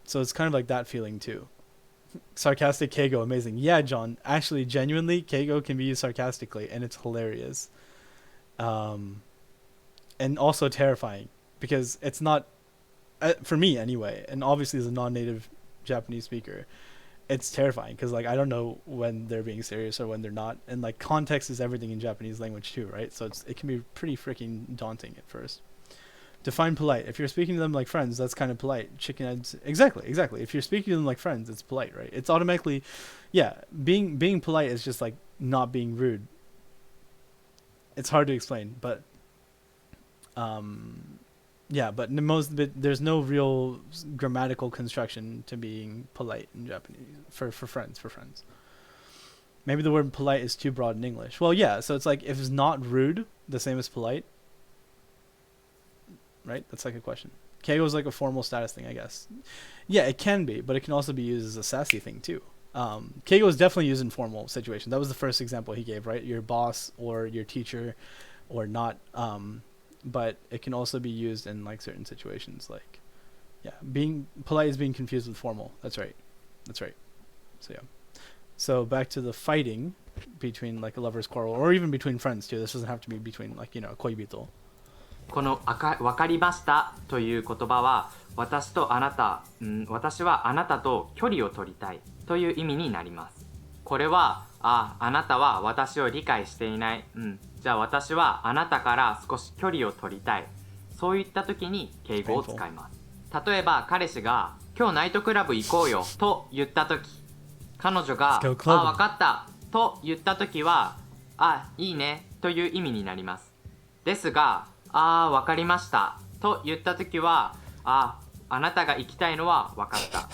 So it's kind of like that feeling too. Sarcastic keigo, amazing. Yeah, John, actually genuinely keigo can be used sarcastically and it's hilarious. And also terrifying because it's not, for me anyway, and obviously as a non-native Japanese speaker, it's terrifying because like I don't know when they're being serious or when they're not, and like context is everything in Japanese language too, right? So it can be pretty freaking daunting at first. Define polite. If you're speaking to them like friends, that's kind of polite. Chicken heads. Exactly. If you're speaking to them like friends, it's polite, right? It's automatically, yeah. Being polite is just like not being rude. It's hard to explain, but yeah. But there's no real grammatical construction to being polite in Japanese for friends. Maybe the word polite is too broad in English. Well, yeah. So it's like if it's not rude, the same as polite. Right? That's like a question. Keigo is like a formal status thing, I guess. Yeah, it can be, but it can also be used as a sassy thing too. Keigo is definitely used in formal situations. That was the first example he gave, right? Your boss or your teacher or not. But it can also be used in like certain situations. Like, yeah, being polite is being confused with formal. That's right. So yeah. So back to the fighting between like a lover's quarrel or even between friends too. This doesn't have to be between like, koibito. このわかりましたという言葉は私はあなたと距離を取りたいという意味になります。これはあなたは私を理解していない、じゃあ私はあなたから少し距離を取りたい、そういった時に敬語を使います。例えば彼氏が今日ナイトクラブ行こうよと言った時、彼女が分かったと言った時はいいねという意味になります。ですがわかりましたと言ったときはあなたが行きたいのは分かった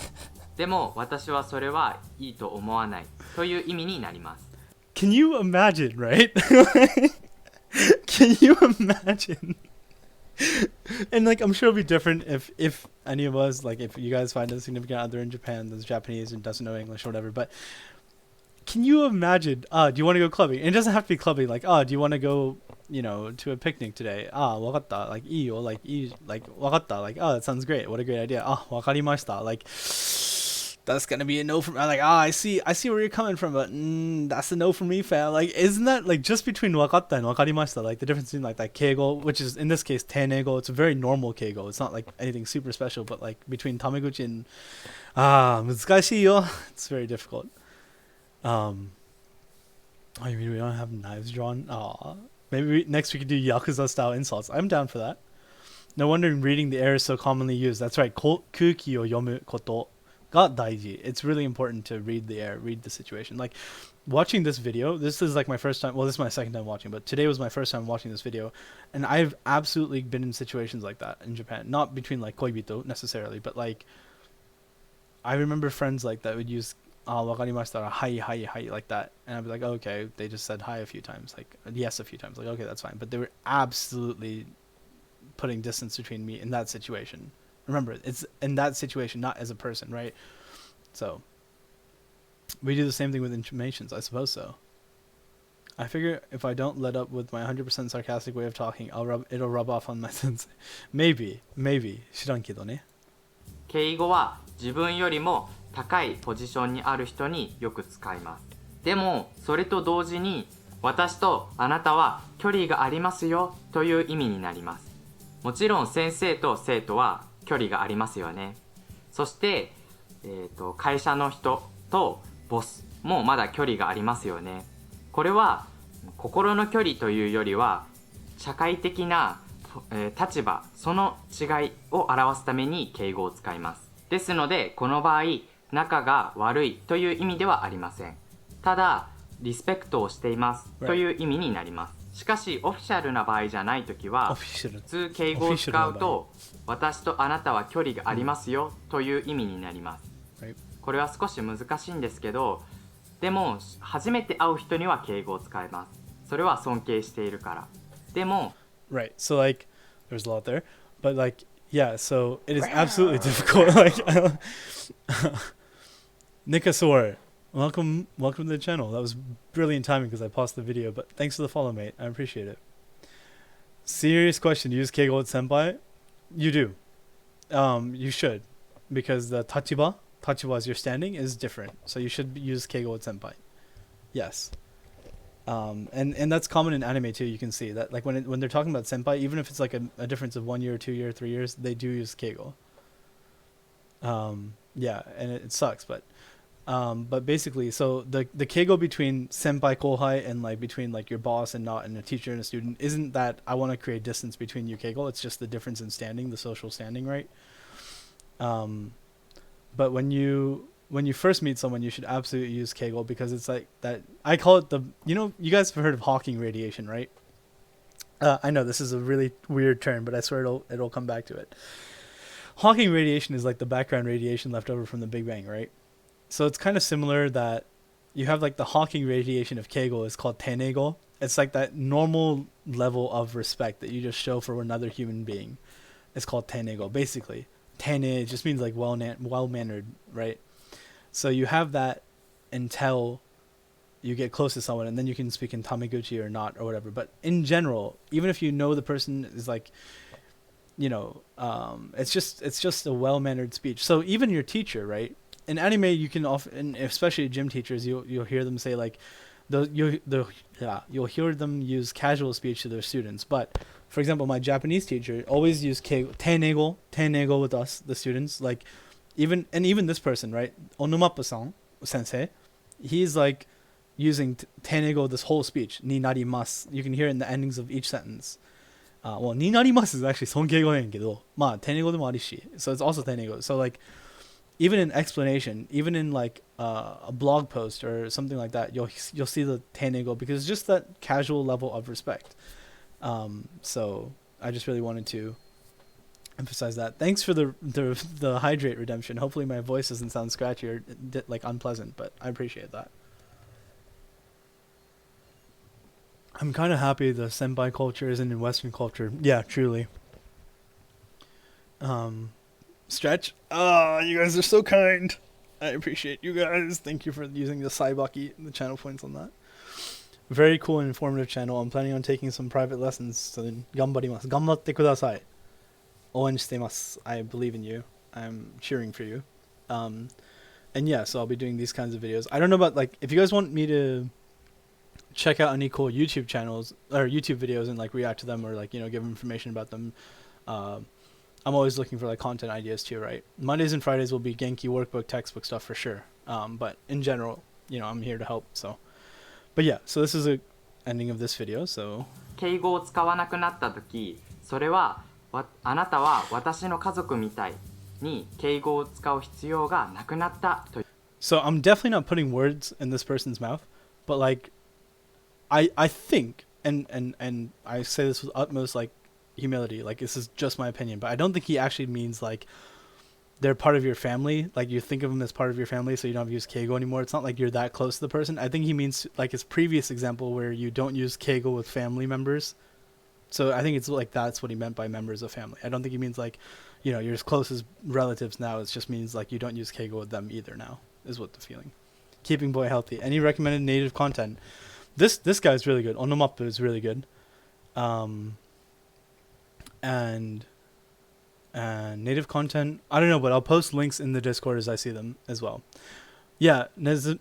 でも私はそれはいいと思わないという意味になります。 Can you imagine, right? Can you imagine? And like I'm sure it'll be different if any of us, like if you guys find a significant other in Japan that's Japanese and doesn't know English or whatever, but can you imagine, do you want to go clubbing? And it doesn't have to be clubbing, like, do you want to go, to a picnic today? わかった, like, いいよ, like, わかった, like, that sounds great, what a great idea. わかりました, like, that's gonna be a no from, like, I see where you're coming from, but that's a no for me, fam. Like, isn't that, like, just between わかった and わかりました, like, the difference between, like, that keigo, which is, in this case, tenego, it's a very normal keigo, it's not, like, anything super special, but, like, between tameguchi and, 難しいよ, it's very difficult. You mean we don't have knives drawn? Maybe next we could do Yakuza style insults. I'm down for that. No wonder reading the air is so commonly used. That's right. 空気を読むこと ga daiji. It's really important to read the air, read the situation. Like watching this video, this is like my first time, well, this is my second time watching, but today was my first time watching this video, and I've absolutely been in situations like that in Japan. Not between like koibito necessarily, but like I remember friends like that would use wakarimashita, hi, like that. And I'd be like, okay, they just said hi a few times, like yes a few times, like okay, that's fine. But they were absolutely putting distance between me in that situation. Remember, it's in that situation, not as a person, right? So we do the same thing with intonations, I suppose so. I figure if I don't let up with my 100% sarcastic way of talking, it'll rub off on my sensei. Maybe. 知らんけどね。敬語は自分よりも高いポジションにある人によく使います。でもそれと同時に私とあなたは距離がありますよという意味になります。もちろん先生と生徒は距離がありますよね。そして、会社の人とボスもまだ距離がありますよね。これは心の距離というよりは社会的な、立場、その違いを表すために敬語を使います。ですのでこの場合仲が悪いという意味ではありません。ただリスペクトをしていますという意味になります。しかしオフィシャルな場合じゃないときは普通敬語を使うと私とあなたは距離がありますよという意味になります。これは少し難しいんですけど、でも初めて会う人には敬語を使います。それは尊敬しているから。でも Right. So like there's a lot there, but like yeah, so it is absolutely difficult. Like Nikasor, welcome to the channel. That was brilliant timing because I paused the video, but thanks for the follow, mate. I appreciate it. Serious question. Use keigo with senpai? You do. You should, because the tachiba as your standing is different. So you should use keigo with senpai. Yes. And that's common in anime too. You can see that like when they're talking about senpai, even if it's like a difference of 1 year, 2 year, 3 years, they do use keigo. Yeah, and it sucks, but basically, so the keigo between senpai kohai and like between like your boss and not and a teacher and a student isn't that I want to create distance between you keigo. It's just the difference in standing, the social standing, right? But when you first meet someone, you should absolutely use keigo because it's like that. I call it you guys have heard of Hawking radiation, right? I know this is a really weird term, but I swear it'll come back to it. Hawking radiation is like the background radiation left over from the Big Bang, right? So it's kind of similar that you have like the Hawking radiation of keigo is called tenego. It's like that normal level of respect that you just show for another human being. It's called tenego. Basically, tene just means like well-mannered, right? So you have that until you get close to someone, and then you can speak in Tamaguchi or not or whatever. But in general, even if you know the person is like, it's just a well-mannered speech. So even your teacher, right? In anime, you can often, especially gym teachers, you'll hear them say like, you'll hear them use casual speech to their students. But for example, my Japanese teacher always used tenego with us, the students. Like even this person, right? Onumapa-san sensei, he's like using tenego this whole speech. Ni narimasu. You can hear it in the endings of each sentence. Well, ni narimasu is actually sonkeigo nenkedo. Tenego demo arishi. So it's also tenego. So like, even in explanation, even in like a blog post or something like that, you'll see the tenego because it's just that casual level of respect. So I just really wanted to emphasize that. Thanks for the hydrate redemption. Hopefully my voice doesn't sound scratchy or like unpleasant, but I appreciate that. I'm kind of happy the senpai culture isn't in Western culture. Yeah, truly. Stretch. You guys are so kind. I appreciate you guys. Thank you for using the Saibaki, the channel points on that. Very cool and informative channel. I'm planning on taking some private lessons. So ganbarimasu. Ganbatte kudasai. Ouen shitemasu. I believe in you. I'm cheering for you. And yeah, so I'll be doing these kinds of videos. I don't know about like if you guys want me to check out any cool YouTube channels or YouTube videos and like react to them or like give information about them. I'm always looking for like content ideas too, right? Mondays and Fridays will be Genki workbook, textbook stuff for sure. But in general, I'm here to help. So, but yeah, so this is a ending of this video. So 敬語を使わなくなった時、それはあなたは私の家族みたいに敬語を使う必要がなくなったという。 So I'm definitely not putting words in this person's mouth, but like I think and I say this with utmost like humility, like this is just my opinion, but I don't think he actually means like they're part of your family, like you think of them as part of your family, so you don't have to use keigo anymore. It's not like you're that close to the person. I think he means like his previous example where you don't use keigo with family members. So I think it's like that's what he meant by members of family. I don't think he means like, you know, you're as close as relatives now. It just means like you don't use keigo with them either now, is what the feeling. Keeping boy healthy. Any recommended native content? This guy's really good. Onomappu is really good. And native content, I don't know, but I'll post links in the Discord as I see them as well. Yeah, Mondays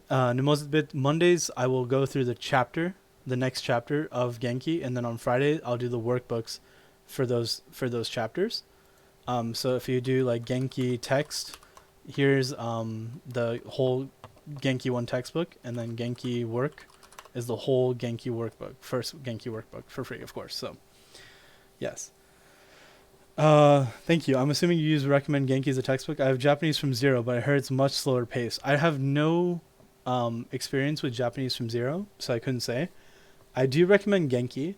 I will go through the next chapter of Genki, and then on Friday I'll do the workbooks for those chapters. So if you do like Genki text, here's the whole Genki 1 textbook, and then Genki work is the whole Genki workbook, first Genki workbook for free, of course. So yes. Thank you. I'm assuming you recommend Genki as a textbook. I have Japanese from zero, but I heard it's much slower pace. I have no experience with Japanese from zero, so I couldn't say. I do recommend Genki.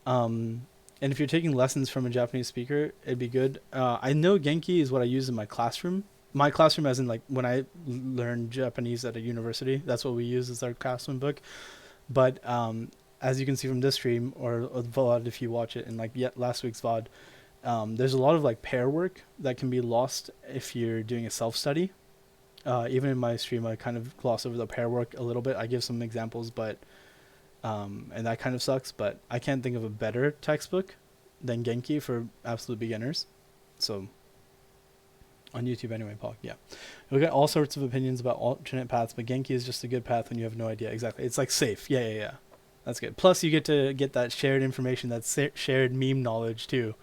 And if you're taking lessons from a Japanese speaker, it'd be good. I know Genki is what I use in my classroom. My classroom, as in like when I learned Japanese at a university, that's what we use as our classroom book. But as you can see from this stream or the VOD, if you watch it, and like last week's VOD, there's a lot of like pair work that can be lost if you're doing a self-study. Even in my stream, I kind of gloss over the pair work a little bit. I give some examples, but and that kind of sucks. But I can't think of a better textbook than Genki for absolute beginners. So on YouTube anyway, Paul. Yeah, you'll get all sorts of opinions about alternate paths, but Genki is just a good path when you have no idea. Exactly, it's like safe. Yeah. That's good. Plus, you get to get that shared information, that shared meme knowledge too,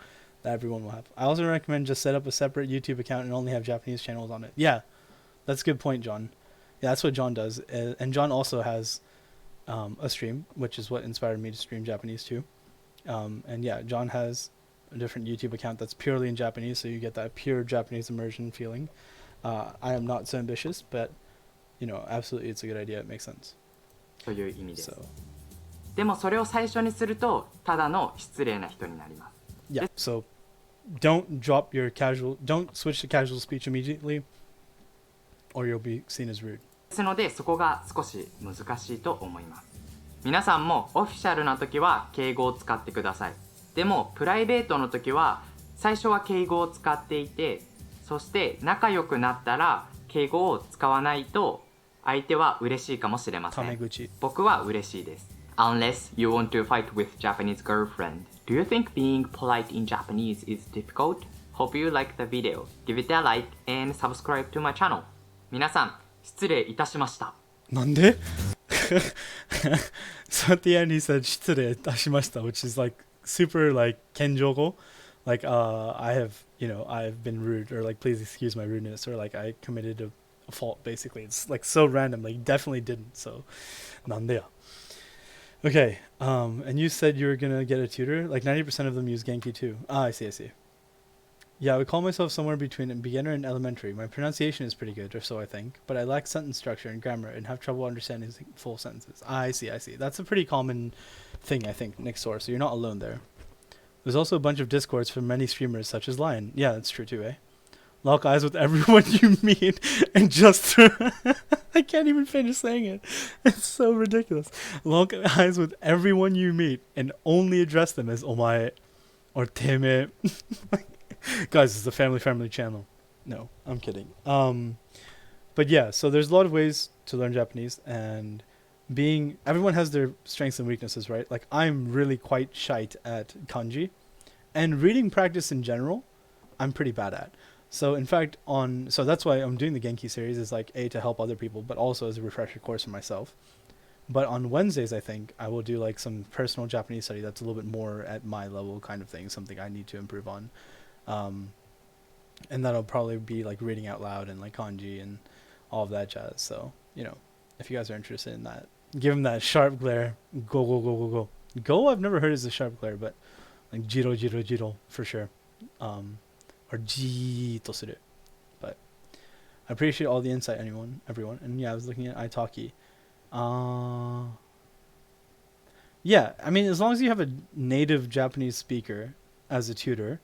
that everyone will have. I also recommend just set up a separate YouTube account and only have Japanese channels on it. Yeah, that's a good point, John. Yeah, that's what John does. And John also has a stream, which is what inspired me to stream Japanese too. And yeah, John has a different YouTube account that's purely in Japanese, so you get that pure Japanese immersion feeling. I am not so ambitious, but you know, absolutely, it's a good idea. It makes sense. という意味です。 So, でもそれを最初にするとただの失礼な人になります。 yeah, so don't switch to casual speech immediately, or you'll be seen as rude. ですのでそこが少し難しいと思います。皆さんもオフィシャルな時は敬語を使ってください。でもプライベートの時は最初は敬語を使っていて、そして仲良くなったら敬語を使わないと相手は嬉しいかもしれません。僕は嬉しいです。Unless you want to fight with Japanese girlfriend. Do you think being polite in Japanese is difficult? Hope you like the video. Give it a like and subscribe to my channel. 皆さん、失礼いたしました。なんで? So at the end he said 失礼いたしました, which is like super like kenjogo. Like I've been rude, or like please excuse my rudeness, or like I committed a fault basically. It's like so random, like definitely didn't. So なんでや? Okay, and you said you were gonna get a tutor. Like 90% of them use Genki too. I see. Yeah, I would call myself somewhere between a beginner and elementary. My pronunciation is pretty good, or so I think, but I lack sentence structure and grammar and have trouble understanding full sentences. I see. That's a pretty common thing, I think, next door, so you're not alone there. There's also a bunch of discords from many streamers, such as Lion. Yeah, that's true too, eh? Lock eyes with everyone you meet and just... I can't even finish saying it. It's so ridiculous. Lock eyes with everyone you meet and only address them as omae or teme. Guys, it's a family-friendly channel. No, I'm kidding. But yeah, so there's a lot of ways to learn Japanese, and everyone has their strengths and weaknesses, right? Like I'm really quite shite at kanji, and reading practice in general, I'm pretty bad at. So in fact, so that's why I'm doing the Genki series, is like to help other people, but also as a refresher course for myself. But on Wednesdays, I think I will do like some personal Japanese study that's a little bit more at my level kind of thing, something I need to improve on. And that'll probably be like reading out loud and like kanji and all of that jazz. So, you know, if you guys are interested in that, give him that sharp glare. Go. Go, I've never heard as a sharp glare, but like jiro for sure. Or ji to suru. I appreciate all the insight, everyone. And yeah, I was looking at italki. Yeah, I mean, as long as you have a native Japanese speaker as a tutor,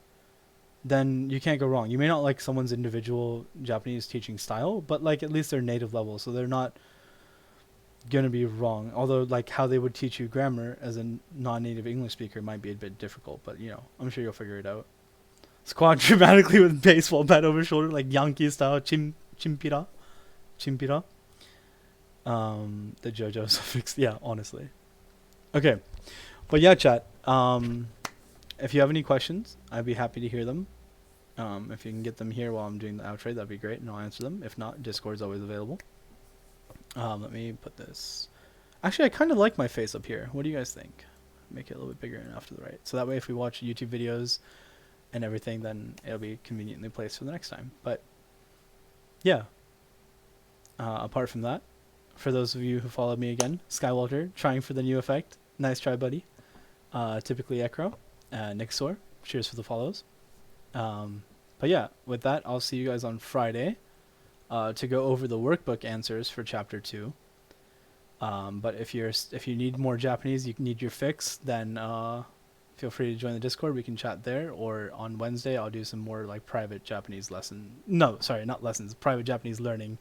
then you can't go wrong. You may not like someone's individual Japanese teaching style, but like at least they're native level, so they're not gonna be wrong. Although like how they would teach you grammar as a non-native English speaker might be a bit difficult, but you know, I'm sure you'll figure it out. Squat dramatically with baseball bat over shoulder like Yankee style chimpira. The JoJo suffix. Yeah, honestly. Okay. But yeah, chat. If you have any questions, I'd be happy to hear them. If you can get them here while I'm doing the outro, that'd be great, and I'll answer them. If not, Discord's always available. Let me put this. Actually, I kind of like my face up here. What do you guys think? Make it a little bit bigger and off to the right. So that way, if we watch YouTube videos and everything, then it'll be conveniently placed for the next time. But yeah. Apart from that, for those of you who followed me again, Skywalker, trying for the new effect. Nice try, buddy. Typically Ekro. Nixor, cheers for the follows. But yeah, with that, I'll see you guys on Friday to go over the workbook answers for Chapter 2. But if you need more Japanese, you need your fix, then feel free to join the Discord. We can chat there. Or on Wednesday, I'll do some more like private Japanese lesson. No, sorry, not lessons. Private Japanese learning.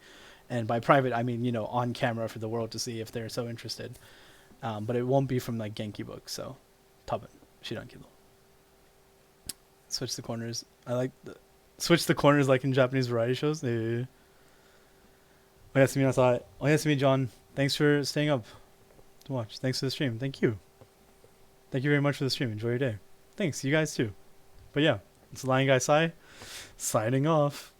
And by private, I mean, you know, on camera for the world to see if they're so interested. But it won't be from like Genki books. So, Toben, Shirankido. Switch the corners. Switch the corners like in Japanese variety shows. Oyasumi nasai. Oyasumi John. Thanks for staying up to watch. Thanks for the stream. Thank you. Thank you very much for the stream. Enjoy your day. Thanks. You guys too. But yeah, it's Lion Guy Sai signing off.